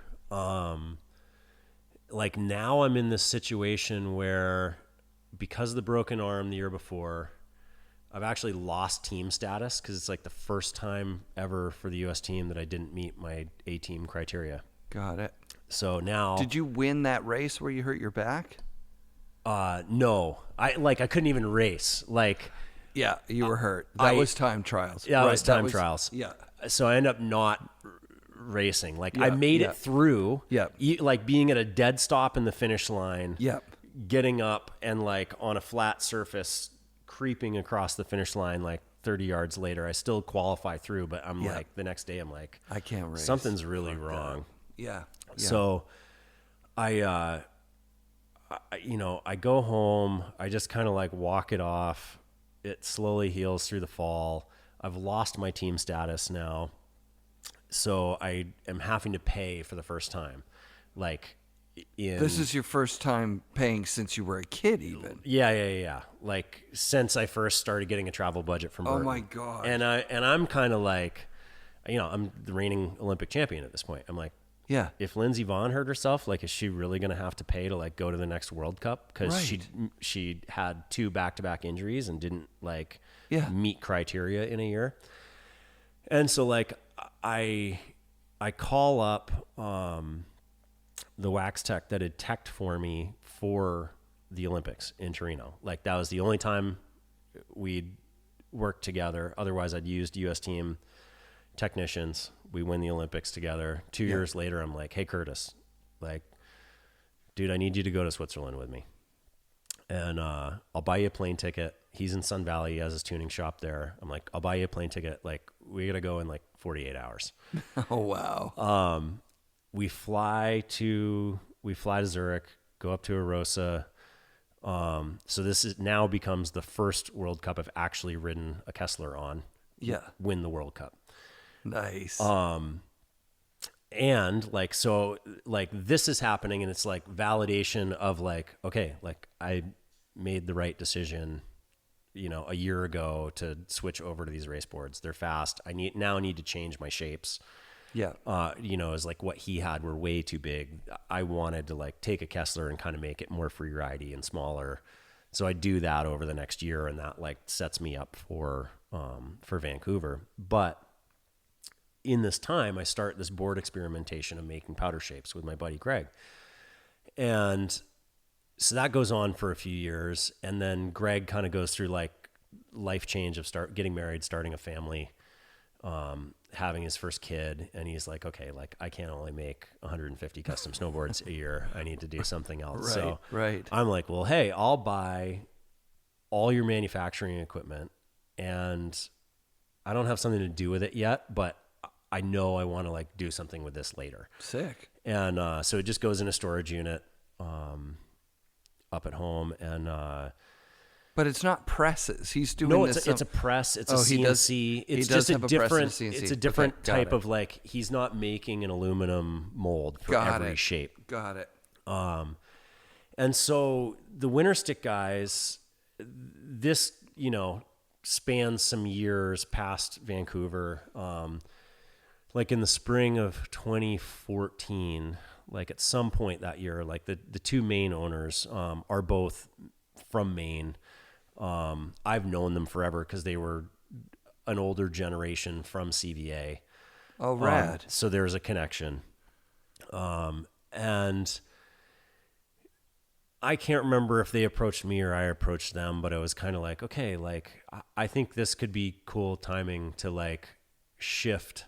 like now I'm in this situation where because of the broken arm the year before, I've actually lost team status because it's like the first time ever for the U.S. team that I didn't meet my A-team criteria.
Got it.
So now...
Did you win that race where you hurt your back?
No. I couldn't even race. Like...
Yeah, you were hurt. That was time trials.
Yeah,
right,
it was time trials.
Yeah.
So I end up not racing. Like I made it through.
Yeah.
Like being at a dead stop in the finish line.
Yeah.
Getting up and like on a flat surface, creeping across the finish line like 30 yards later. I still qualify through, but I'm like the next day I'm like,
I can't race.
Something's really wrong.
Yeah.
So I go home. I just kind of like walk it off. It slowly heals through the fall. I've lost my team status now. So I am having to pay for the first time. Like
this is your first time paying since you were a kid even.
Yeah. Like since I first started getting a travel budget from Burton.
Oh my God.
And I'm kind of like, I'm the reigning Olympic champion at this point. I'm like,
yeah.
If Lindsey Vonn hurt herself, like, is she really going to have to pay to like go to the next World Cup? Cause she had 2 back-to-back injuries and didn't like meet criteria in a year. And so like, I call up, the wax tech that had teched for me for the Olympics in Torino. Like that was the only time we'd worked together. Otherwise I'd used US team technicians. We win the Olympics together. 2 years later, I'm like, hey, Curtis, like, dude, I need you to go to Switzerland with me. And I'll buy you a plane ticket. He's in Sun Valley. He has his tuning shop there. I'm like, I'll buy you a plane ticket. Like, we got to go in like 48 hours.
Oh, wow.
We fly to Zurich, go up to Arosa. So this now becomes the first World Cup I've actually ridden a Kessler on.
Yeah.
Win the World Cup.
Nice.
And like, so like this is happening and it's like validation of like, okay, like I made the right decision, you know, a year ago to switch over to these race boards. They're fast. I need to change my shapes.
Yeah.
You know, is like what he had were way too big. I wanted to like take a Kessler and kind of make it more free ridey and smaller. So I do that over the next year, and that like sets me up for Vancouver. But in this time, I start this board experimentation of making powder shapes with my buddy Greg. And so that goes on for a few years. And then Greg kind of goes through like life change of getting married, starting a family, having his first kid. And he's like, okay, like I can't only make 150 custom snowboards a year. I need to do something else.
Right.
I'm like, well, hey, I'll buy all your manufacturing equipment, and I don't have something to do with it yet, but I know I want to like do something with this later.
Sick.
And so it just goes in a storage unit up at home. And
but it's not presses. He's doing
no,
this.
it's a press. It's a CNC. It's just a different. It's a different type of like. He's not making an aluminum mold for every shape.
Got it.
And so the winter stick guys, this you know spans some years past Vancouver. Like in the spring of 2014, like at some point that year, like the two main owners are both from Maine. I've known them forever because they were an older generation from CVA.
Oh, rad.
So there's a connection. And I can't remember if they approached me or I approached them, but I was kind of like, okay, like I think this could be cool timing to like shift.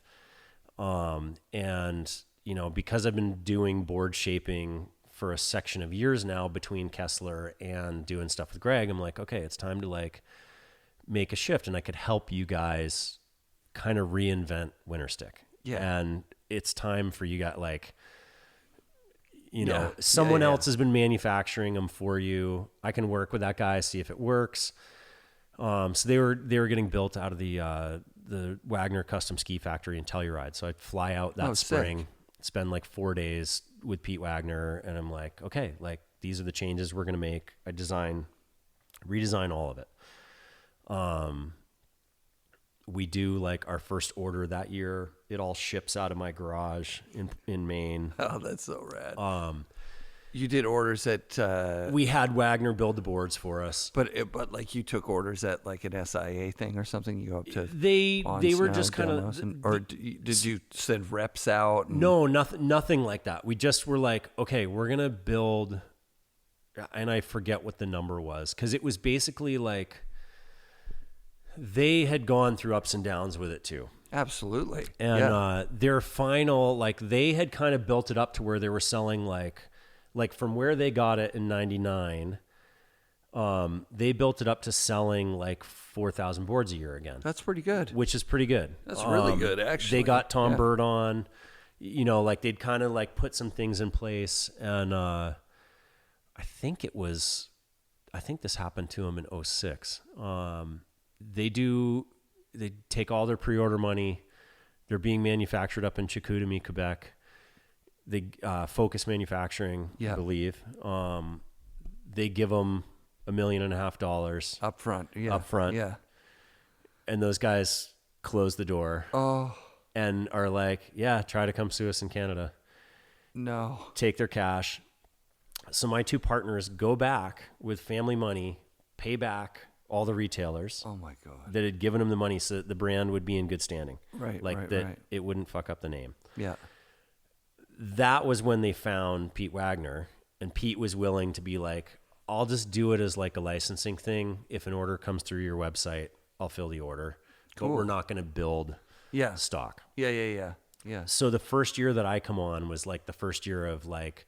And you know, because I've been doing board shaping for a section of years now between Kessler and doing stuff with Greg, I'm like, okay, it's time to like make a shift, and I could help you guys kind of reinvent winter stick. Yeah. And it's time for you guys, like, you know, someone else has been manufacturing them for you. I can work with that guy, see if it works. So they were getting built out of the Wagner Custom Ski Factory in Telluride. So I'd fly out that spring, spend like 4 days with Pete Wagner, and I'm like, okay, like these are the changes we're going to make. I redesign all of it. We do like our first order that year. It all ships out of my garage in Maine.
Oh, that's so rad. You did orders at...
we had Wagner build the boards for us.
But like you took orders at like an SIA thing or something? You go up to...
They were just kind of...
Or did you send reps out?
No, nothing like that. We just were like, okay, we're going to build... And I forget what the number was. Because it was basically like... They had gone through ups and downs with it too.
Absolutely.
And their final... Like they had kind of built it up to where they were selling like from where they got it in 99, they built it up to selling like 4,000 boards a year again.
That's pretty good.
Which is pretty good.
That's really good, actually.
They got Tom Bird on, you know, like they'd kind of like put some things in place. And I think this happened to them in 06. They take all their pre-order money. They're being manufactured up in Chicoutimi, Quebec. They Focus Manufacturing, I believe. They give them $1.5 million
up front. Yeah.
And those guys close the door.
Oh.
And are like, yeah, try to come sue us in Canada.
No.
Take their cash. So my two partners go back with family money, pay back all the retailers.
Oh my God.
That had given them the money so that the brand would be in good standing.
Right.
It wouldn't fuck up the name.
Yeah.
That was when they found Pete Wagner, and Pete was willing to be like, I'll just do it as like a licensing thing. If an order comes through your website, I'll fill the order. Cool. But we're not going to build stock.
Yeah.
So the first year that I come on was like the first year of like,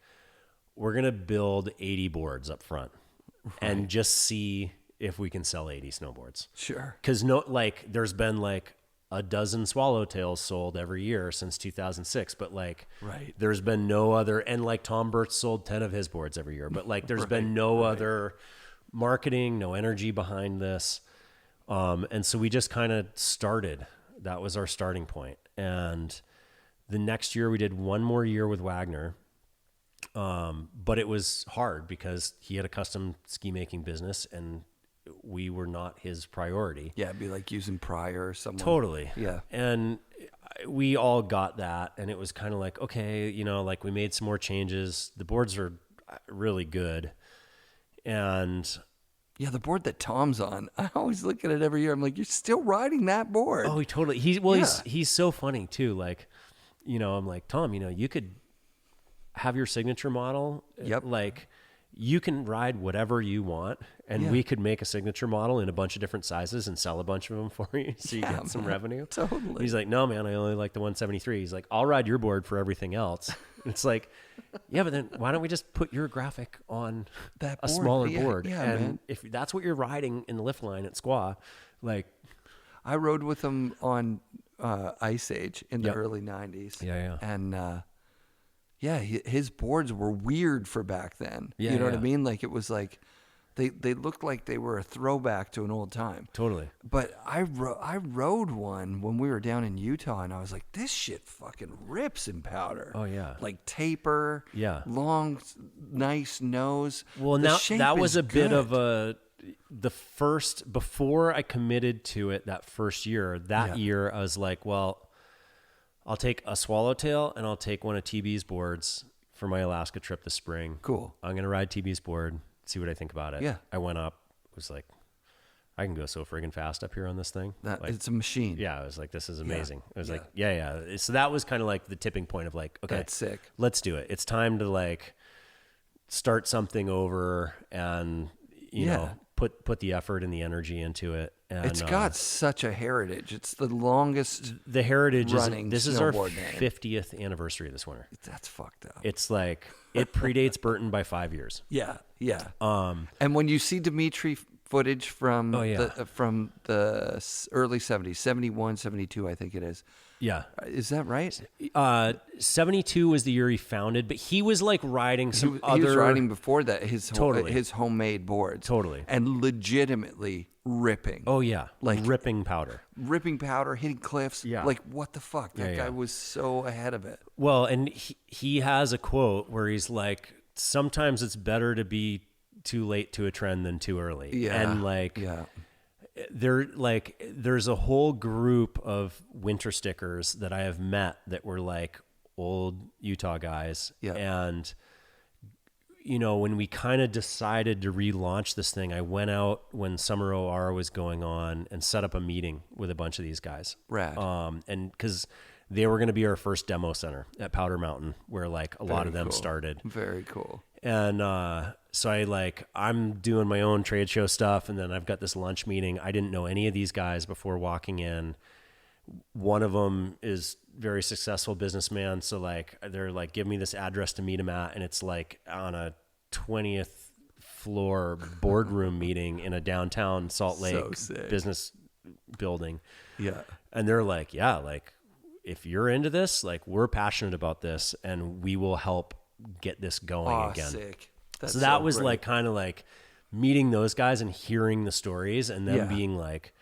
we're going to build 80 boards up front and just see if we can sell 80 snowboards.
Sure.
Because there's been like a dozen swallowtails sold every year since 2006, but like there's been no other, and like Tom Burt sold 10 of his boards every year, but like there's been no other marketing, no energy behind this. And so we just kind of started That was our starting point. And the next year we did one more year with Wagner. But it was hard because he had a custom ski making business and we were not his priority.
Yeah, it'd be like using Pryor or someone.
Totally.
Yeah.
And we all got that. And it was kind of like, okay, you know, like we made some more changes. The boards are really good. And
yeah, the board that Tom's on, I always look at it every year. I'm like, you're still riding that board.
oh, he totally, he's so funny too. Like, you know, I'm like, Tom, you know, you could have your signature model.
Yep.
Like you can ride whatever you want and we could make a signature model in a bunch of different sizes and sell a bunch of them for you. So you get some revenue.
Totally.
He's like, no, man, I only like the 173. He's like, I'll ride your board for everything else. It's like, yeah, but then why don't we just put your graphic on
that
a smaller board?
Yeah,
and
man.
if that's what you're riding in the lift line at Squaw, like,
I rode with him on Ice Age in the early 90s.
Yeah.
And his boards were weird for back then.
Yeah,
you know what I mean? Like it was like they looked like they were a throwback to an old time.
Totally.
But I rode one when we were down in Utah, and I was like, this shit fucking rips in powder.
Oh, yeah.
Like taper.
Yeah.
Long, nice nose.
Well,
The
now
shape
that was
is
a bit
good.
of the first, before I committed to it that first year, year I was like, well, I'll take a Swallowtail and I'll take one of TB's boards for my Alaska trip this spring.
Cool.
I'm going to ride TB's board, see what I think about it.
Yeah.
I went up, was like, I can go so friggin' fast up here on this thing.
That
Like,
it's a machine.
yeah, I was like, this is amazing. I was
Yeah.
like, yeah. So that was kind of like the tipping point of like, okay,
That's sick.
let's do it. It's time to like start something over and, you know, put the effort and the energy into it. And
It's got such a heritage. It's the longest.
the heritage
running
this is our
snowboard name.
50th anniversary this winter.
That's fucked up.
It's like, it predates Burton by 5 years.
Yeah. And when you see Dimitri footage from from the early 70s, 71, 72, I think it is.
Yeah.
Is that right?
72 was the year he founded, but he was like riding some
He was
other
riding before that his
Totally.
his homemade boards.
Totally.
And legitimately ripping.
Oh yeah,
Like-
ripping powder.
Ripping powder, hitting cliffs.
Yeah.
Like what the fuck? That
Yeah,
guy was so ahead of it.
Well, and he has a quote where he's like, sometimes it's better to be too late to a trend than too early.
Yeah.
And like,
Yeah.
there's a whole group of winter stickers that I have met that were like old Utah guys.
Yeah.
And, you know, when we kind of decided to relaunch this thing, I went out when Summer OR was going on and set up a meeting with a bunch of these guys.
Rad.
And because they were going to be our first demo center at Powder Mountain, where like a lot of them
cool.
started.
Very cool.
And so I'm doing my own trade show stuff, and then I've got this lunch meeting. I didn't know any of these guys before walking in. One of them is very successful businessman, so like they're like, give me this address to meet him at, and it's like on a 20th floor boardroom meeting in a downtown Salt Lake
sick.
business building.
Yeah.
And they're like, yeah, like if you're into this, like we're passionate about this, and we will help get this going again.
Sick. That's
So that was
great.
like kind of like meeting those guys and hearing the stories and them being like,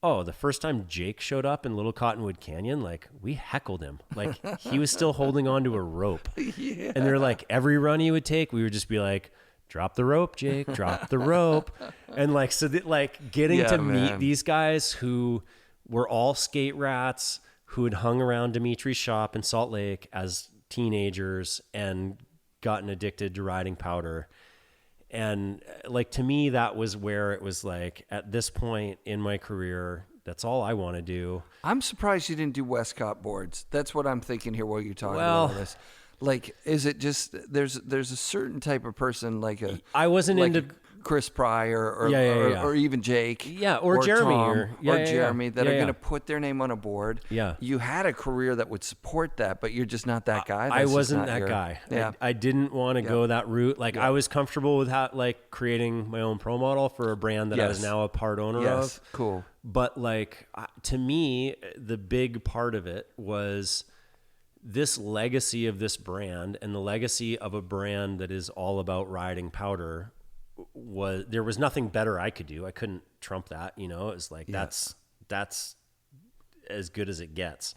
oh, the first time Jake showed up in Little Cottonwood Canyon, like we heckled him. Like he was still holding on to a rope.
Yeah.
And they're like, every run he would take, we would just be like, drop the rope, Jake, drop the rope. And like, so that like getting to meet these guys who were all skate rats, who had hung around Dimitri's shop in Salt Lake as teenagers and gotten addicted to riding powder. And like, to me, that was where it was like, at this point in my career, that's all I want to do.
I'm surprised you didn't do Wescott boards. That's what I'm thinking here while you're talking
Well-
about this. Like, is it just there's a certain type of person like
I wasn't
like
into
Chris Pryor or
Yeah.
or even Jake,
or Jeremy
Tom,
or
Jeremy that are
Yeah.
going to put their name on a board.
Yeah.
You had a career that would support that, but you're just not that guy.
I
That's just
wasn't
not
that
your-
guy.
Yeah.
I didn't want to go that route. Like I was comfortable with like creating my own pro model for a brand that I was
Yes.
now a part owner
Yes.
of.
Cool.
But like, to me, the big part of it was this legacy of this brand, and the legacy of a brand that is all about riding powder. There was nothing better I could do. I couldn't trump that, you know. It was like, that's as good as it gets.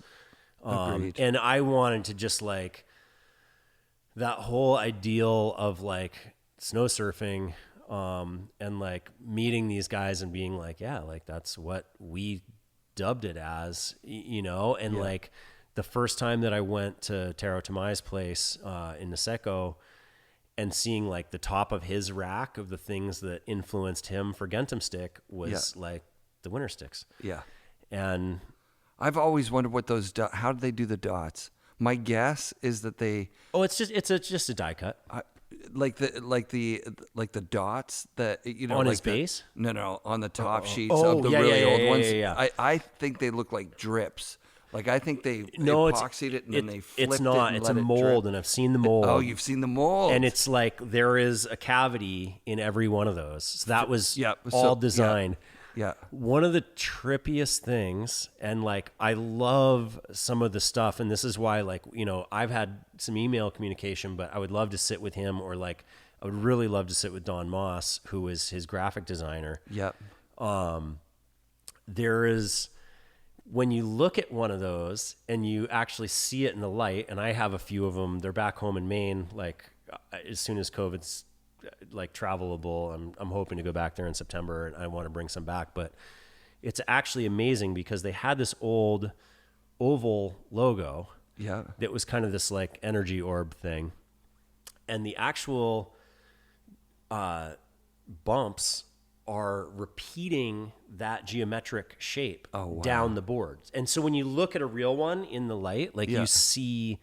Agreed.
And I wanted to just like that whole ideal of like snow surfing, and like meeting these guys and being like, yeah, like that's what we dubbed it as, and like the first time that I went to Taro Tamai's place, in Niseko, and seeing like the top of his rack of the things that influenced him for Gentum stick was like the winter sticks. Yeah. And
I've always wondered what those, how do they do the dots? My guess is that they.
Oh, it's just a die cut.
Like the dots that
on
like
his base.
No, on the top sheets of the really old ones.
Yeah.
I think they look like drips. Like I think they epoxied it and then they flipped
it's not.
it.
It's a mold, and I've seen the mold.
Oh, you've seen the mold,
and it's like there is a cavity in every one of those. So that was all designed.
Yeah.
One of the trippiest things, and like I love some of the stuff, and this is why, like, I've had some email communication, but I would love to sit with him, or like I would really love to sit with Don Moss, who is his graphic designer.
Yep.
There is, when you look at one of those and you actually see it in the light, and I have a few of them, they're back home in Maine, like as soon as COVID's like travelable, I'm hoping to go back there in September, and I want to bring some back. But it's actually amazing because they had this old oval logo that was kind of this like energy orb thing, and the actual bumps are repeating that geometric shape down the boards. And so when you look at a real one in the light, like you see,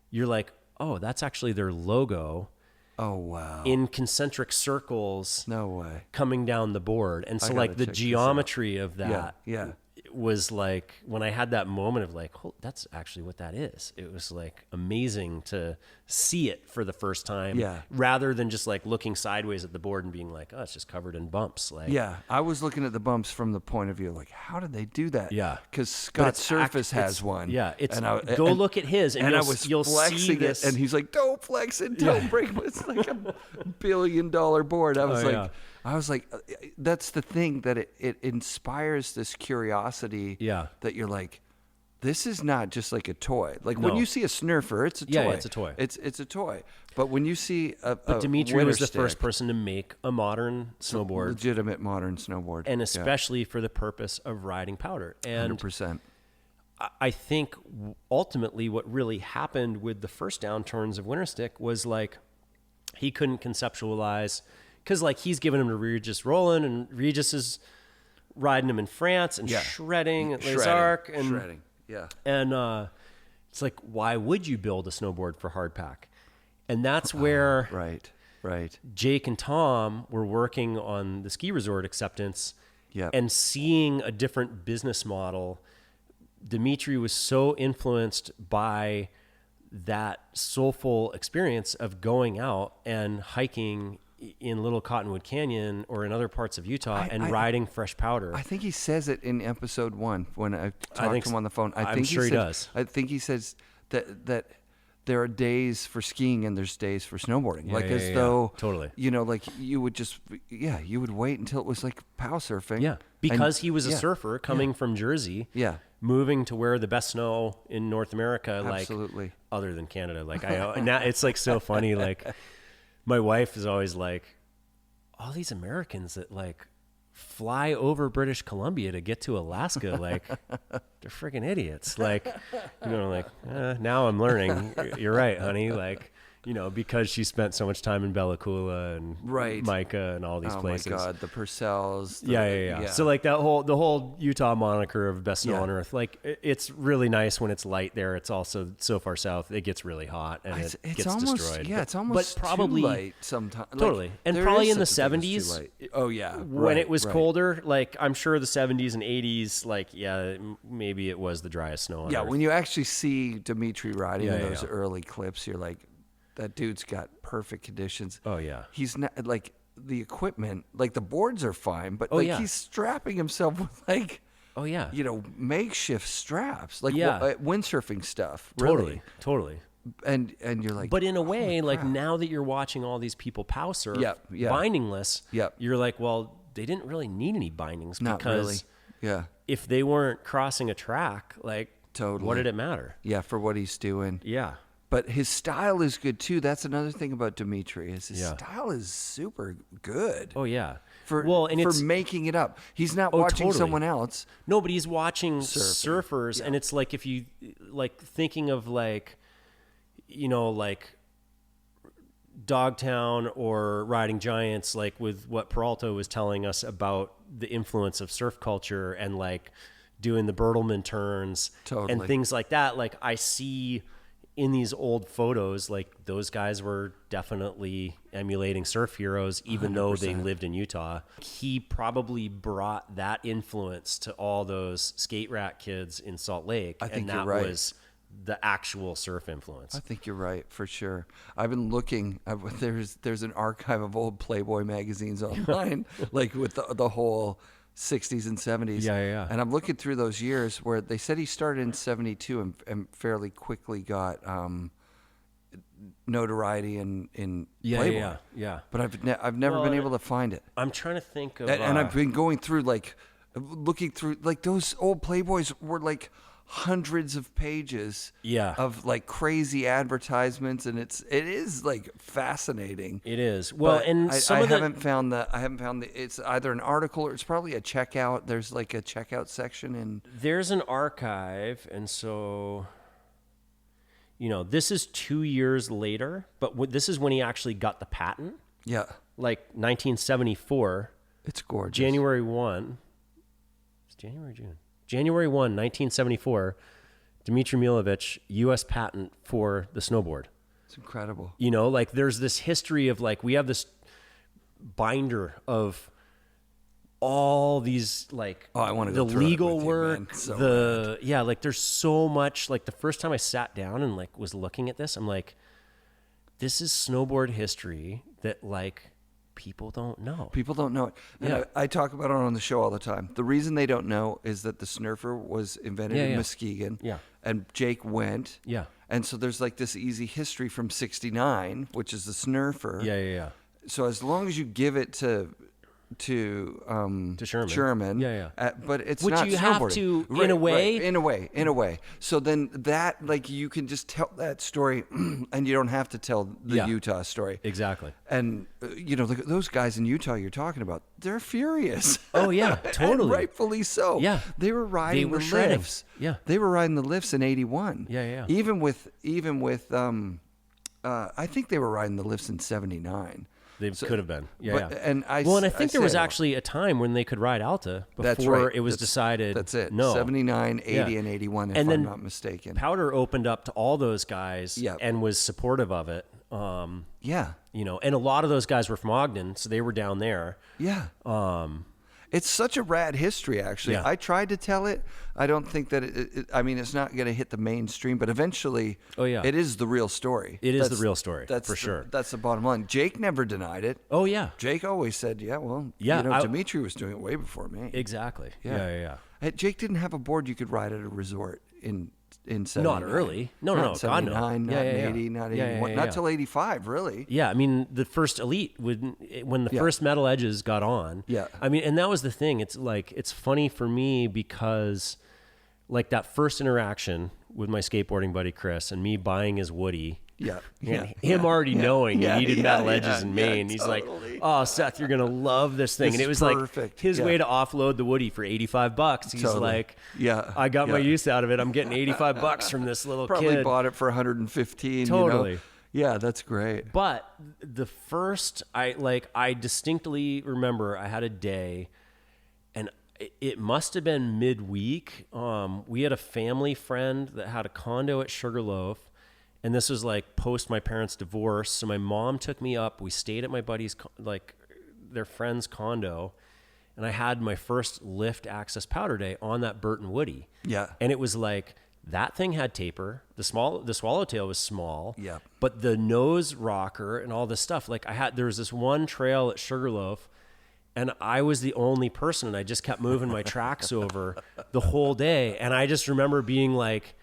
you're like, oh, that's actually their logo.
Oh, wow.
In concentric circles.
No way.
Coming down the board. And so like the geometry of that was like, when I had that moment of like, oh, that's actually what that is. It was like amazing to see it for the first time, rather than just like looking sideways at the board and being like, oh, it's just covered in bumps. Like,
I was looking at the bumps from the point of view like, how did they do that?
Yeah,
because Scott Surface has one.
Yeah, go look at his, and you'll see this.
And he's like, don't flex it, don't break it. It's like $1 billion board. I was like, that's the thing, that it inspires this curiosity. That you're like, this is not just like a toy. Like when you see a snurfer, it's a toy.
Yeah, it's a toy.
It's a toy. But when you see
but Dimitri was the first person to make a modern snowboard,
legitimate modern snowboard,
and especially for the purpose of riding powder. And
100%.
I think ultimately what really happened with the first downturns of Winter Stick was like he couldn't conceptualize, because like he's giving him to Regis Roland, and Regis is riding him in France and shredding at Les Arcs and
shredding.
And it's like, why would you build a snowboard for hardpack? And that's where
right.
Jake and Tom were working on the ski resort acceptance and seeing a different business model. Dimitri was so influenced by that soulful experience of going out and hiking in Little Cottonwood Canyon or in other parts of Utah and riding fresh powder.
I think he says it in episode 1 when I talked to him on the phone.
I'm sure he does.
I think he says that there are days for skiing and there's days for snowboarding. Though,
totally.
Like you would just, you would wait until it was like pow surfing.
Yeah. Because he was a surfer coming from Jersey.
Yeah.
Moving to where the best snow in North America,
Absolutely.
Like other than Canada. Like now it's like so funny. Like my wife is always like, all these Americans that like fly over British Columbia to get to Alaska, like they're freaking idiots. Like, now I'm learning. You're right, honey. Like, because she spent so much time in Bella Coola and Micah and all these places. Oh my God,
the Purcells.
Yeah. So like the whole Utah moniker of best snow on earth, like it's really nice when it's light there. It's also so far south, it gets really hot and it gets
almost
destroyed.
Yeah, it's almost
but probably,
too light sometimes.
Totally. And probably in the 70s.
Oh yeah.
When it was colder, like I'm sure the 70s and 80s, like maybe it was the driest snow on earth.
When you actually see Dimitri riding in those early clips, you're like, that dude's got perfect conditions.
Oh yeah.
He's not like the equipment, like the boards are fine, but he's strapping himself with like, makeshift straps, like windsurfing stuff. Really.
Totally.
And you're like,
but in a way, like now that you're watching all these people pow surf bindingless, you're like, well, they didn't really need any bindings
not
because
really. Yeah.
if they weren't crossing a track, like,
Totally.
what did it matter?
Yeah, for what he's doing.
Yeah.
But his style is good too. That's another thing about Dimitri is his
Yeah.
style is super good.
Oh yeah.
For
it's
making it up. He's not watching
totally.
someone else.
No, but he's watching
Surfing.
surfers, and it's like if you like thinking of like, like Dogtown or Riding Giants, like with what Peralta was telling us about the influence of surf culture and like doing the Bertelsmann turns and things like that. Like I see in these old photos, like those guys were definitely emulating surf heroes, even 100%. Though they lived in Utah. He probably brought that influence to all those skate rat kids in Salt Lake.
I think
and that
you're right.
was the actual surf influence.
I think you're right, for sure. I've been looking. There's an archive of old Playboy magazines online, like with the whole 60s and 70s.
Yeah.
And I'm looking through those years where they said he started in 72 and fairly quickly got notoriety in Playboy.
Yeah.
But I've never been able to find it.
I'm trying to think of...
And I've been going through, looking through, those old Playboys were like hundreds of pages of like crazy advertisements, and it is like fascinating.
It is. Well,
but
and
I haven't found it's either an article or it's probably a checkout. There's like a checkout section in
there's an archive, and so this is 2 years later, but this is when he actually got the patent.
Yeah.
Like 1974.
It's gorgeous.
January 1. It's January 1, 1974, Dmitry Milovich, U.S. patent for the snowboard.
It's incredible.
Like there's this history of like, we have this binder of all these like
I want to
the
go through
legal
it with
work,
you, man. So
like there's so much. Like the first time I sat down and like was looking at this, I'm like, this is snowboard history that like people don't know.
People don't know it. And I talk about it on the show all the time. The reason they don't know is that the snurfer was invented in Muskegon.
Yeah.
And Jake went.
Yeah.
And so there's like this easy history from 69, which is the snurfer.
Yeah.
So as long as you give it to Sherman. But it's
which
not
you
snowboarding.
have to
in a way. So then that like you can just tell that story, and you don't have to tell the Utah story.
Exactly.
And look at those guys in Utah you're talking about. They're furious.
Oh yeah, totally.
And rightfully so.
Yeah.
They were riding the lifts.
Yeah.
They were riding the lifts in 81.
Yeah.
Even with I think they were riding the lifts in 79.
They could have been.
And I
think there was actually a time when they could ride Alta before it was decided.
That's it.
No.
79, 80, and 81, if I'm not mistaken.
Powder opened up to all those guys and was supportive of it. And a lot of those guys were from Ogden, so they were down there.
Yeah. It's such a rad history, actually.
Yeah.
I tried to tell it. I don't think that it's not going to hit the mainstream, but eventually it is the real story.
It is the real story,
for
sure.
That's the bottom line. Jake never denied it.
Oh, yeah.
Jake always said, Dimitri was doing it way before me.
Exactly. Yeah.
Jake didn't have a board you could ride at a resort in 79.
Not early. No, God, no.
79, not 80, not 81, not till 85, really.
Yeah, I mean, the first elite, when the first metal edges got on.
Yeah.
I mean, and that was the thing. It's like, it's funny for me because like that first interaction with my skateboarding buddy Chris and me buying his Woody. Him already knowing he needed metal edges in Maine. He's
totally.
like, "Oh, Seth, you're gonna love this thing." And it was
perfect.
Like his way to offload the Woody for $85. He's like, I got my use out of it. I'm getting $85 from this little
Probably
kid.
bought it for 115.
Totally.
Yeah, that's great.
But the first, I distinctly remember I had a day, and it must have been midweek. We had a family friend that had a condo at Sugarloaf. And this was like post my parents' divorce. So my mom took me up. We stayed at my buddy's, their friend's condo. And I had my first lift access powder day on that Burton Woody.
Yeah.
And it was like, that thing had taper. The swallowtail was small.
Yeah.
But the nose rocker and all this stuff, there was this one trail at Sugarloaf, and I was the only person, and I just kept moving my tracks over the whole day. And I just remember being like,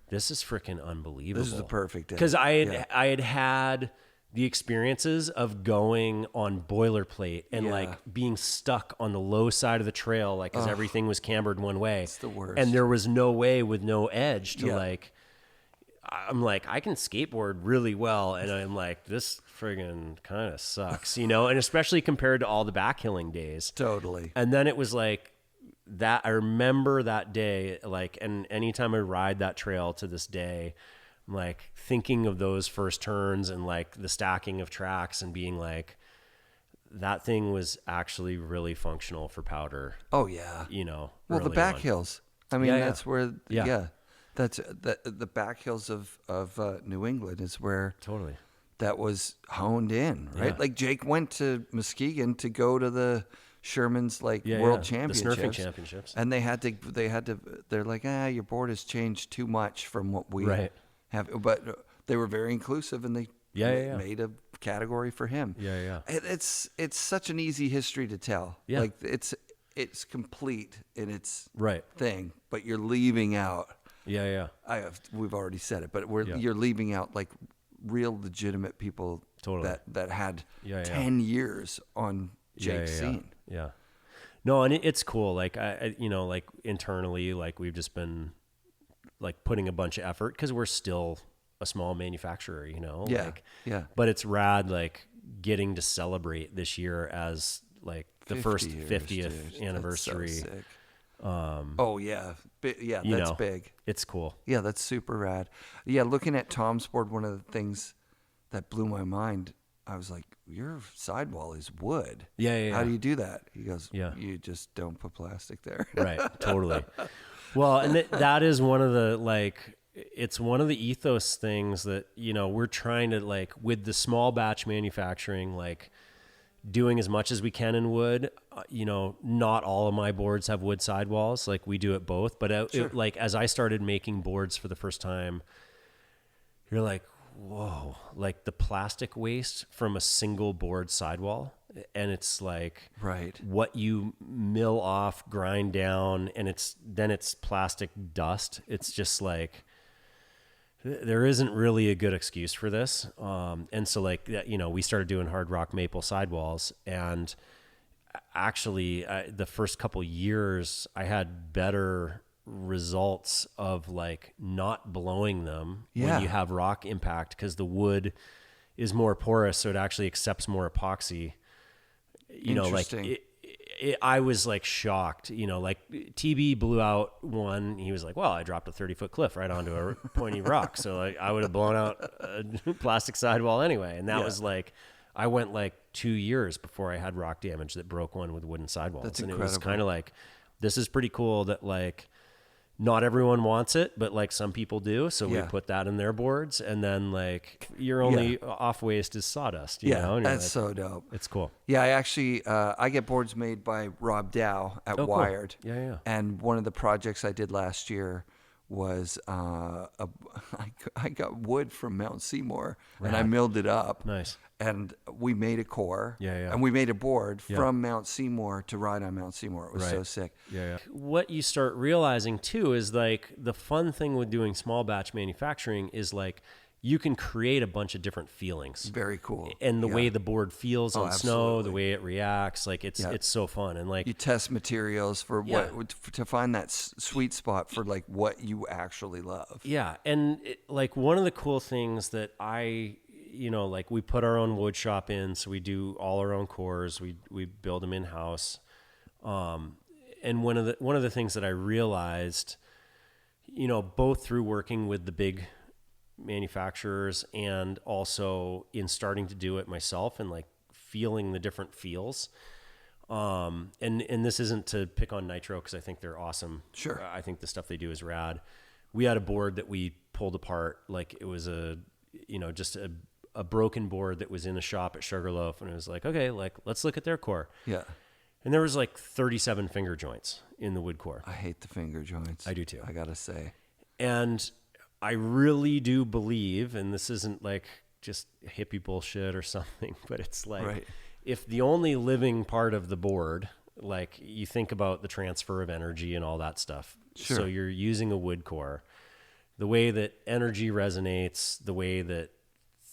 this is freaking unbelievable.
This is the perfect day.
Because I had the experiences of going on boilerplate and like being stuck on the low side of the trail, like, cause everything was cambered one way.
It's the worst.
And there was no way with no edge to like, I'm like, I can skateboard really well. And I'm like, this friggin' kind of sucks, you know? And especially compared to all the backhilling days.
Totally.
And then it was like that. I remember that day, like, and anytime I ride that trail to this day, I'm like thinking of those first turns and like the stacking of tracks and being like, that thing was actually really functional for powder.
Oh yeah.
You know,
well, the back hills. I mean, that's where, that's the back hills of New England is where
totally
that was honed in, right? Like Jake went to Muskegon to go to the Sherman's world championships,
the snurfing championships,
and they had to. They're like, your board has changed too much from what we have, but they were very inclusive, and they made a category for him. It's such an easy history to tell. Like it's complete in its thing, but you're leaving out. We've already said it, but you're leaving out like real legitimate people that had 10 years on Jake's scene.
No, and it's cool. Like I you know, like internally, like we've just been like putting a bunch of effort because we're still a small manufacturer, you know? But it's rad, like getting to celebrate this year as like the first 50th anniversary.
That's so sick. That's big.
It's cool.
Yeah, that's super rad. Yeah, looking at Tom's board, one of the things that blew my mind, I was like, your sidewall is wood. How do you do that? He goes, you just don't put plastic there.
Right, totally. Well, and that is one of the, like, it's one of the ethos things that, you know, we're trying to, like, with the small batch manufacturing, like, doing as much as we can in wood. You know, not all of my boards have wood sidewalls. Like, we do it both. But like, as I started making boards for the first time, you're like, whoa, like the plastic waste from a single board sidewall. And it's like what you mill off, grind down, and it's plastic dust. It's just like, there isn't really a good excuse for this. And so like, you know, we started doing hard rock maple sidewalls, and actually the first couple years I had better results of like not blowing them when you have rock impact, because the wood is more porous, so it actually accepts more epoxy. You know, like I was like shocked, you know, like TB blew out one. He was like, well, I dropped a 30-foot cliff right onto a pointy rock. So like I would have blown out a plastic sidewall anyway. And that was like, I went like 2 years before I had rock damage that broke one with wooden sidewalls.
That's
and
incredible.
It was kind of like, this is pretty cool that like, not everyone wants it, but like some people do. So we put that in their boards, and then like your only off waste is sawdust. You know? And
that's
like,
so dope.
It's cool.
Yeah, I actually I get boards made by Rob Dow at Wired.
Cool.
And one of the projects I did last year was I got wood from Mount Seymour and I milled it up.
Nice.
And we made a core. And we made a board from Mount Seymour to ride on Mount Seymour. It was so sick.
What you start realizing too is like the fun thing with doing small batch manufacturing is like you can create a bunch of different feelings.
Very cool.
And the way the board feels on snow,
absolutely.
the way it reacts, like it's so fun. And like
you test materials for to find that sweet spot for like what you actually love.
Yeah. And like one of the cool things that you know, like we put our own wood shop in, so we do all our own cores. We build them in house. And one of the things that I realized, you know, both through working with the big manufacturers and also in starting to do it myself and like feeling the different feels. And this isn't to pick on Nitro, because I think they're awesome.
Sure.
I think the stuff they do is rad. We had a board that we pulled apart, like it was just a broken board that was in a shop at Sugarloaf, and it was like, okay, like let's look at their core.
Yeah.
And there was like 37 finger joints in the wood core.
I hate the finger joints.
I do too.
I gotta say.
And I really do believe, and this isn't like just hippie bullshit or something, but it's like if the only living part of the board, like you think about the transfer of energy and all that stuff.
Sure.
So you're using a wood core, the way that energy resonates, the way that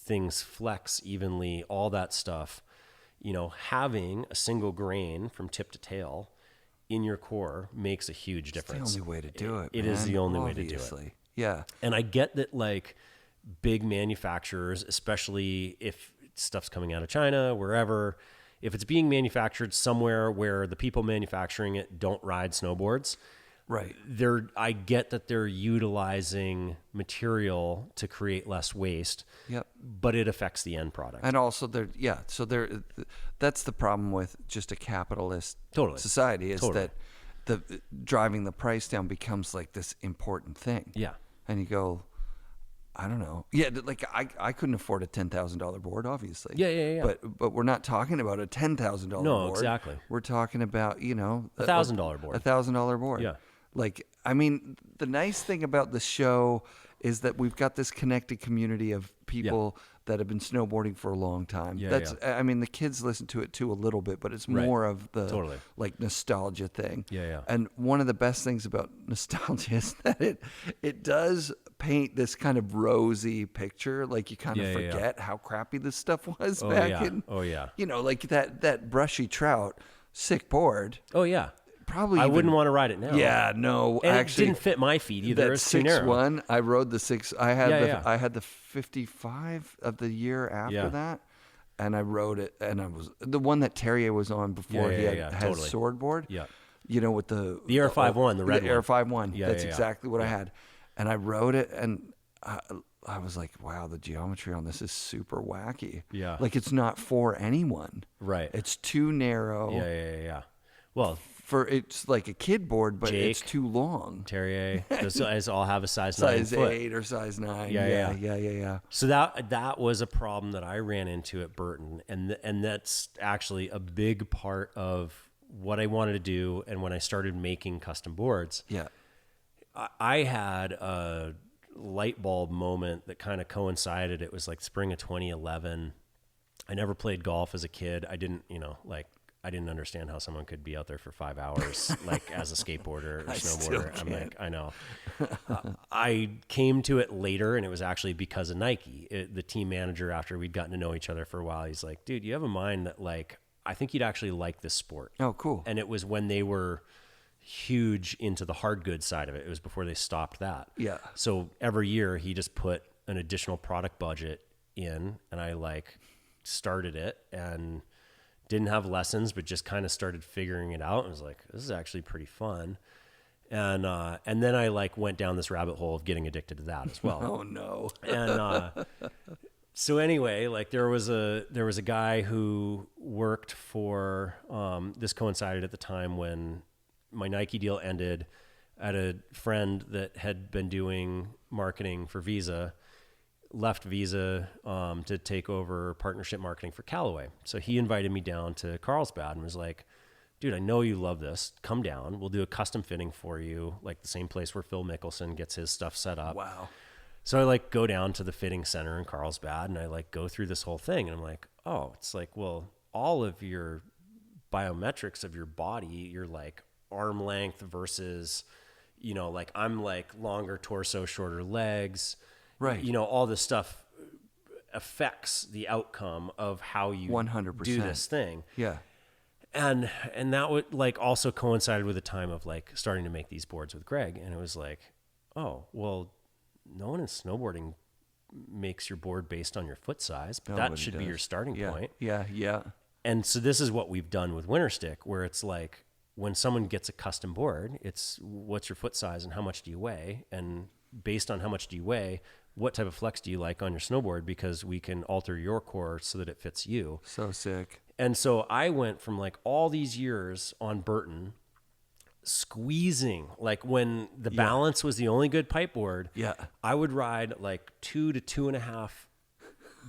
things flex evenly, all that stuff, you know, having a single grain from tip to tail in your core makes a huge difference.
It's the only way to do it.
It is the only way to do it.
Yeah.
And I get that, like, big manufacturers, especially if stuff's coming out of China, wherever, if it's being manufactured somewhere where the people manufacturing it don't ride snowboards,
right,
I get that they're utilizing material to create less waste.
Yep.
But it affects the end product.
And also that's the problem with just a capitalist society, is that the driving the price down becomes like this important thing.
Yeah.
And you go, I don't know. Yeah, like I couldn't afford a $10,000 board, obviously.
Yeah.
But we're not talking about a $10,000 board.
No, exactly.
We're talking about, you know,
$1,000 board.
$1,000 board.
Yeah.
Like, I mean, the nice thing about the show is that we've got this connected community of people that have been snowboarding for a long time. I mean, the kids listen to it too a little bit, but it's more of the like nostalgia thing.
Yeah.
And one of the best things about nostalgia is that it does paint this kind of rosy picture. Like, you kind of forget how crappy this stuff was back in.
Oh yeah.
You know, like that Brushie trout, sick board.
Oh yeah.
Probably
I wouldn't want to ride it now.
Yeah, no,
and
actually,
it didn't fit my feet either.
That
It's too narrow.
6-1, I rode the 6. I had the 55 of the year after that, and I rode it, and I was the one that Terje was on before he had sword board.
Yeah,
you know, with the
Air 5-1, the red
Air 5-1.
Yeah,
that's exactly what I had, and I rode it, and I was like, wow, the geometry on this is super wacky.
Yeah,
like, it's not for anyone.
Right.
It's too narrow.
Yeah. Well,
it's like a kid board, but
Jake,
it's too long.
Terje, those guys all have a size 9
size
foot.
8 or size 9.
Yeah. So that was a problem that I ran into at Burton, and that's actually a big part of what I wanted to do. And when I started making custom boards, I had a light bulb moment that kind of coincided. It was like spring of 2011. I never played golf as a kid. I didn't understand how someone could be out there for 5 hours, like as a skateboarder or snowboarder. I'm like, I know. I came to it later, and it was actually because of Nike. The team manager, after we'd gotten to know each other for a while, he's like, dude, you have a mind that, like, I think you'd actually like this sport.
Oh, cool.
And it was when they were huge into the hard goods side of it. It was before they stopped that.
Yeah.
So every year he just put an additional product budget in, and I like started it and didn't have lessons, but just kind of started figuring it out. And was like, this is actually pretty fun. And then I like went down this rabbit hole of getting addicted to that as well.
Oh no.
And so anyway, like there was a guy who worked for this coincided at the time when my Nike deal ended. I had a friend that had been doing marketing for Visa, left Visa to take over partnership marketing for Callaway. So he invited me down to Carlsbad and was like, dude, I know you love this. Come down. We'll do a custom fitting for you, like the same place where Phil Mickelson gets his stuff set up.
Wow.
So I like go down to the fitting center in Carlsbad, and I like go through this whole thing, and I'm like, oh, it's like, well, all of your biometrics of your body, you're like arm length versus, you know, like I'm like longer torso, shorter legs.
Right.
You know, all this stuff affects the outcome of how you
100%.
do this thing.
Yeah.
And that would like also coincided with the time of like starting to make these boards with Greg. And it was like, oh, well, no one in snowboarding makes your board based on your foot size, but that should be your starting point.
Yeah.
And so this is what we've done with Winterstick, where it's like when someone gets a custom board, it's what's your foot size and how much do you weigh? And based on how much do you weigh, what type of flex do you like on your snowboard? Because we can alter your core so that it fits you.
So sick.
And so I went from like all these years on Burton squeezing, like when the balance was the only good pipe board.
Yeah.
I would ride like 2 to 2.5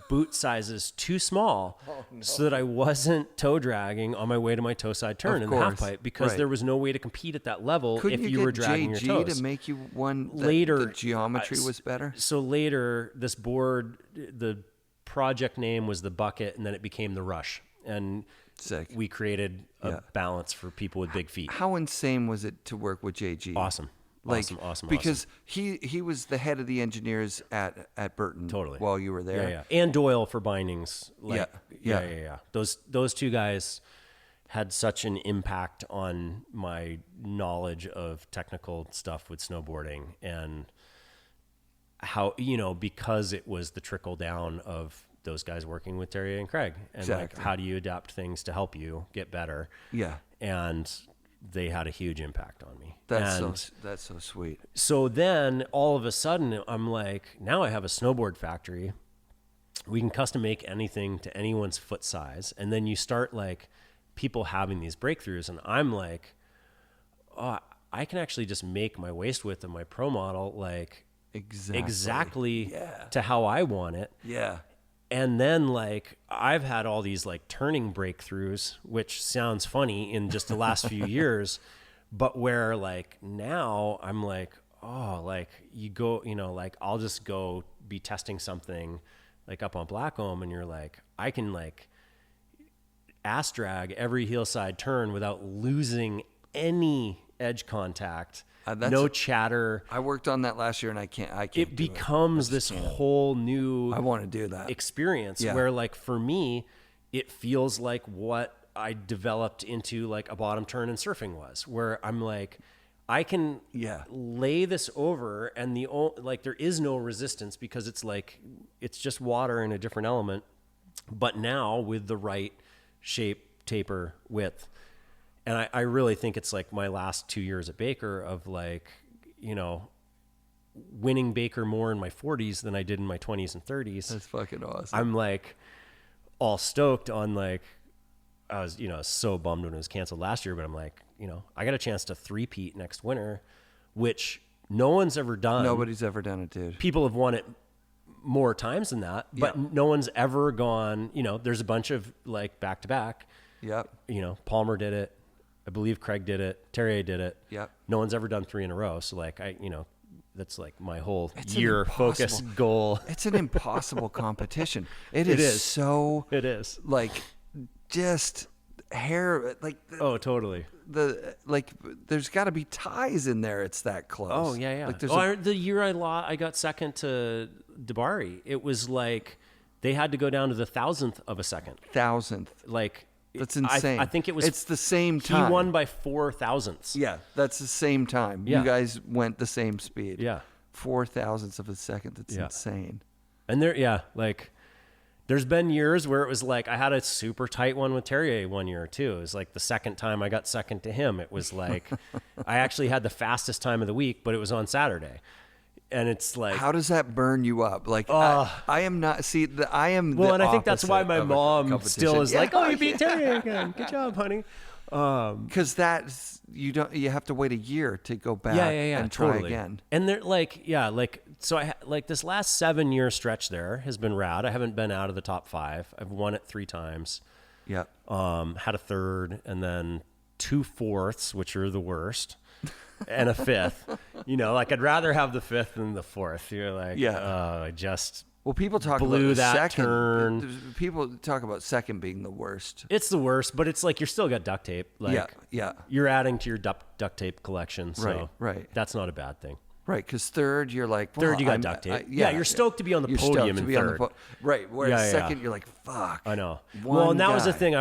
boot sizes too small so that I wasn't toe dragging on my way to my toe side turn in the half pipe, because there was no way to compete at that level.
Couldn't
if you were dragging
JG
your toes
to make you one that
later,
the geometry was better?
So later this board, the project name was the Bucket, and then it became the Rush. And
sick.
We created a balance for people with big feet.
How insane was it to work with JG?
Awesome.
Like,
Awesome.
because he was the head of the engineers at Burton.
Totally.
While you were there.
Yeah. And Doyle for bindings. Like,
Yeah.
yeah. Those two guys had such an impact on my knowledge of technical stuff with snowboarding, and how, because it was the trickle down of those guys working with Terje and Craig, and
Exactly.
like, how do you adapt things to help you get better?
Yeah.
And they had a huge impact on me.
That's so sweet.
So then all of a sudden I'm like, now I have a snowboard factory. We can custom make anything to anyone's foot size. And then you start like people having these breakthroughs, and I'm like, oh, I can actually just make my waist width of my pro model like exactly to how I want it.
Yeah.
And then like I've had all these like turning breakthroughs, which sounds funny in just the last few years, but where like now I'm like, oh, like you go, like I'll just go be testing something like up on Blackcomb, and you're like, I can like ass drag every hillside turn without losing any edge contact. No chatter.
I worked on that last year, and I can't.
It becomes this whole new.
I want to do that
experience where, like, for me, it feels like what I developed into like a bottom turn in surfing was, where I'm like, I can lay this over, and like there is no resistance because it's like it's just water in a different element, but now with the right shape, taper, width. And I really think it's like my last 2 years at Baker of like, winning Baker more in my 40s than I did in my 20s and 30s.
That's fucking awesome.
I'm like all stoked on like, I was, so bummed when it was canceled last year, but I'm like, I got a chance to three-peat next winter, which no one's ever done.
Nobody's ever done it, dude.
People have won it more times than that, but no one's ever gone, there's a bunch of like back-to-back.
Yep.
Palmer did it. I believe Craig did it. Terje did it.
Yep.
No one's ever done 3 in a row. So like that's like my whole year focus goal.
It's an impossible competition. It is so.
It is
like just hair. Like
totally.
There's got to be ties in there. It's that close.
Oh yeah. Like the year I got second to Debari, it was like they had to go down to the 1,000th of a second.
1,000th.
Like.
That's insane.
I think it was.
It's the same time.
He won by 4 thousandths.
Yeah, that's the same time.
Yeah.
You guys went the same speed.
Yeah,
4 thousandths of a second. That's insane.
And there's been years where it was like I had a super tight one with Terje one year too. It was like the second time I got second to him. It was like I actually had the fastest time of the week, but it was on Saturday. And it's like,
how does that burn you up? Like, I am not. See, I am.
Well, and I think that's why my mom still is like, "Oh, you beat Terje again. Good job, honey."
Because you have to wait a year to go back and try again.
And they're like, so I like this last 7-year stretch there has been rad. I haven't been out of the top 5. I've won it 3 times.
Yeah.
Had a 3rd, and then 2 4ths, which are the worst. And a 5th, like I'd rather have the 5th than the 4th. You're like, I just
people talk
blew
about
that
second
turn.
People talk about second being the worst.
It's the worst, but it's like you're still got duct tape. Like, you're adding to your duct tape collection. So
right.
That's not a bad thing.
Right, because 3rd, you're like,
you got duct tape. You're stoked to be on the podium in 3rd.
Right, whereas second, you're like, fuck.
I know. Well, and that was the thing.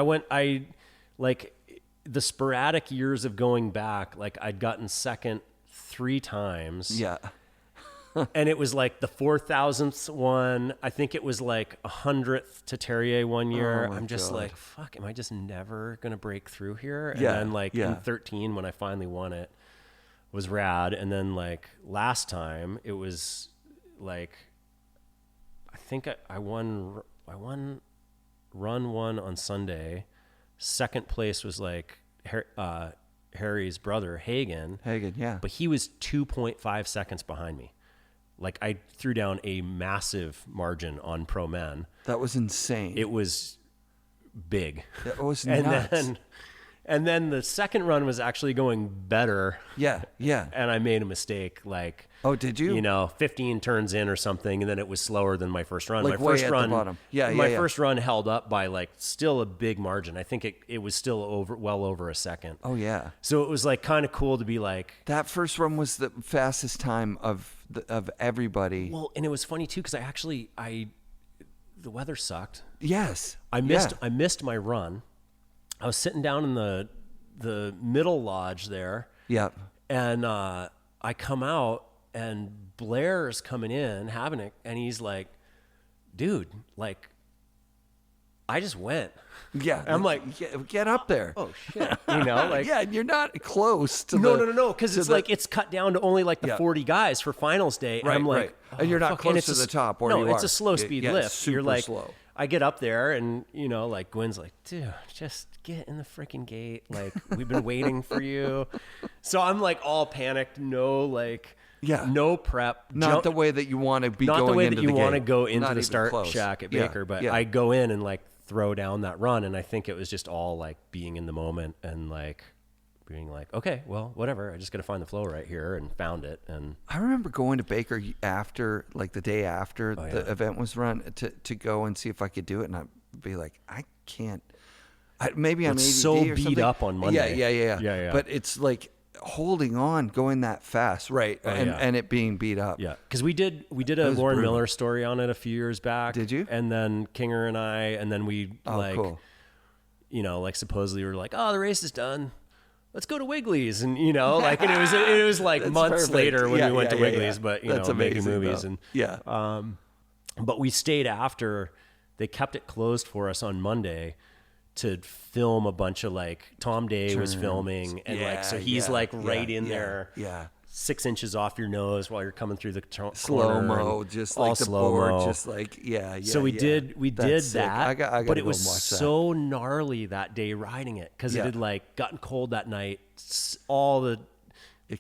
The sporadic years of going back, like I'd gotten second 3 times.
Yeah.
And it was like the 4,000th one. I think it was like 100th to Terje one year. I'm just like, fuck, am I just never going to break through here? And then like in 13, when I finally won it, was rad. And then like last time it was like, I think I won run 1 on Sunday. Second place was like Harry's brother, Hagen.
Yeah.
But he was 2.5 seconds behind me. Like I threw down a massive margin on pro men.
That was insane.
It was big.
That was nuts.
And then the second run was actually going better.
Yeah. Yeah.
And I made a mistake. Like,
oh, did you?
15 turns in or something, and then it was slower than my first run.
Like
my
way
first
at
run,
the bottom. Yeah,
my
yeah.
first run held up by like still a big margin. I think it was still well over a second.
Oh yeah.
So it was like kind of cool to be like,
that first run was the fastest time of everybody.
well, and it was funny too because the weather sucked.
Yes.
I missed my run. I was sitting down in the middle lodge there.
Yep.
And I come out and Blair's coming in having it, and he's like, dude, like, I just went.
Yeah.
I'm like,
get up there.
oh shit. Like,
yeah, you're not close to
no. Cause it's like, it's cut down to only like the 40 guys for finals day. And
right,
I'm like,
right. And you're not
fuck.
close to the top where
no,
you are.
it's a slow speed
Yeah,
lift.
super
You're like,
slow.
I get up there and, like Gwen's like, dude, just get in the freaking gate. Like, we've been waiting for you. So I'm like all panicked. No, like, no prep.
Not the way that you want to be
not
going
the way
into
that you
the
want to
gate.
go into
Not
the
even
start
close.
shack at
Yeah,
Baker. But
yeah.
I go in and like throw down that run. And I think it was just all like being in the moment and like being like, okay, well, whatever. I just got to find the flow right here, and found it. And
I remember going to Baker after, like the day after the event was run, to go and see if I could do it, and I'd be like, I can't. Maybe I'm ADD
so
or
beat
something.
up on Monday.
Yeah. But it's like holding on, going that fast, right? And it being beat up.
Yeah, because we did a Lauren Miller story on it a few years back.
Did you?
And then Kinger and I, and then we
Cool.
Like supposedly we were like, oh, the race is done. Let's go to Wiggly's, and like, and it was like months
perfect.
later when we went to Wiggly's,
yeah.
but
That's
making
amazing,
movies
though.
and
Yeah.
but we stayed after. They kept it closed for us on Monday to film a bunch of like Tom Day was filming, and like so he's like right in there.
Yeah.
6 inches off your nose while you're coming through the
Slow mo, just like the board, just like
So we did
That's sick.
that.
I gotta
but
go
it was
and watch that.
so gnarly that day riding it because it had like gotten cold that night. All the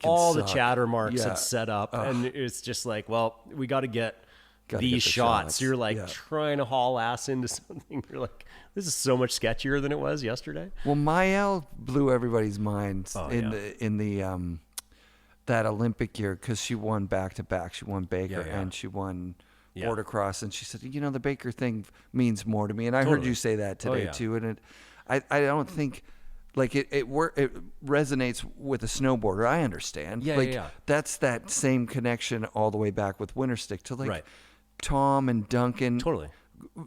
suck.
chatter marks
Yeah.
had set up, and it's just like, well, we got to get
Gotta
these
get the
shots. You're like
Yeah.
trying to haul ass into something. You're like, this is so much sketchier than it was yesterday.
Well, Maëlle blew everybody's minds in the that Olympic year because she won back to back. She won Baker and she won Bordercross, and she said, the Baker thing means more to me. And I heard you say that today too. And I don't think like it resonates with a snowboarder. I understand. That's that same connection all the way back with Winterstick to like Tom and Duncan.
Totally.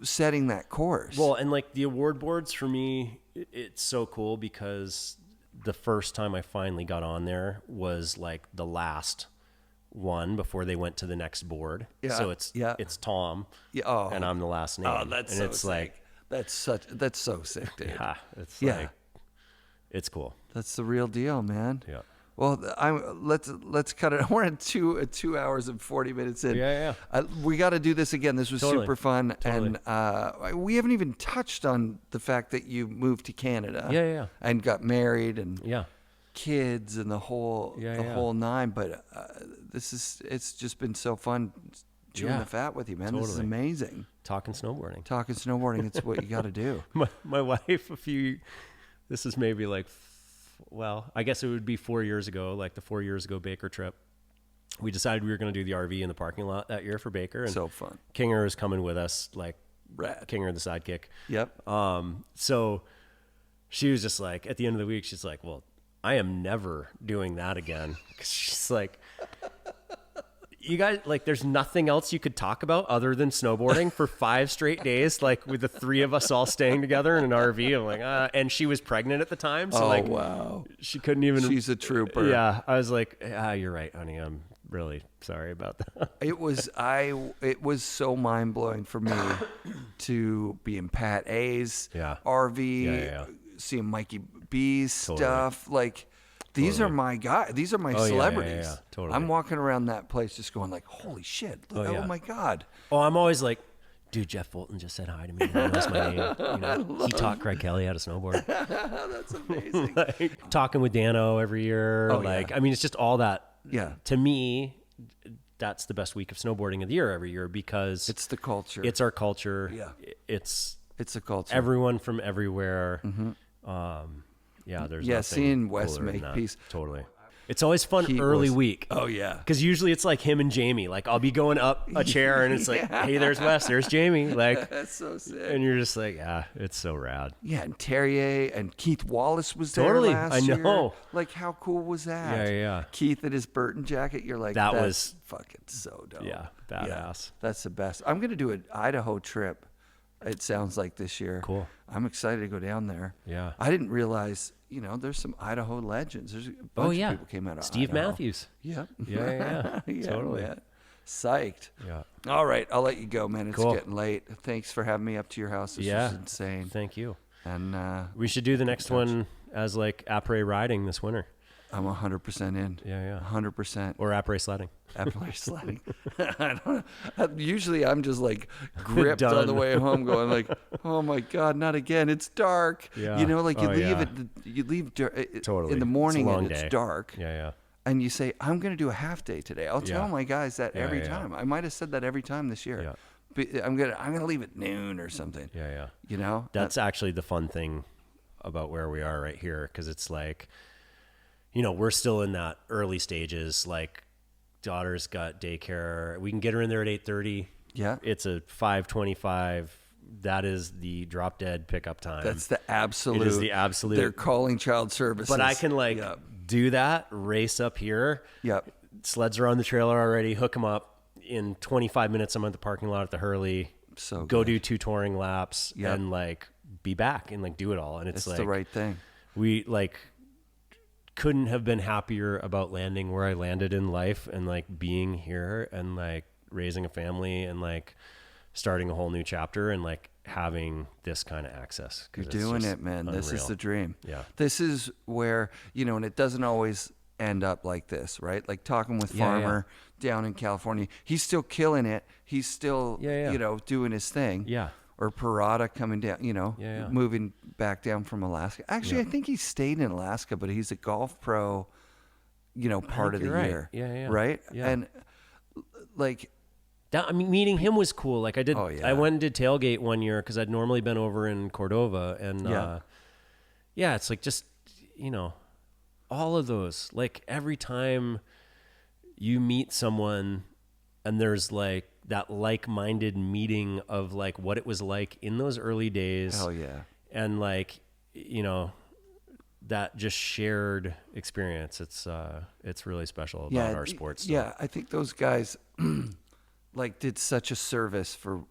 Setting that course.
Well, and like the award boards for me, it's so cool because the first time I finally got on there was like the last one before they went to the next board.
Yeah.
So it's Tom, and I'm the last name.
Oh, that's
and
so
it's
sick. That's so sick, dude.
Yeah, like, it's cool.
That's the real deal, man.
Yeah.
Well, let's cut it. We're at 2 hours and 40 minutes in.
Yeah.
We got to do this again. This was super fun,
Totally.
and we haven't even touched on the fact that you moved to Canada.
Yeah.
And got married and kids and the whole whole nine. But it's just been so fun chewing the fat with you, man. This is amazing.
Talking snowboarding.
It's what you got to do.
My wife this is maybe like, well, I guess it would be 4 years ago, like the 4 years ago Baker trip. We decided we were going to do the RV in the parking lot that year for Baker. And
so fun.
Kinger is coming with us, like
Rad.
Kinger the sidekick.
Yep.
So she was just like, at the end of the week, she's like, well, I am never doing that again. 'Cause she's like, you guys, like, there's nothing else you could talk about other than snowboarding for 5 straight days, like with the 3 of us all staying together in an RV. I'm like, and she was pregnant at the time. So
wow.
She couldn't even.
She's a trooper.
Yeah. I was like, you're right, honey. I'm really sorry about that.
It was so mind blowing for me to be in Pat A's RV, seeing Mikey B's stuff. Like, these are my guys. These are my celebrities.
Yeah, totally.
I'm walking around that place just going like, holy shit. Oh my God.
Oh, I'm always like, dude, Jeff Fulton just said hi to me. He knows my name. He taught Craig Kelly how to snowboard.
That's amazing.
Like, talking with Dano every year. I mean, it's just all that.
Yeah.
To me, that's the best week of snowboarding of the year every year because
it's the culture.
It's our culture.
Yeah.
It's
a culture.
Everyone from everywhere.
Mm-hmm.
Yeah, there's
yeah,
nothing
seeing Wes
cooler than
make
that.
peace.
Totally. It's always fun
He
early
was-
week.
Oh yeah.
Because usually it's like him and Jamie. Like I'll be going up a chair and it's like, hey, there's Wes, there's Jamie. Like,
That's so sick.
and you're just like, yeah, it's so rad.
Yeah, and Terje and Keith Wallace was there
Totally,
last
I
year.
know.
Like, how cool was that?
Yeah.
Keith in his Burton jacket. You're like,
That
that's
was-
fucking so dope.
Yeah, badass.
That's the best. I'm gonna do an Idaho trip. It sounds like this year.
Cool.
I'm excited to go down there.
Yeah.
I didn't realize, there's some Idaho legends. There's a bunch of people came out of
Steve
Idaho.
Matthews.
Yep.
Yeah. Totally.
Man. Psyched.
Yeah.
All right, I'll let you go, man. It's
Cool.
getting late. Thanks for having me up to your house. This was insane.
Thank you.
And
We should do the next one as like après riding this winter.
I'm 100% in.
Yeah.
100%.
Or après sledding.
Apple sledding. I don't know. Usually I'm just like gripped on
Done.
the way home, going like, "Oh my God, not again! It's dark."
Yeah.
Like you
Oh,
leave
yeah.
you leave
Totally.
in the
It's a
morning
long
and
day.
it's dark,
Yeah.
and you say, "I'm going to do a half day today." I'll tell
Yeah.
my guys that
Yeah,
every
yeah.
time. I might have said that every time this year.
Yeah.
But I'm gonna leave at noon or something.
Yeah. That's actually the fun thing about where we are right here, because it's like, we're still in that early stages. Like, daughter's got daycare. We can get her in there at 8:30.
Yeah.
It's a 5:25. That is the drop dead pickup time.
That's the absolute.
It is the absolute.
They're calling child services.
But I can
Yep.
do that, race up here.
Yep.
Sleds are on the trailer already. Hook them up. In 25 minutes, I'm at the parking lot at the Hurley.
So
go
good.
do 2 touring laps
Yep.
and be back and do it all. And it's
It's the right thing.
we couldn't have been happier about landing where I landed in life and being here and raising a family and starting a whole new chapter and having this kind of access.
You're doing it, man. This is
unreal.
the dream.
Yeah.
This is where, and it doesn't always end up like this, right? Like talking with
Yeah,
Farmer down in California. He's still killing it. He's still, doing his thing.
Yeah.
Or Parada coming down,
Yeah.
moving back down from Alaska. Actually,
Yeah.
I think he stayed in Alaska, but he's a golf pro, part of the
you're right.
year.
Yeah.
Right?
Yeah.
And
meeting him was cool. I did.
Oh, yeah.
I went and did tailgate one year because I'd normally been over in Cordova, and it's just all of those. Every time you meet someone, and there's that like-minded meeting of what it was like in those early days.
hell yeah.
And that just shared experience. It's really special about our sports.
Yeah, I think those guys did such a service for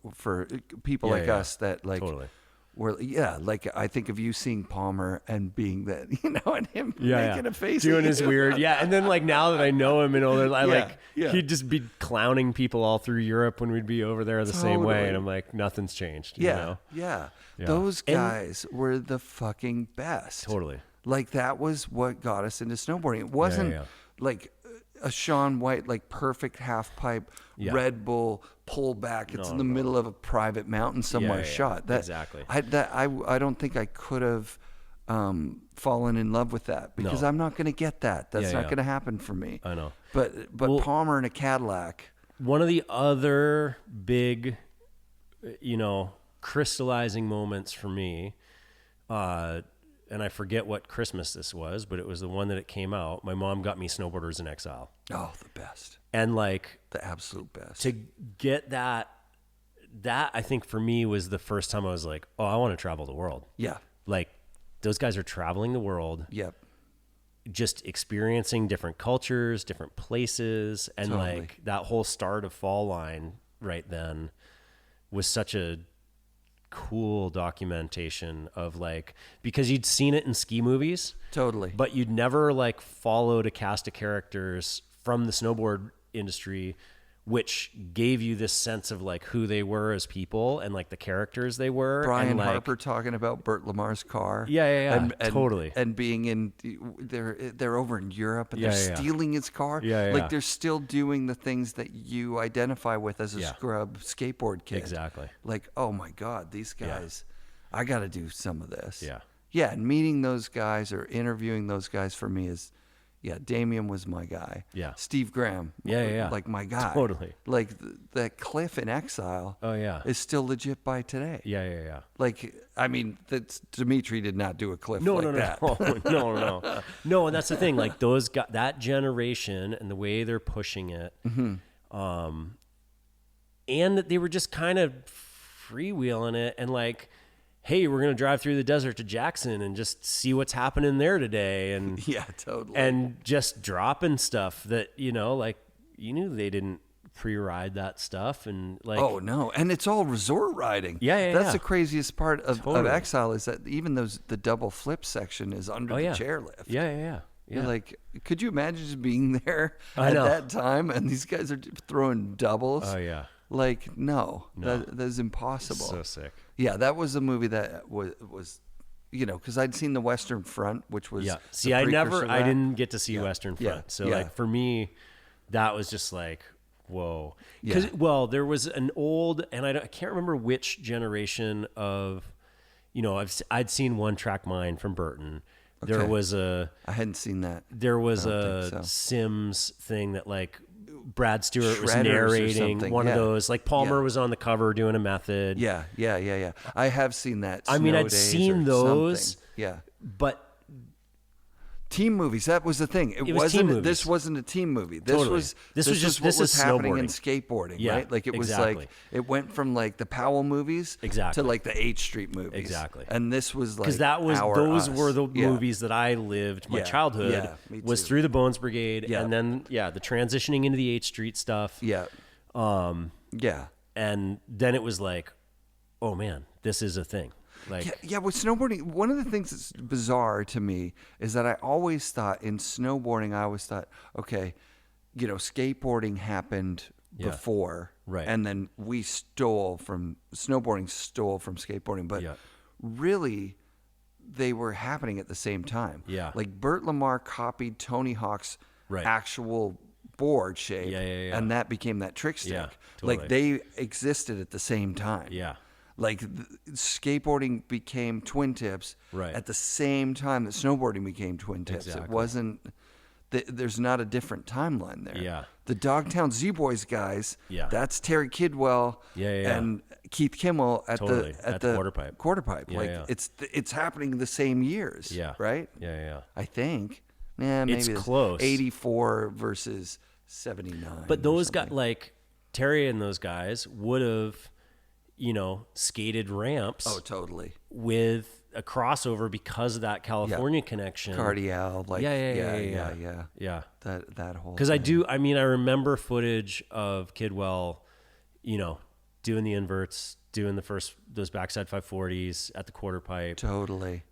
people like us that
totally.
were I think of you seeing Palmer and being that and him making a face
doing
at
his
you.
weird and then now that I know him and all that,
Yeah.
he'd just be clowning people all through Europe when we'd be over there the same way,
Totally.
and I'm like, nothing's changed.
Yeah.
Yeah.
Those guys were the fucking best.
Totally.
That was what got us into snowboarding. It wasn't like a Shaun White perfect half pipe Red Bull pullback. It's in the middle of a private mountain somewhere shot.
Exactly.
I don't think I could have fallen in love with that because I'm not going to get that. That's not going to happen for me.
I know.
But Palmer in a Cadillac.
One of the other big, crystallizing moments for me, and I forget what Christmas this was, but it was the one that it came out. My mom got me Snowboarders in Exile.
Oh, the best.
And
the absolute best.
to get that I think for me was the first time I was like, oh, I want to travel the world.
Yeah.
Those guys are traveling the world.
Yep.
Just experiencing different cultures, different places. And
Totally.
that whole start of Fall Line right then was such a cool documentation of because you'd seen it in ski movies,
Totally.
but you'd never followed a cast of characters from the snowboard industry, which gave you this sense of who they were as people and the characters they were.
Brian
and,
Harper talking about Burt Lamar's car.
Yeah.
And,
Totally.
And being in, they're over in Europe and they're
Yeah.
stealing his car.
Yeah.
They're still doing the things that you identify with as a scrub skateboard kid.
Exactly.
Oh my God, these guys, I got to do some of this.
Yeah.
Yeah. And meeting those guys or interviewing those guys for me is Yeah, Damien was my guy.
Yeah.
Steve Graham.
Yeah.
Like my guy.
Totally.
Like that cliff in Exile.
Oh, yeah.
Is still legit by today.
Yeah.
Like, I mean, Dimitri did not do a cliff
No,
like that.
No. No, and that's the thing. Like those that generation and the way they're pushing it, and that they were just kind of freewheeling it and like, hey, we're going to drive through the desert to Jackson and just see what's happening there today. And
Yeah, totally.
And just dropping stuff that, like you knew they didn't pre-ride that stuff. And like,
oh no. And it's all resort riding.
Yeah.
That's the craziest part of
Totally.
Exile is that even the double flip section is under the chairlift.
Yeah.
You're like, could you imagine just being there
I
at
know.
that time and these guys are throwing doubles?
Oh yeah.
Like, no. That is impossible.
So sick.
Yeah, that was a movie that was because I'd seen the Western Front, which was
See,
the
I
precursor to that.
didn't get to see Western Front. So like for me, that was just like, whoa. Because there was an old, and I can't remember which generation of, I'd seen One Track Mind from Burton.
Okay.
There was I
hadn't seen that.
There was
I don't think so.
Sims thing that like Brad Stewart was
Shredders or
narrating
something,
one of those. Like Palmer
Yeah.
was on the cover doing a method.
Yeah. I have seen that.
I mean,
Snow
I'd
Days
seen
or
those.
something. Yeah.
But
Team movies. That was the thing. It
was
wasn't.
team movies.
This wasn't a team movie. This
Totally.
was.
This was just-
what
this
was
is
happening in
snowboarding.
skateboarding,
Yeah,
right? Like it was
exactly.
like it went from like the Powell movies
Exactly.
to like the H Street movies.
Exactly.
And this was like
because those were the
Yeah.
movies that I lived. My
Yeah,
childhood
yeah, me
was
too.
through the Bones Brigade,
Yeah.
and then the transitioning into the H Street stuff.
Yeah. Yeah.
And then it was like, oh man, this is a thing. Like,
Yeah, with snowboarding, one of the things that's bizarre to me is that I always thought in snowboarding, okay, skateboarding happened before,
Right.
and then snowboarding stole from skateboarding, but really they were happening at the same time.
Yeah.
Like Burt Lamar copied Tony Hawk's
Right.
actual board shape,
Yeah.
and that became that trick stick.
Yeah,
Like
totally.
they existed at the same time.
yeah,
Like skateboarding became twin tips
Right.
at the same time that snowboarding became twin tips. It
Exactly.
wasn't. There's not a different timeline there.
Yeah.
The Dogtown Z Boys guys.
Yeah.
That's Terry Kidwell.
Yeah.
And Keith Kimmel at
Totally.
the
At the quarter pipe.
Quarter pipe.
Yeah,
like
yeah.
it's happening the same years.
Yeah.
Right.
yeah.
I think. Yeah, maybe
It's close.
84 versus 79.
But
or
those guys,
something.
like Terry and those guys, would have, skated ramps
Oh, totally.
with a crossover because of that California connection.
Cardial. Like.
Yeah.
Yeah. That whole.
Because I remember footage of Kidwell, doing the inverts, doing those backside 540s at the quarter pipe.
Totally.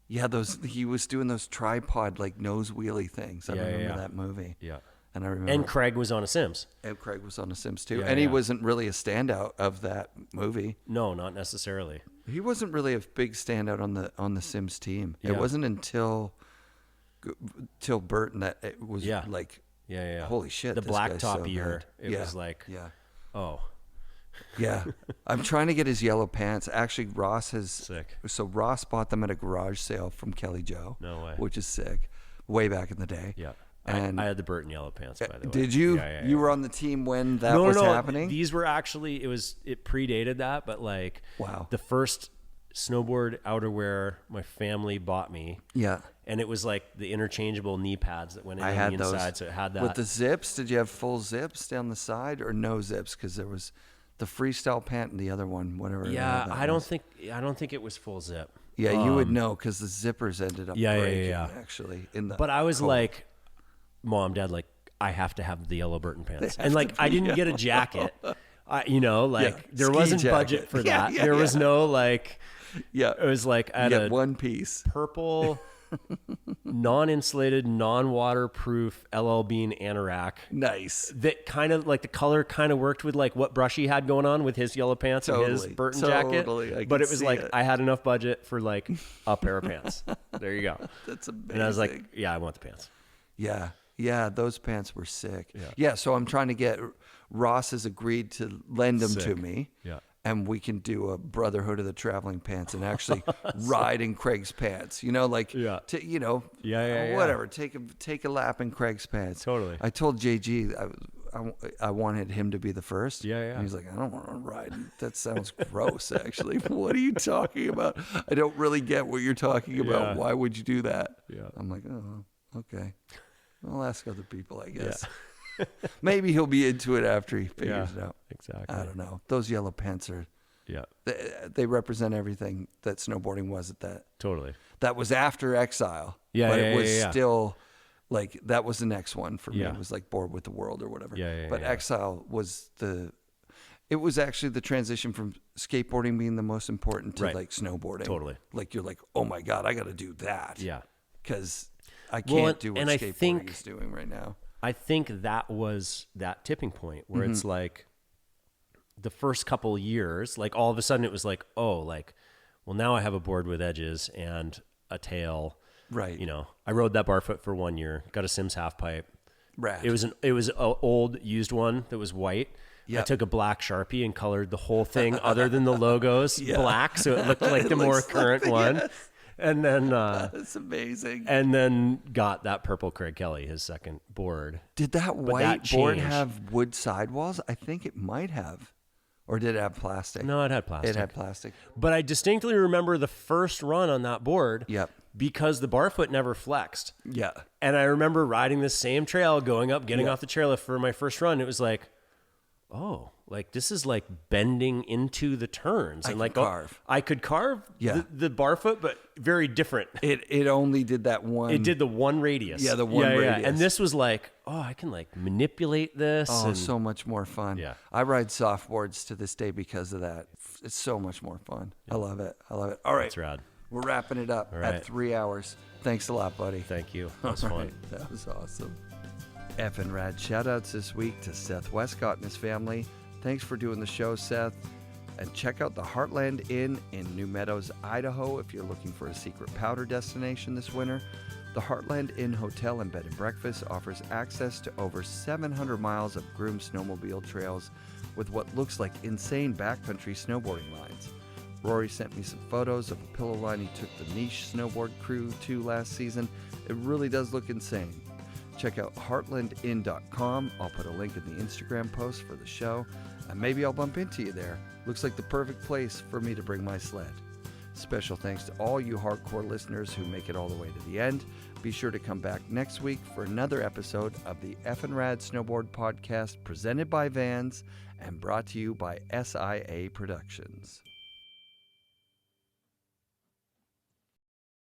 Yeah, he was doing those tripod like nose wheelie things. I remember that movie.
Yeah.
And I remember.
And Craig was on a Sims.
And Craig was on The Sims too.
Yeah,
and he
yeah.
wasn't really a standout of that movie.
No, not necessarily.
He wasn't really a big standout on the Sims team.
Yeah.
It wasn't until Burton that it was like,
Yeah.
holy shit,
The
this guy's
blacktop
so
year,
good.
it was like,
Yeah.
oh,
Yeah. I'm trying to get his yellow pants. Actually, Ross has.
Sick.
So Ross bought them at a garage sale from Kelly Joe.
No way.
Which is sick. Way back in the day.
yeah.
And
I had the Burton yellow pants, by the way.
did you?
Yeah.
You were on the team when that was happening?
These were actually, it predated that, but like,
Wow.
the first snowboard outerwear my family bought me.
Yeah.
And it was like the interchangeable knee pads that went in
I
on
had
the
those.
inside. So it had that.
With the zips, did you have full zips down the side or no zips? Because there was the freestyle pant and the other one, whatever.
yeah,
that
I don't
was.
think it was full zip.
Yeah, you would know because the zippers ended up breaking, actually.
But I was like, Mom, Dad, like, I have to have the yellow Burton pants. And like, I didn't get a jacket. There wasn't
ski
budget
jacket.
for that. There was no like, it was like I had
you
a
get one piece.
purple, non-insulated, non-waterproof LL Bean anorak.
Nice.
That kind of like the color kind of worked with like what Brushie had going on with his yellow pants and his Burton jacket.
I
But
can
it was
see
like
it.
I had enough budget for like a pair of pants. There you go.
That's amazing.
And I was like, yeah, I want the pants.
Yeah, those pants were sick. Yeah, so I'm trying to get Ross has agreed to lend them to me.
Yeah.
and we can do a Brotherhood of the Traveling Pants and actually ride in Craig's pants. You know, like, whatever. Take a lap in Craig's pants.
Totally.
I told JG I wanted him to be the first.
Yeah.
And he's like, I don't want to ride. That sounds gross, actually. What are you talking about? I don't really get what you're talking about.
Yeah.
Why would you do that?
Yeah.
I'm like, oh, okay. I'll ask other people, I guess. Yeah. Maybe he'll be into it after he figures it out.
Exactly.
I don't know. Those yellow pants are,
Yeah.
they represent everything that snowboarding was at that.
Totally.
That was after Exile.
Yeah,
but
yeah,
it was
yeah, yeah.
still, like, that was the next one for me.
Yeah.
It was like Bored with the World or whatever.
Yeah,
but
yeah.
Exile was it was actually the transition from skateboarding being the most important to like snowboarding.
Totally.
Like, you're like, oh my God, I got to do that.
Yeah.
Because I can't do what
and I
skateboarding
think-
is doing right now.
I think that was that tipping point where it's like the first couple of years, like all of a sudden it was like, oh, like, well, now I have a board with edges and a tail.
Right.
You know, I rode that barfoot for 1 year, got a Sims half pipe.
Rad.
It was an old used one that was white.
Yep.
I took a black Sharpie and colored the whole thing other than the logos black. So it looked like the more current one.
Yes.
And then,
That's amazing.
and then got that purple Craig Kelly, his second board.
Did that white
that
board
changed.
have wood sidewalls? I think it might have. Or did it have plastic?
No, it had plastic.
It had plastic.
But I distinctly remember the first run on that board.
Yep.
Because the barfoot never flexed.
Yeah.
And I remember riding the same trail, going up, getting off the chairlift for my first run. It was like, oh, like this is like bending into the turns.
I
And
could
like
carve.
I could carve
Yeah.
the barfoot, but very different.
It only did that one.
It did the one radius.
Yeah, the one radius.
And this was like, oh, I can like manipulate this.
Oh,
and
so much more fun.
Yeah.
I ride softboards to this day because of that. It's so much more fun. I love it. I love it. All right.
That's rad.
We're wrapping it up
right.
at 3 hours. Thanks a lot, buddy.
Thank you. That was
All
fun.
right. That was awesome. FNRad shoutouts this week to Seth Wescott and his family. Thanks for doing the show, Seth. And check out the Heartland Inn in New Meadows, Idaho if you're looking for a secret powder destination this winter. The Heartland Inn Hotel and Bed and Breakfast offers access to over 700 miles of groomed snowmobile trails with what looks like insane backcountry snowboarding lines. Rory sent me some photos of a pillow line he took the niche snowboard crew to last season. It really does look insane. Check out heartlandinn.com. I'll put a link in the Instagram post for the show, and maybe I'll bump into you there. Looks like the perfect place for me to bring my sled. Special thanks to all you hardcore listeners who make it all the way to the end. Be sure to come back next week for another episode of the FNRad Snowboard Podcast presented by Vans and brought to you by SIA Productions.